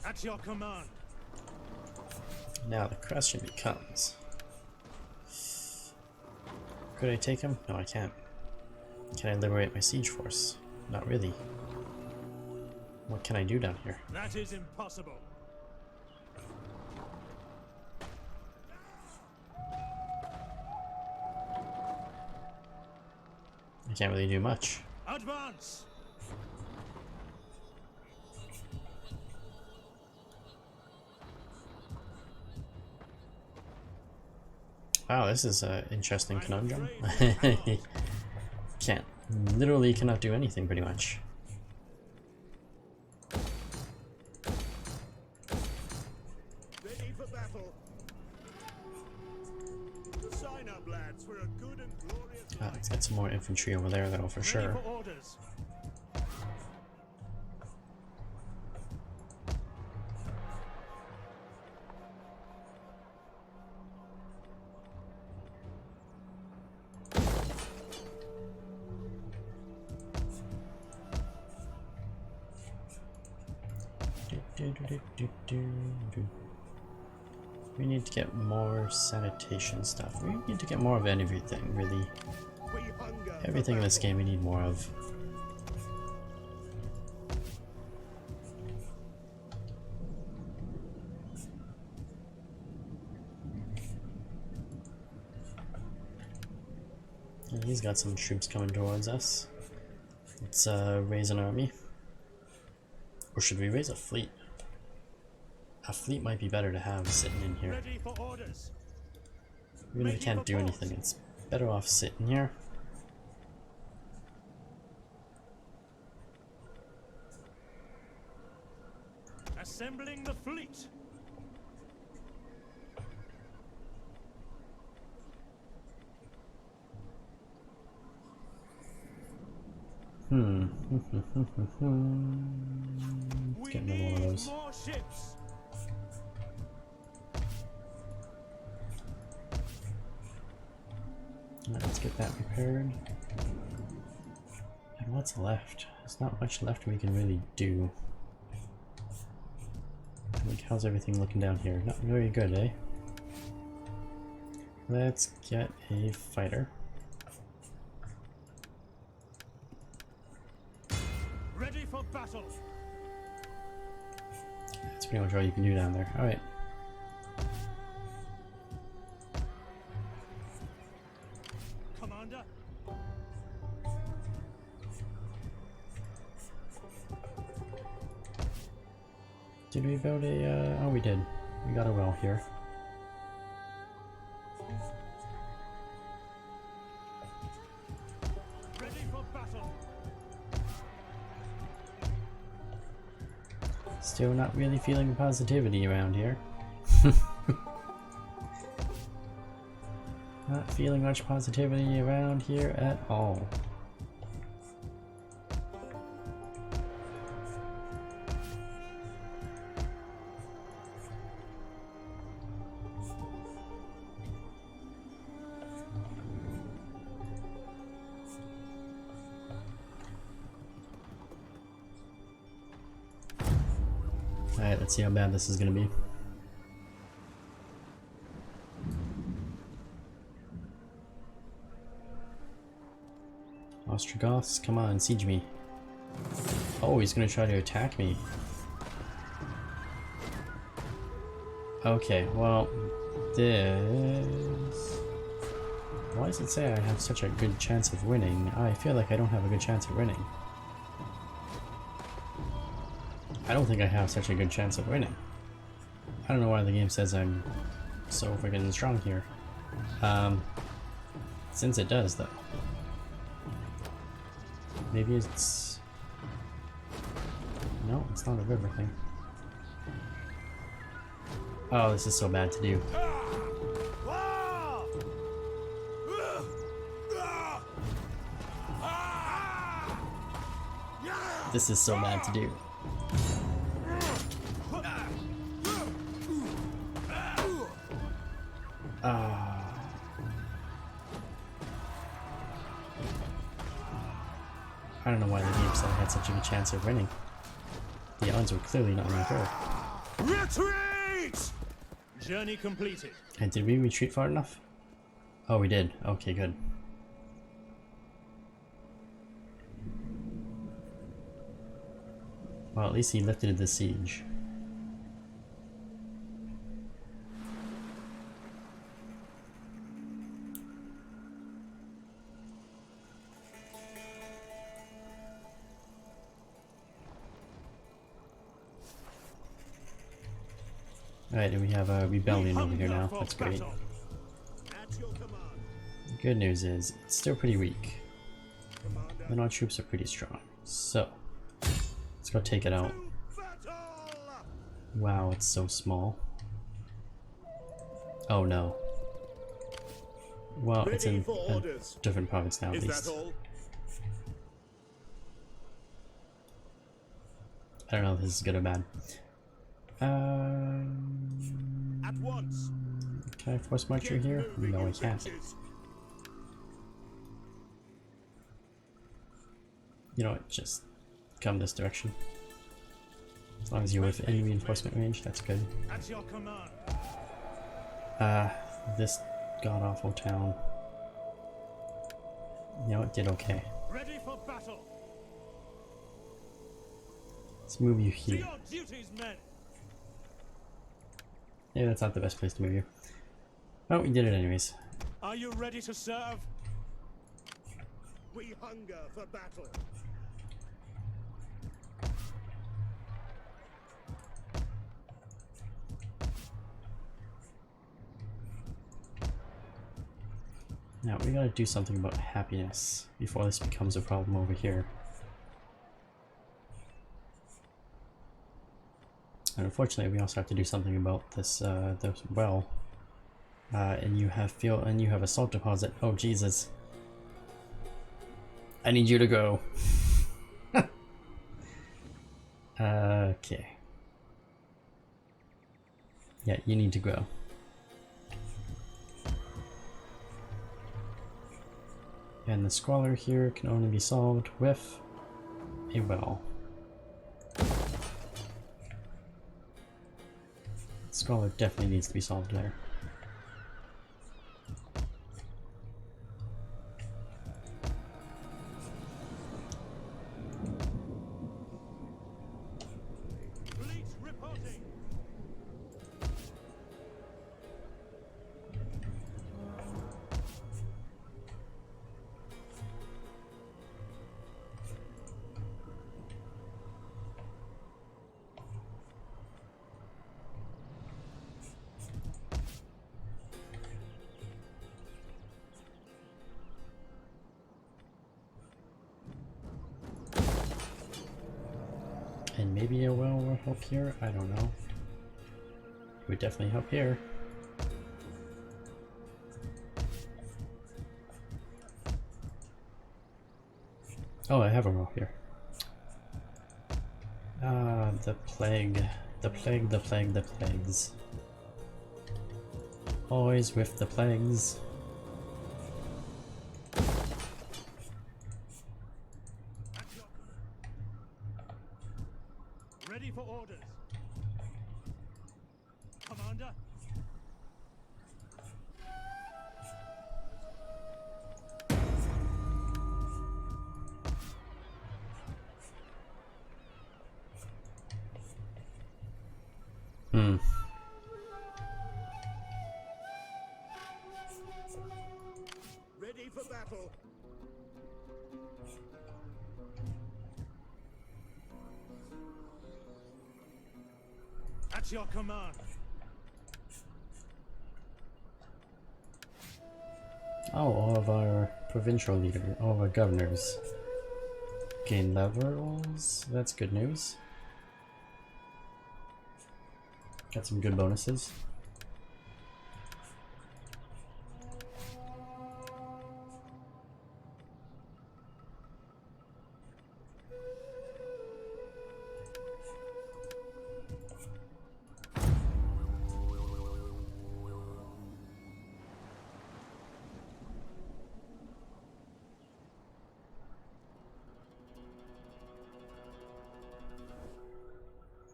At your command. Now the question becomes, could I take him? No, I can't. Can I liberate my siege force? Not really. What can I do down here? That is impossible. I can't really do much. Advance. Wow, this is an interesting conundrum. Literally cannot do anything pretty much. Ready for battle. Sign up, lads, for a good and glorious Let's get some more infantry over there though, for sure. Ready for orders. We need to get more sanitation stuff. We need to get more of everything, really. we hunger. Everything in this game we need more of. And he's got some troops coming towards us. Let's raise an army. Or should we raise a fleet? A fleet might be better to have sitting in here. Ready for orders. Even if we can't do anything, it's better off sitting here. Assembling the fleet. Let's get another one of those. More ships. Alright, let's get that repaired. And what's left? There's not much left we can really do. Like, how's everything looking down here? Not very good, eh? Let's get a fighter. Ready for battle. That's pretty much all you can do down there. Alright. Commander. Did we build a, oh we did. We got a well here. Ready for battle. Still not really feeling positivity around here. Not feeling much positivity around here at all. Alright, let's see how bad this is gonna be. Ostrogoths, come on, siege me. Oh, he's gonna try to attack me. Okay, well, this... Why does it say I have such a good chance of winning? I feel like I don't have a good chance of winning. I don't think I have such a good chance of winning. I don't know why the game says I'm so freaking strong here. Since it does, though. Maybe it's... No, it's not a river thing. Oh, this is so bad to do. This is so bad to do. I don't know why the game said I had such a good chance of winning. The odds were clearly not in my favor. Retreat! Journey completed. And did we retreat far enough? Oh, we did. Okay, good. Well, at least he lifted the siege. Alright, and we have a rebellion over here now. That's great. The good news is, it's still pretty weak. And our troops are pretty strong. So, let's go take it out. Wow, it's so small. Oh no. Well, it's in a different province now at least. I don't know if this is good or bad. At once. Can I force march through here? No, I can't. You know what, just come this direction. As long as you're within reinforcement range, that's good. At your command. This god-awful town. You know, it did okay. Ready for battle. Let's move you To here. your duties, men. Yeah, that's not the best place to move you. Oh, we did it anyways. Are you ready to serve? We hunger for battle. Now, we gotta do something about happiness before this becomes a problem over here. And unfortunately, we also have to do something about this this well. And you have a salt deposit. Oh Jesus! I need you to go. Okay. Yeah, you need to go. And the squalor here can only be solved with a well. Squalor definitely needs to be solved there. Fleet reporting. And maybe a well will help here, I don't know. It would definitely help here. Oh, I have a well here. Ah, the plague. The plague, the plague, the plagues. Always with the plagues. Ready for orders. Commander. Ready for battle. At your command. Oh, all of our provincial leaders, all of our governors gain levels. That's good news. Got some good bonuses.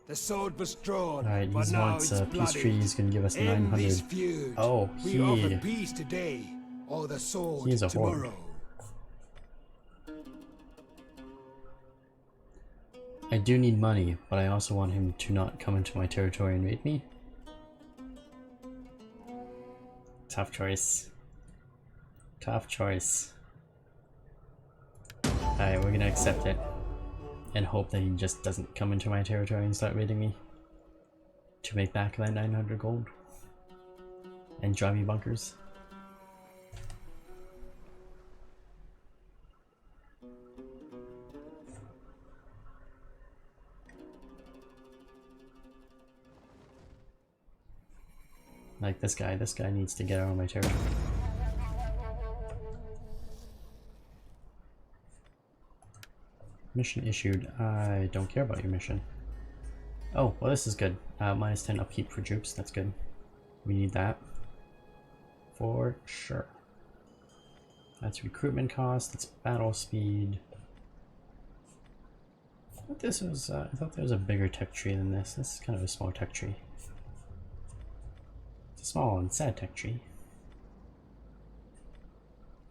The sword was drawn, Alright, but he now wants it's a peace bloody. tree. He's gonna give us End this 900. feud. Oh, We offer peace today, or the sword He is a horde. tomorrow. I do need money, but I also want him to not come into my territory and raid me. Tough choice. Tough choice. Alright, we're gonna accept it. And hope that he just doesn't come into my territory and start raiding me. To make back that 900 gold. And drive me bunkers. Like this guy needs to get out of my territory. Mission issued. I don't care about your mission. Oh, well this is good. Minus 10 upkeep for troops, that's good. We need that. For sure. That's recruitment cost, that's battle speed. I thought this was, I thought there was a bigger tech tree than this. This is kind of a small tech tree. It's a small and sad tech tree.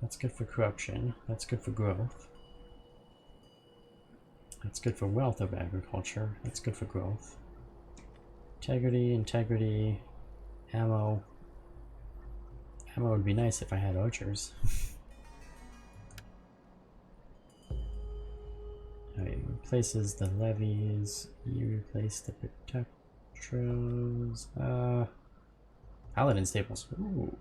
That's good for corruption, that's good for growth. That's good for wealth of agriculture. That's good for growth. Integrity, integrity, ammo. Ammo would be nice if I had archers. Alright, replaces the levies. You replace the protectors. Paladin staples. Ooh.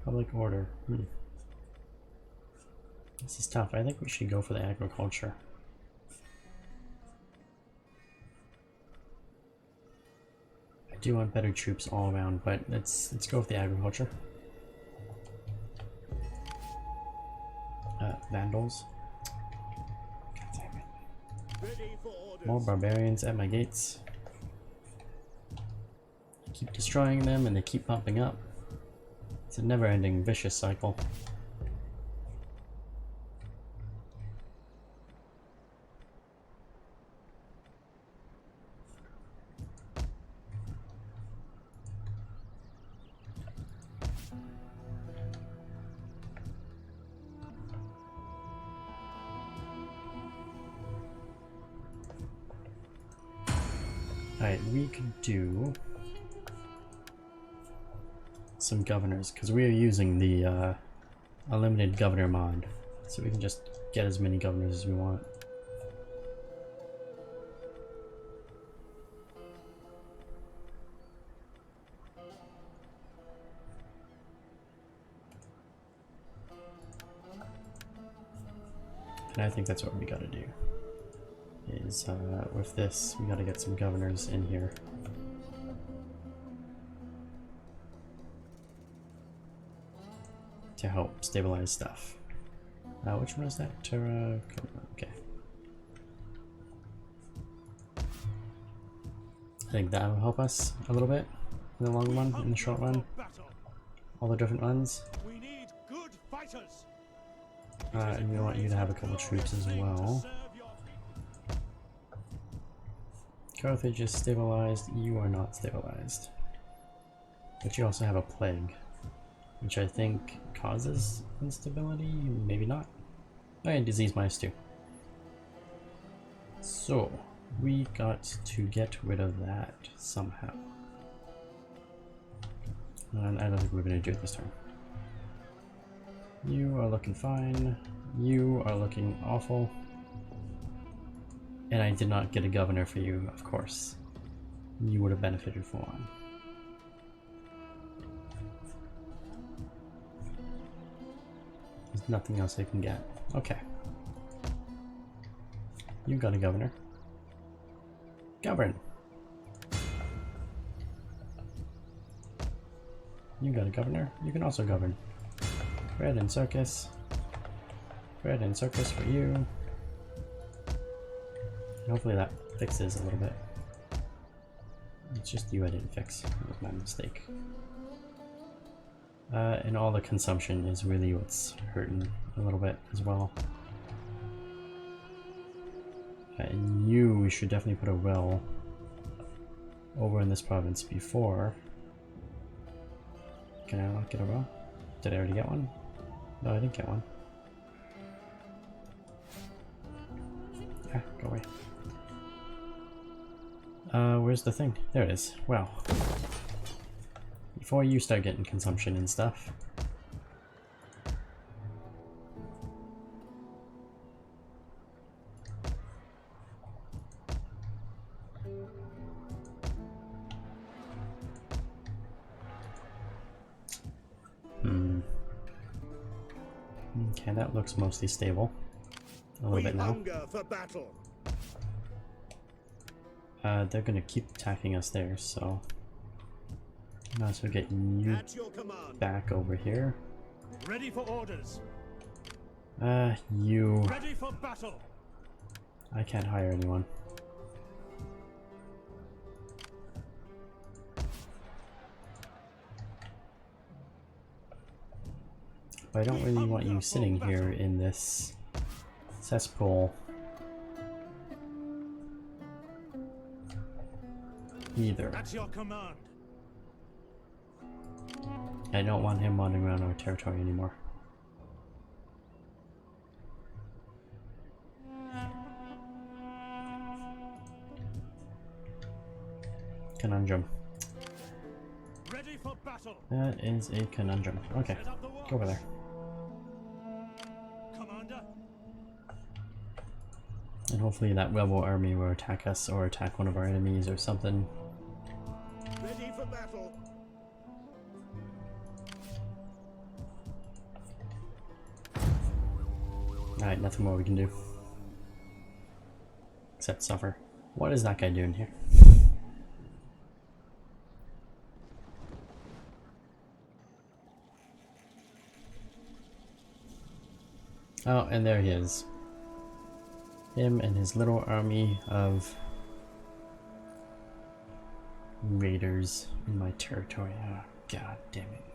Public order. This is tough. I think we should go for the agriculture. I do want better troops all around, but let's go with the agriculture. Vandals. God damn it. Ready for orders. More barbarians at my gates. I keep destroying them and they keep popping up. It's a never-ending vicious cycle. Alright, we could do some governors, because we are using the unlimited governor mod, so we can just get as many governors as we want. And I think that's what we gotta do, is with this, we gotta get some governors in here. To help stabilize stuff. Which one is that? Okay. I think that will help us a little bit in the long run, in the short run. All the different ones. We need good fighters. And we want you to have a couple troops as well. Carthage is stabilized, you are not stabilized. But you also have a plague, which I think causes instability, maybe not. Oh, and disease -2. So, we got to get rid of that somehow. And I don't think we're going to do it this turn. You are looking fine. You are looking awful. And I did not get a governor for you, of course. You would have benefited from one. There's nothing else I can get. Okay. You got a governor. Govern! You got a governor. You can also govern. Bread and circus. Bread and circus for you. And hopefully that fixes a little bit. It's just you I didn't fix. That was my mistake. And all the consumption is really what's hurting a little bit as well. And we should definitely put a well over in this province before. Can I not get a well? Did I already get one? No, I didn't get one. Yeah, go away. Where's the thing? There it is. Wow. Before you start getting consumption and stuff. Okay, that looks mostly stable. A little bit now. Hunger for battle. They're gonna keep attacking us there, so might as well get you At your command. back over here. Ready for orders. You. Ready for battle. I can't hire anyone. But I don't really want you sitting here in this cesspool either. At your command. I don't want him wandering around our territory anymore. Conundrum. Ready for battle. That is a conundrum. Okay, Set up the go over there. Commander. And hopefully that rebel army will attack us or attack one of our enemies or something. Ready for battle. Alright, nothing more we can do. Except suffer. What is that guy doing here? Oh, and there he is. Him and his little army of raiders in my territory. Oh, god damn it.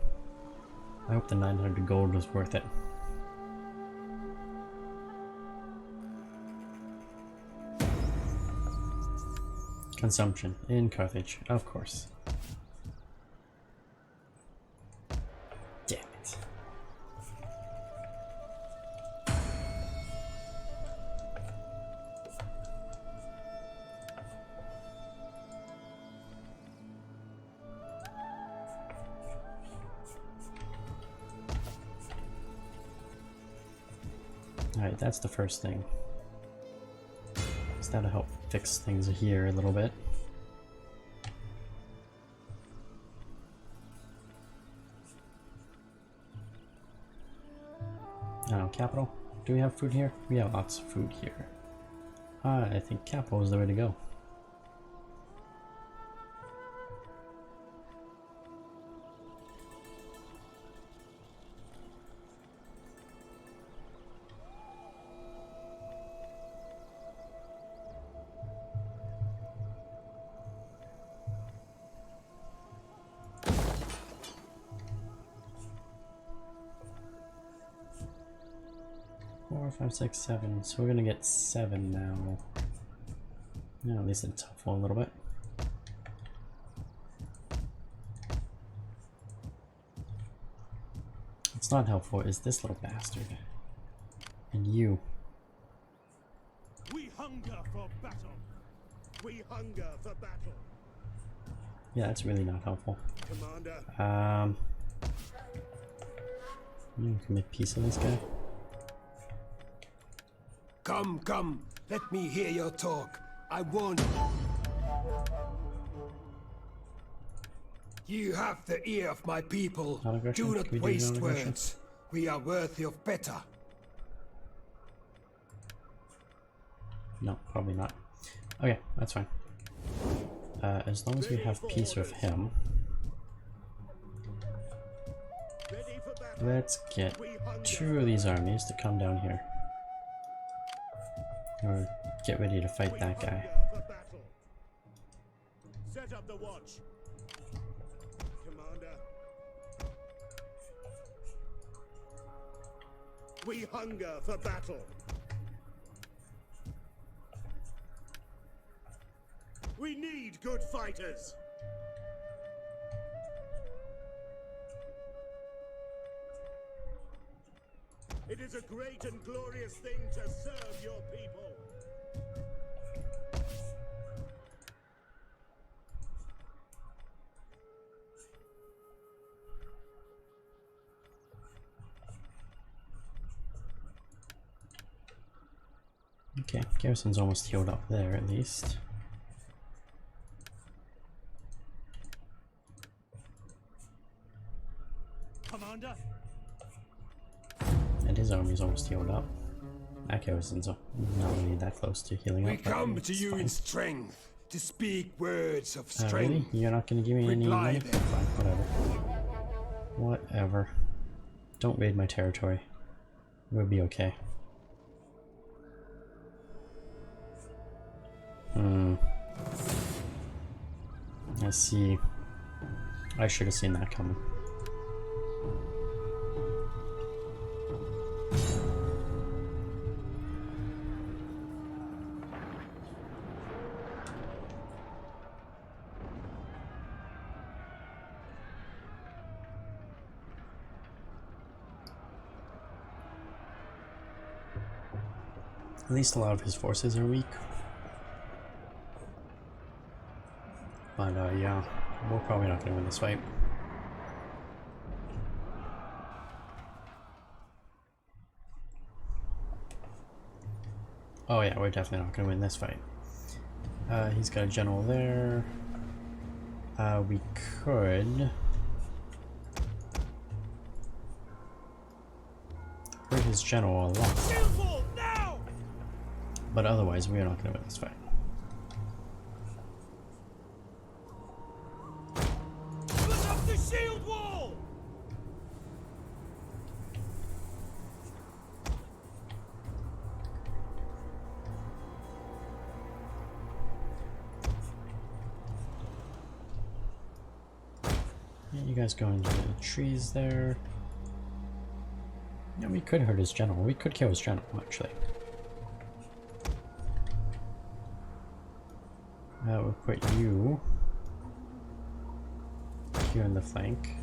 I hope the 900 gold was worth it. Consumption in Carthage, of course. Damn it. Alright, that's the first thing. So that'll help fix things here a little bit. Oh, capital? Do we have food here? We have lots of food here. I think capital is the way to go. Four, 5, 6, 7. So we're gonna get 7 now. Yeah, at least it's helpful a little bit. What's not helpful is this little bastard. And you. We hunger for battle. We hunger for battle. Yeah, that's really not helpful. Commander. You can make peace with this guy. Come, come, let me hear your talk. I warn you. You have the ear of my people. Non-aggression? Do Can not we do waste non-aggression? words. We are worthy of better. No, probably not. Okay, that's fine. As long as we have peace with him. Let's get 2 of these armies to come down here. Or get ready to fight that guy. Set up the watch. Commander. We hunger for battle. We need good fighters. It is a great and glorious thing to serve your people. Okay, garrison's almost healed up there at least. Commander. And his army's almost healed up. That garrison's not really that close to healing We up. but come it's to you fine. in strength, to speak words of Really? strength. You're not gonna give me any Reply money? then. Fine, whatever. Whatever. Don't raid my territory. We'll be okay. I see. I should have seen that coming. At least a lot of his forces are weak. But yeah, we're probably not going to win this fight. Oh yeah, we're definitely not going to win this fight. He's got a general there. We could hurt his general a lot. Shield wall now! But otherwise, we are not going to win this fight. Put up the shield wall! Yeah, you guys go into the trees there. Yeah, we could hurt his general. We could kill his general, actually. We'll put you here in the flank.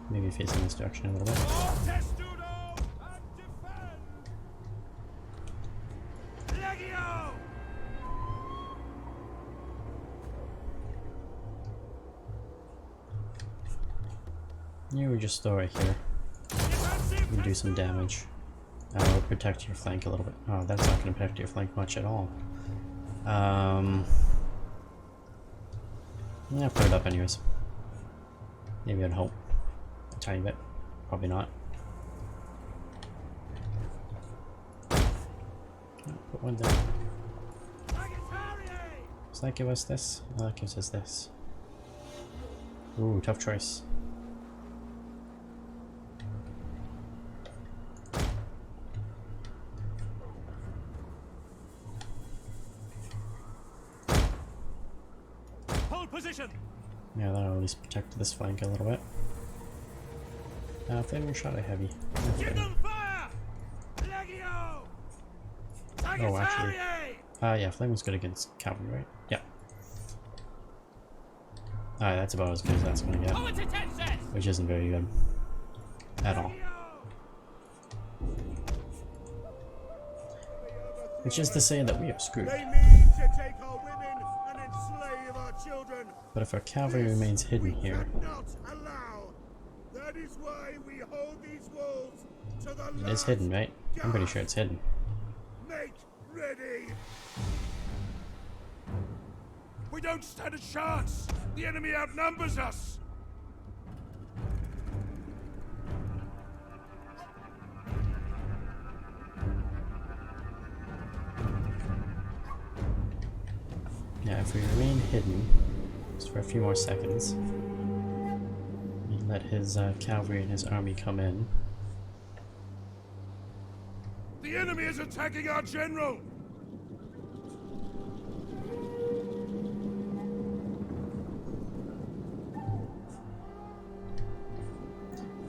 Maybe facing this direction a little bit. Testudo and defend! Legio! You would just store right here. You can do some damage. We'll protect your flank a little bit. Oh, that's not going to protect your flank much at all. Yeah, put it up anyways. Maybe I'd hope. A tiny bit. Probably not. Put one there. Does that give us this? Oh, that gives us this. Ooh, tough choice. Position. Yeah, that'll at least protect this flank a little bit. Flaming shot at heavy. Give them fire! Legio! Oh, actually. Yeah, flame was good against cavalry, right? Yeah. Alright, that's about as good as that's gonna get. Which isn't very good. At all. Which is to say that we are screwed. They mean to take our women and enslave our children. But if our cavalry remains hidden here, Not allow. That is why we hold these walls to the it is hidden, right? I'm pretty sure it's hidden. Make ready. We don't stand a chance! The enemy outnumbers us! Yeah, if we remain hidden just for a few more seconds, we let his cavalry and his army come in. The enemy is attacking our general!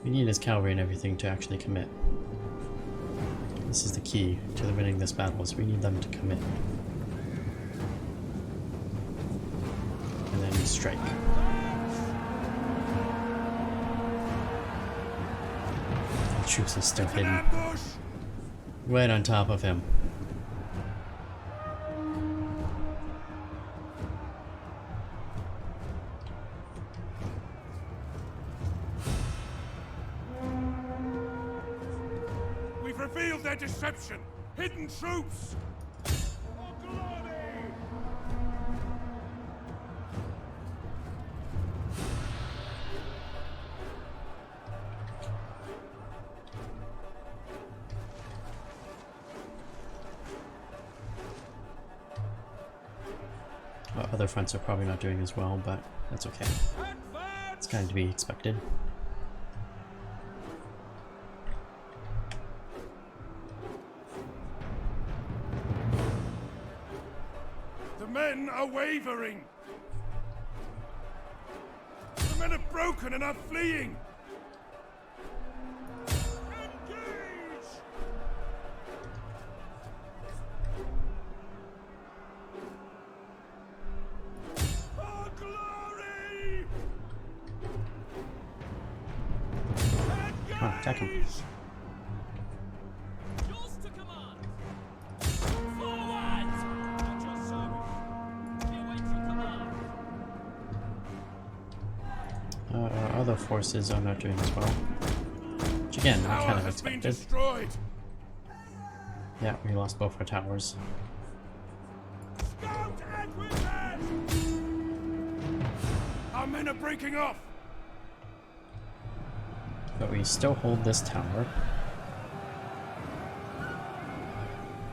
We need his cavalry and everything to actually commit. This is the key to winning this battle, is we need them to commit. And then we strike. The troops are still hidden. Right on top of him. We've revealed their deception! Hidden troops! Other fronts are probably not doing as well, but that's okay. It's kind of to be expected. The men are wavering! The men are broken and are fleeing! Engage! For glory! Come on, attack him. Yours to command. Forward! At your service. We await your command. Our other forces are not doing as well. Which again, I kind of Has been expected. destroyed! Yeah, we lost both our towers. Scout and witness! Our men are breaking off! But we still hold this tower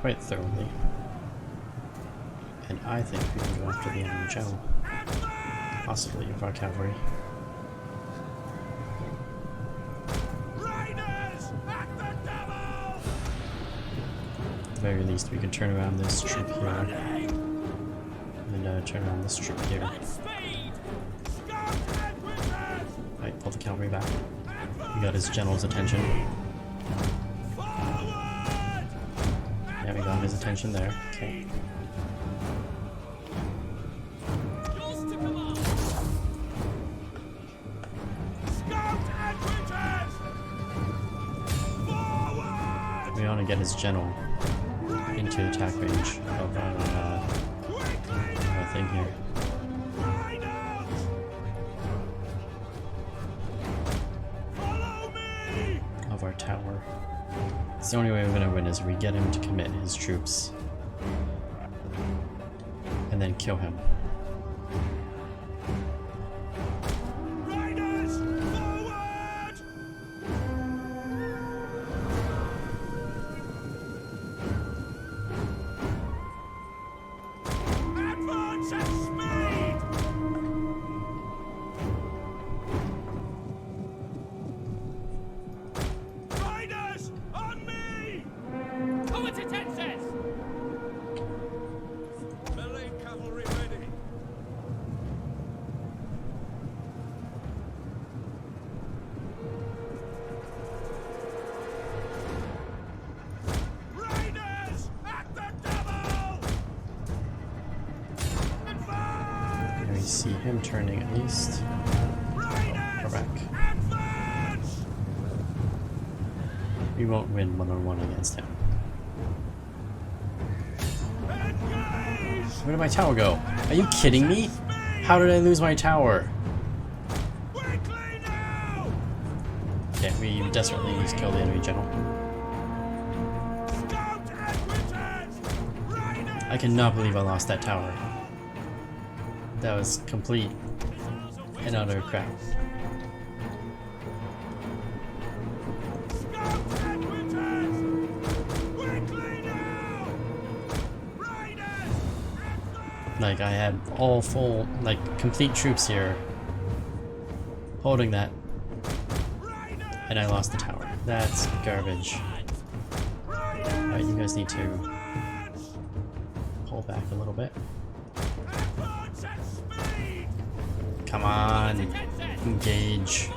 quite thoroughly. And I think we can go after the enemy general. Possibly of our cavalry. Riders at the devil! At the very least, we can turn around this troop here. And turn around this troop here. At speed! Scout and witness! Right, pull the cavalry back. We got his general's attention. Forward! Yeah, we got his attention there. Okay. Yours to command. Scout and witness! Forward! We want to get his general into the attack range of our thing here. Riders! Follow me! Of our tower. It's the only way we're going to win is we get him to commit his troops. And then kill him. Riders! Forward! Advance at speed! Riders! On me! Competences! Melee cavalry ready! Riders! At the devil! Advance! And we see him turning at least. Riders! Correct. Advance! We won't win one-on-one against him. Engage! Where did my tower go? Are you kidding me? How did I lose my tower? Quickly now! Okay, we desperately need to kill the enemy general. Scout and witness! Riders! I cannot believe I lost that tower. That was complete and utter crap. Scout and witness! Quickly now! Riders! Advance! Like, I had all full, like, complete troops here holding that, and I lost the tower. That's garbage. Alright, you guys need to pull back a little bit. Come on, engage.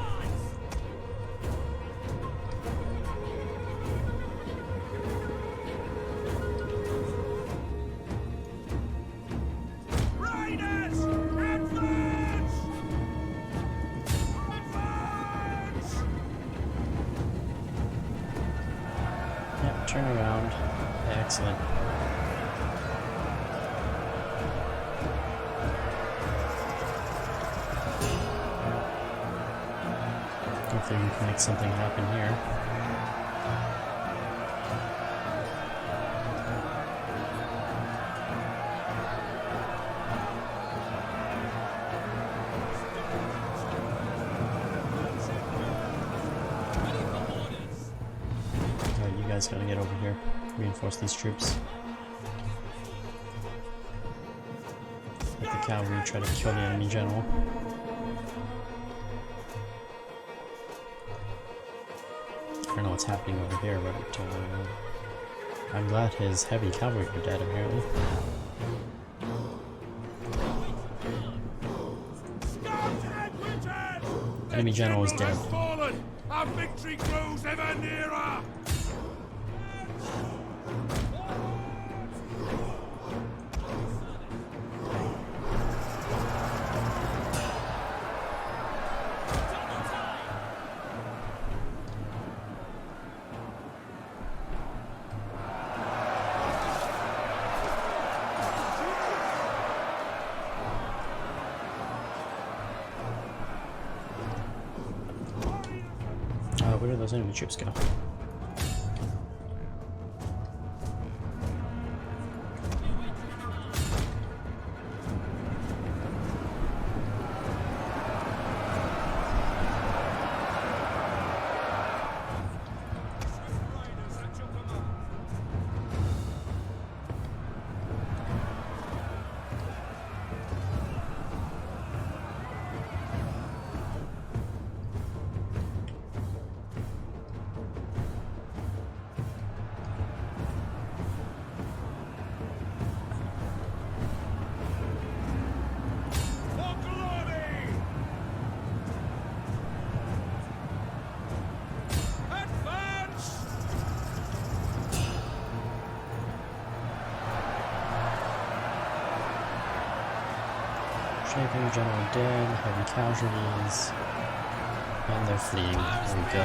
Yep, turn around. Excellent. Hopefully we can make something happen here. Alright, you guys gotta get over here. Reinforce these troops. Let the cavalry try to kill the enemy general. I don't know what's happening over here, but I'm glad his heavy cavalry are dead, apparently. Enemy general is dead. Our victory grows ever nearer! Where did those enemy troops go? Champion general dead, heavy casualties, and they're fleeing. There we go.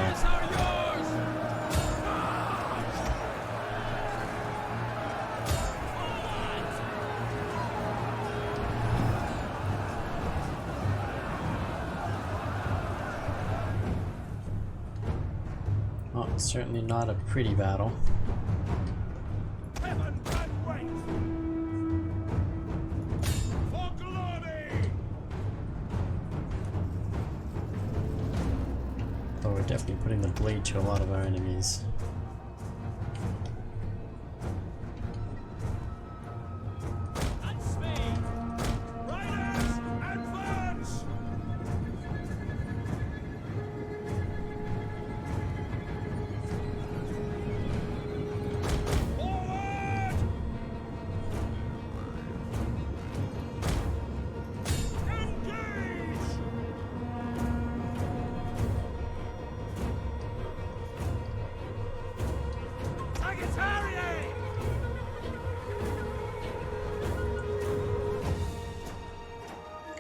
Well, it's certainly not a pretty battle. But we're definitely putting the blade to a lot of our enemies.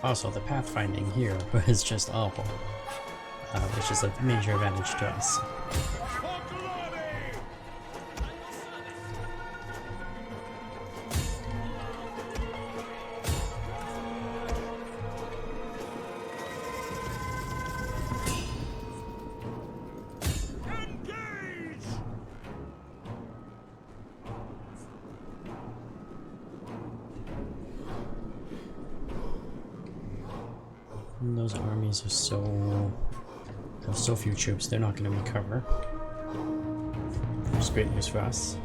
Also, the pathfinding here is just awful, which is a major advantage to us. And those armies are have so few troops, they're not going to recover. Which is great news for us.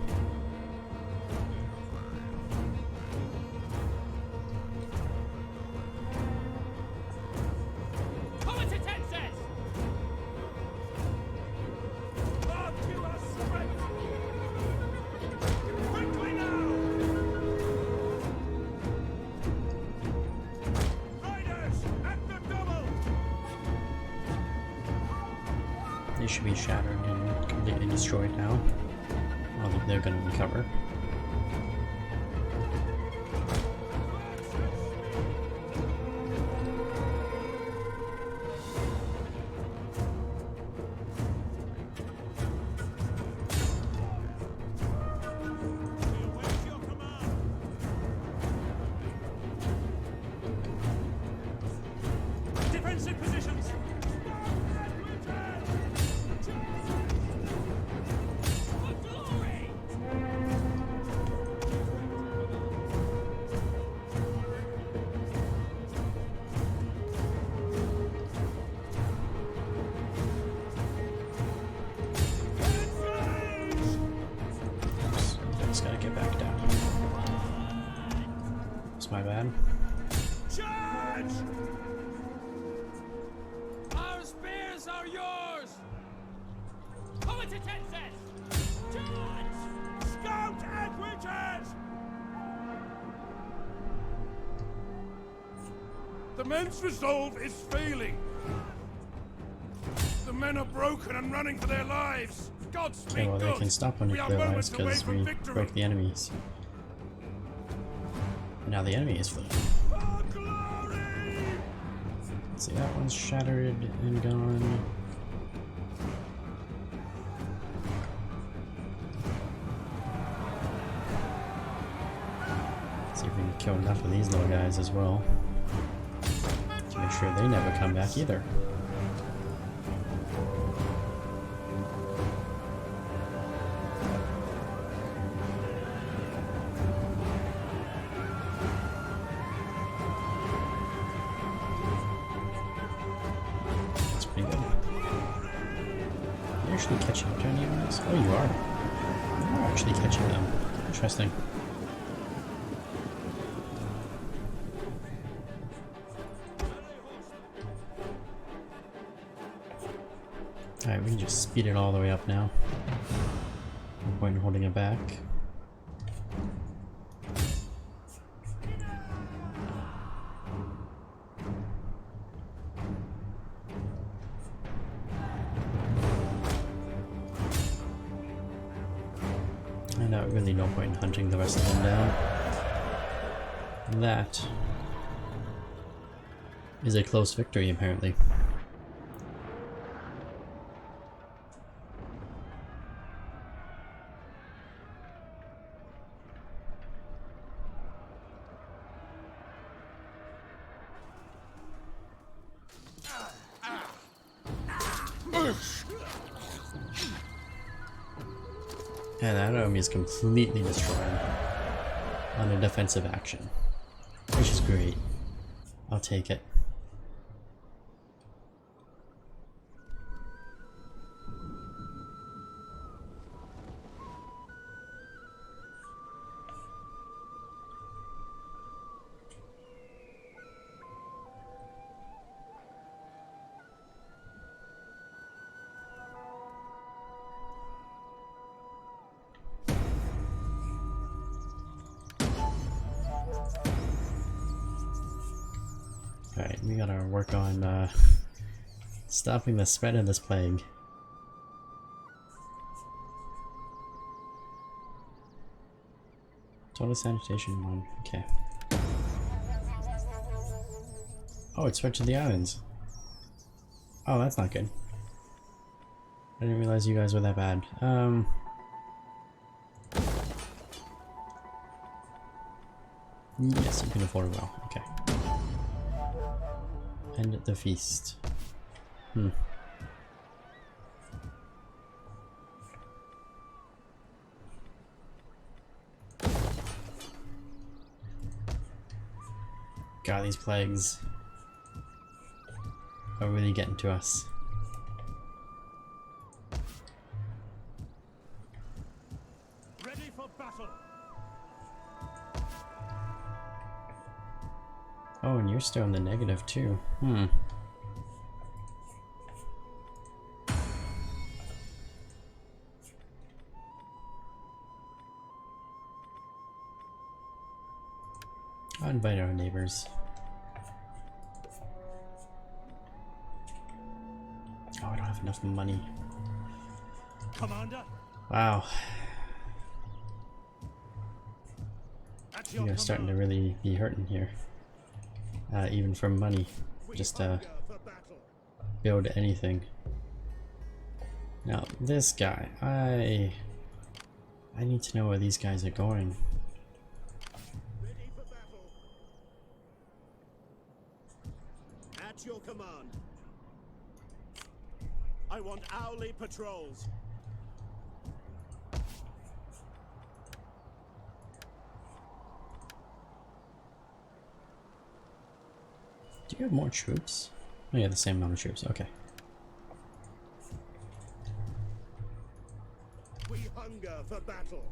should be shattered and completely destroyed now. Well, they're gonna recover. Just gotta get back down. It's my bad. Charge! Our spears are yours! Come to Texas! Charge! Scout equities! The men's resolve is failing. The men are broken and running for their lives. God speak Okay, well they good. can stop running We for are their lives moments away because from we victory. broke the enemies. And now the enemy is fleeing. For glory! Let's see, that one's shattered and gone. See if we can kill enough of these little guys as well. To make sure they never come back either. That's pretty good. You're actually catching up to any of this? Oh, you are. You're actually catching them. Interesting. Alright, we can just speed it all the way up now. No point in holding it back. And really no point in hunting the rest of them down. That is a close victory, apparently. And that army is completely destroyed on a defensive action, which is great. I'll take it. Alright, we gotta work on stopping the spread of this plague. Total sanitation 1, okay. Oh, it spread to the islands. Oh, that's not good. I didn't realize you guys were that bad. Yes, you can afford it well, okay. End the feast. God, these plagues are really getting to us. Ready for battle! Oh, and you're still in the negative too. I'll invite our neighbors. Oh, I don't have enough money. Commander, Wow, at your we are starting to really be hurting here. Even for money, just build anything. Now this guy, I need to know where these guys are going. Ready for battle. At your command. I want hourly patrols. Do you have more troops? Oh yeah, the same amount of troops, okay. We hunger for battle.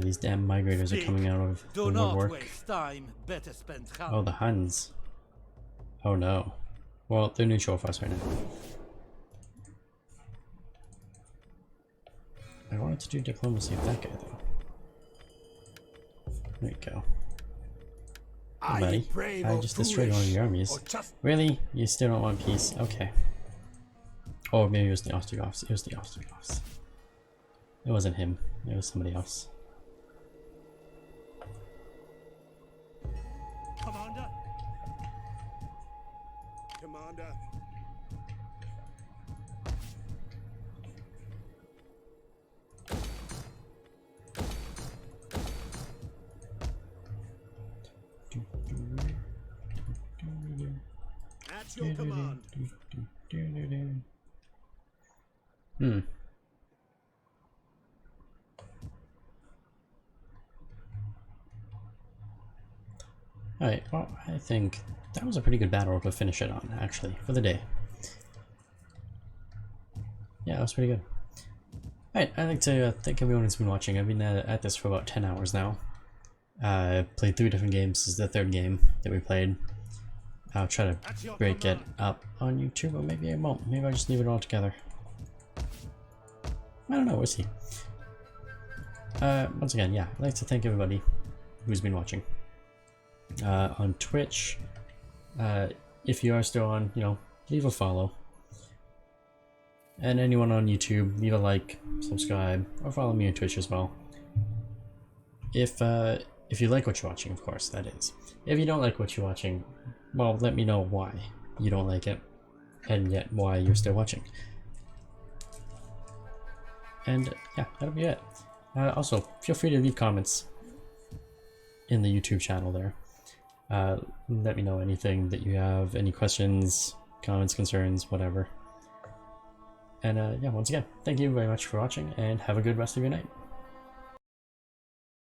These damn migrators are coming out of the do not woodwork. waste time. Better spend Oh, the Huns. Oh no. Well, they're neutral for us right now. I wanted to do diplomacy with that guy though. There you go. Hey, buddy. I just destroyed one of your armies. Really? You still don't want peace? Okay. Oh, maybe it was the Ostrogoths. It was the Ostrogoths. It wasn't him. It was somebody else. Commander, Commander. At your command. Hmm. Alright, well, I think that was a pretty good battle to finish it on, actually, for the day. Yeah, that was pretty good. Alright, I'd like to thank everyone who's been watching. I've been at this for about 10 hours now. Played 3 different games. This is the 3rd game that we played. I'll try to break it up on YouTube, or maybe I won't. Maybe I'll just leave it all together. I don't know, we'll see. Once again, yeah, I'd like to thank everybody who's been watching. On Twitch, if you are still on, you know, leave a follow. And anyone on YouTube, leave a like, subscribe, or follow me on Twitch as well. If you like what you're watching, of course, that is. If you don't like what you're watching, well, let me know why you don't like it, and yet why you're still watching. And yeah, that'll be it. Also, feel free to leave comments in the YouTube channel there. Let me know anything that you have, any questions, comments, concerns, whatever. And yeah, once again, thank you very much for watching, and have a good rest of your night.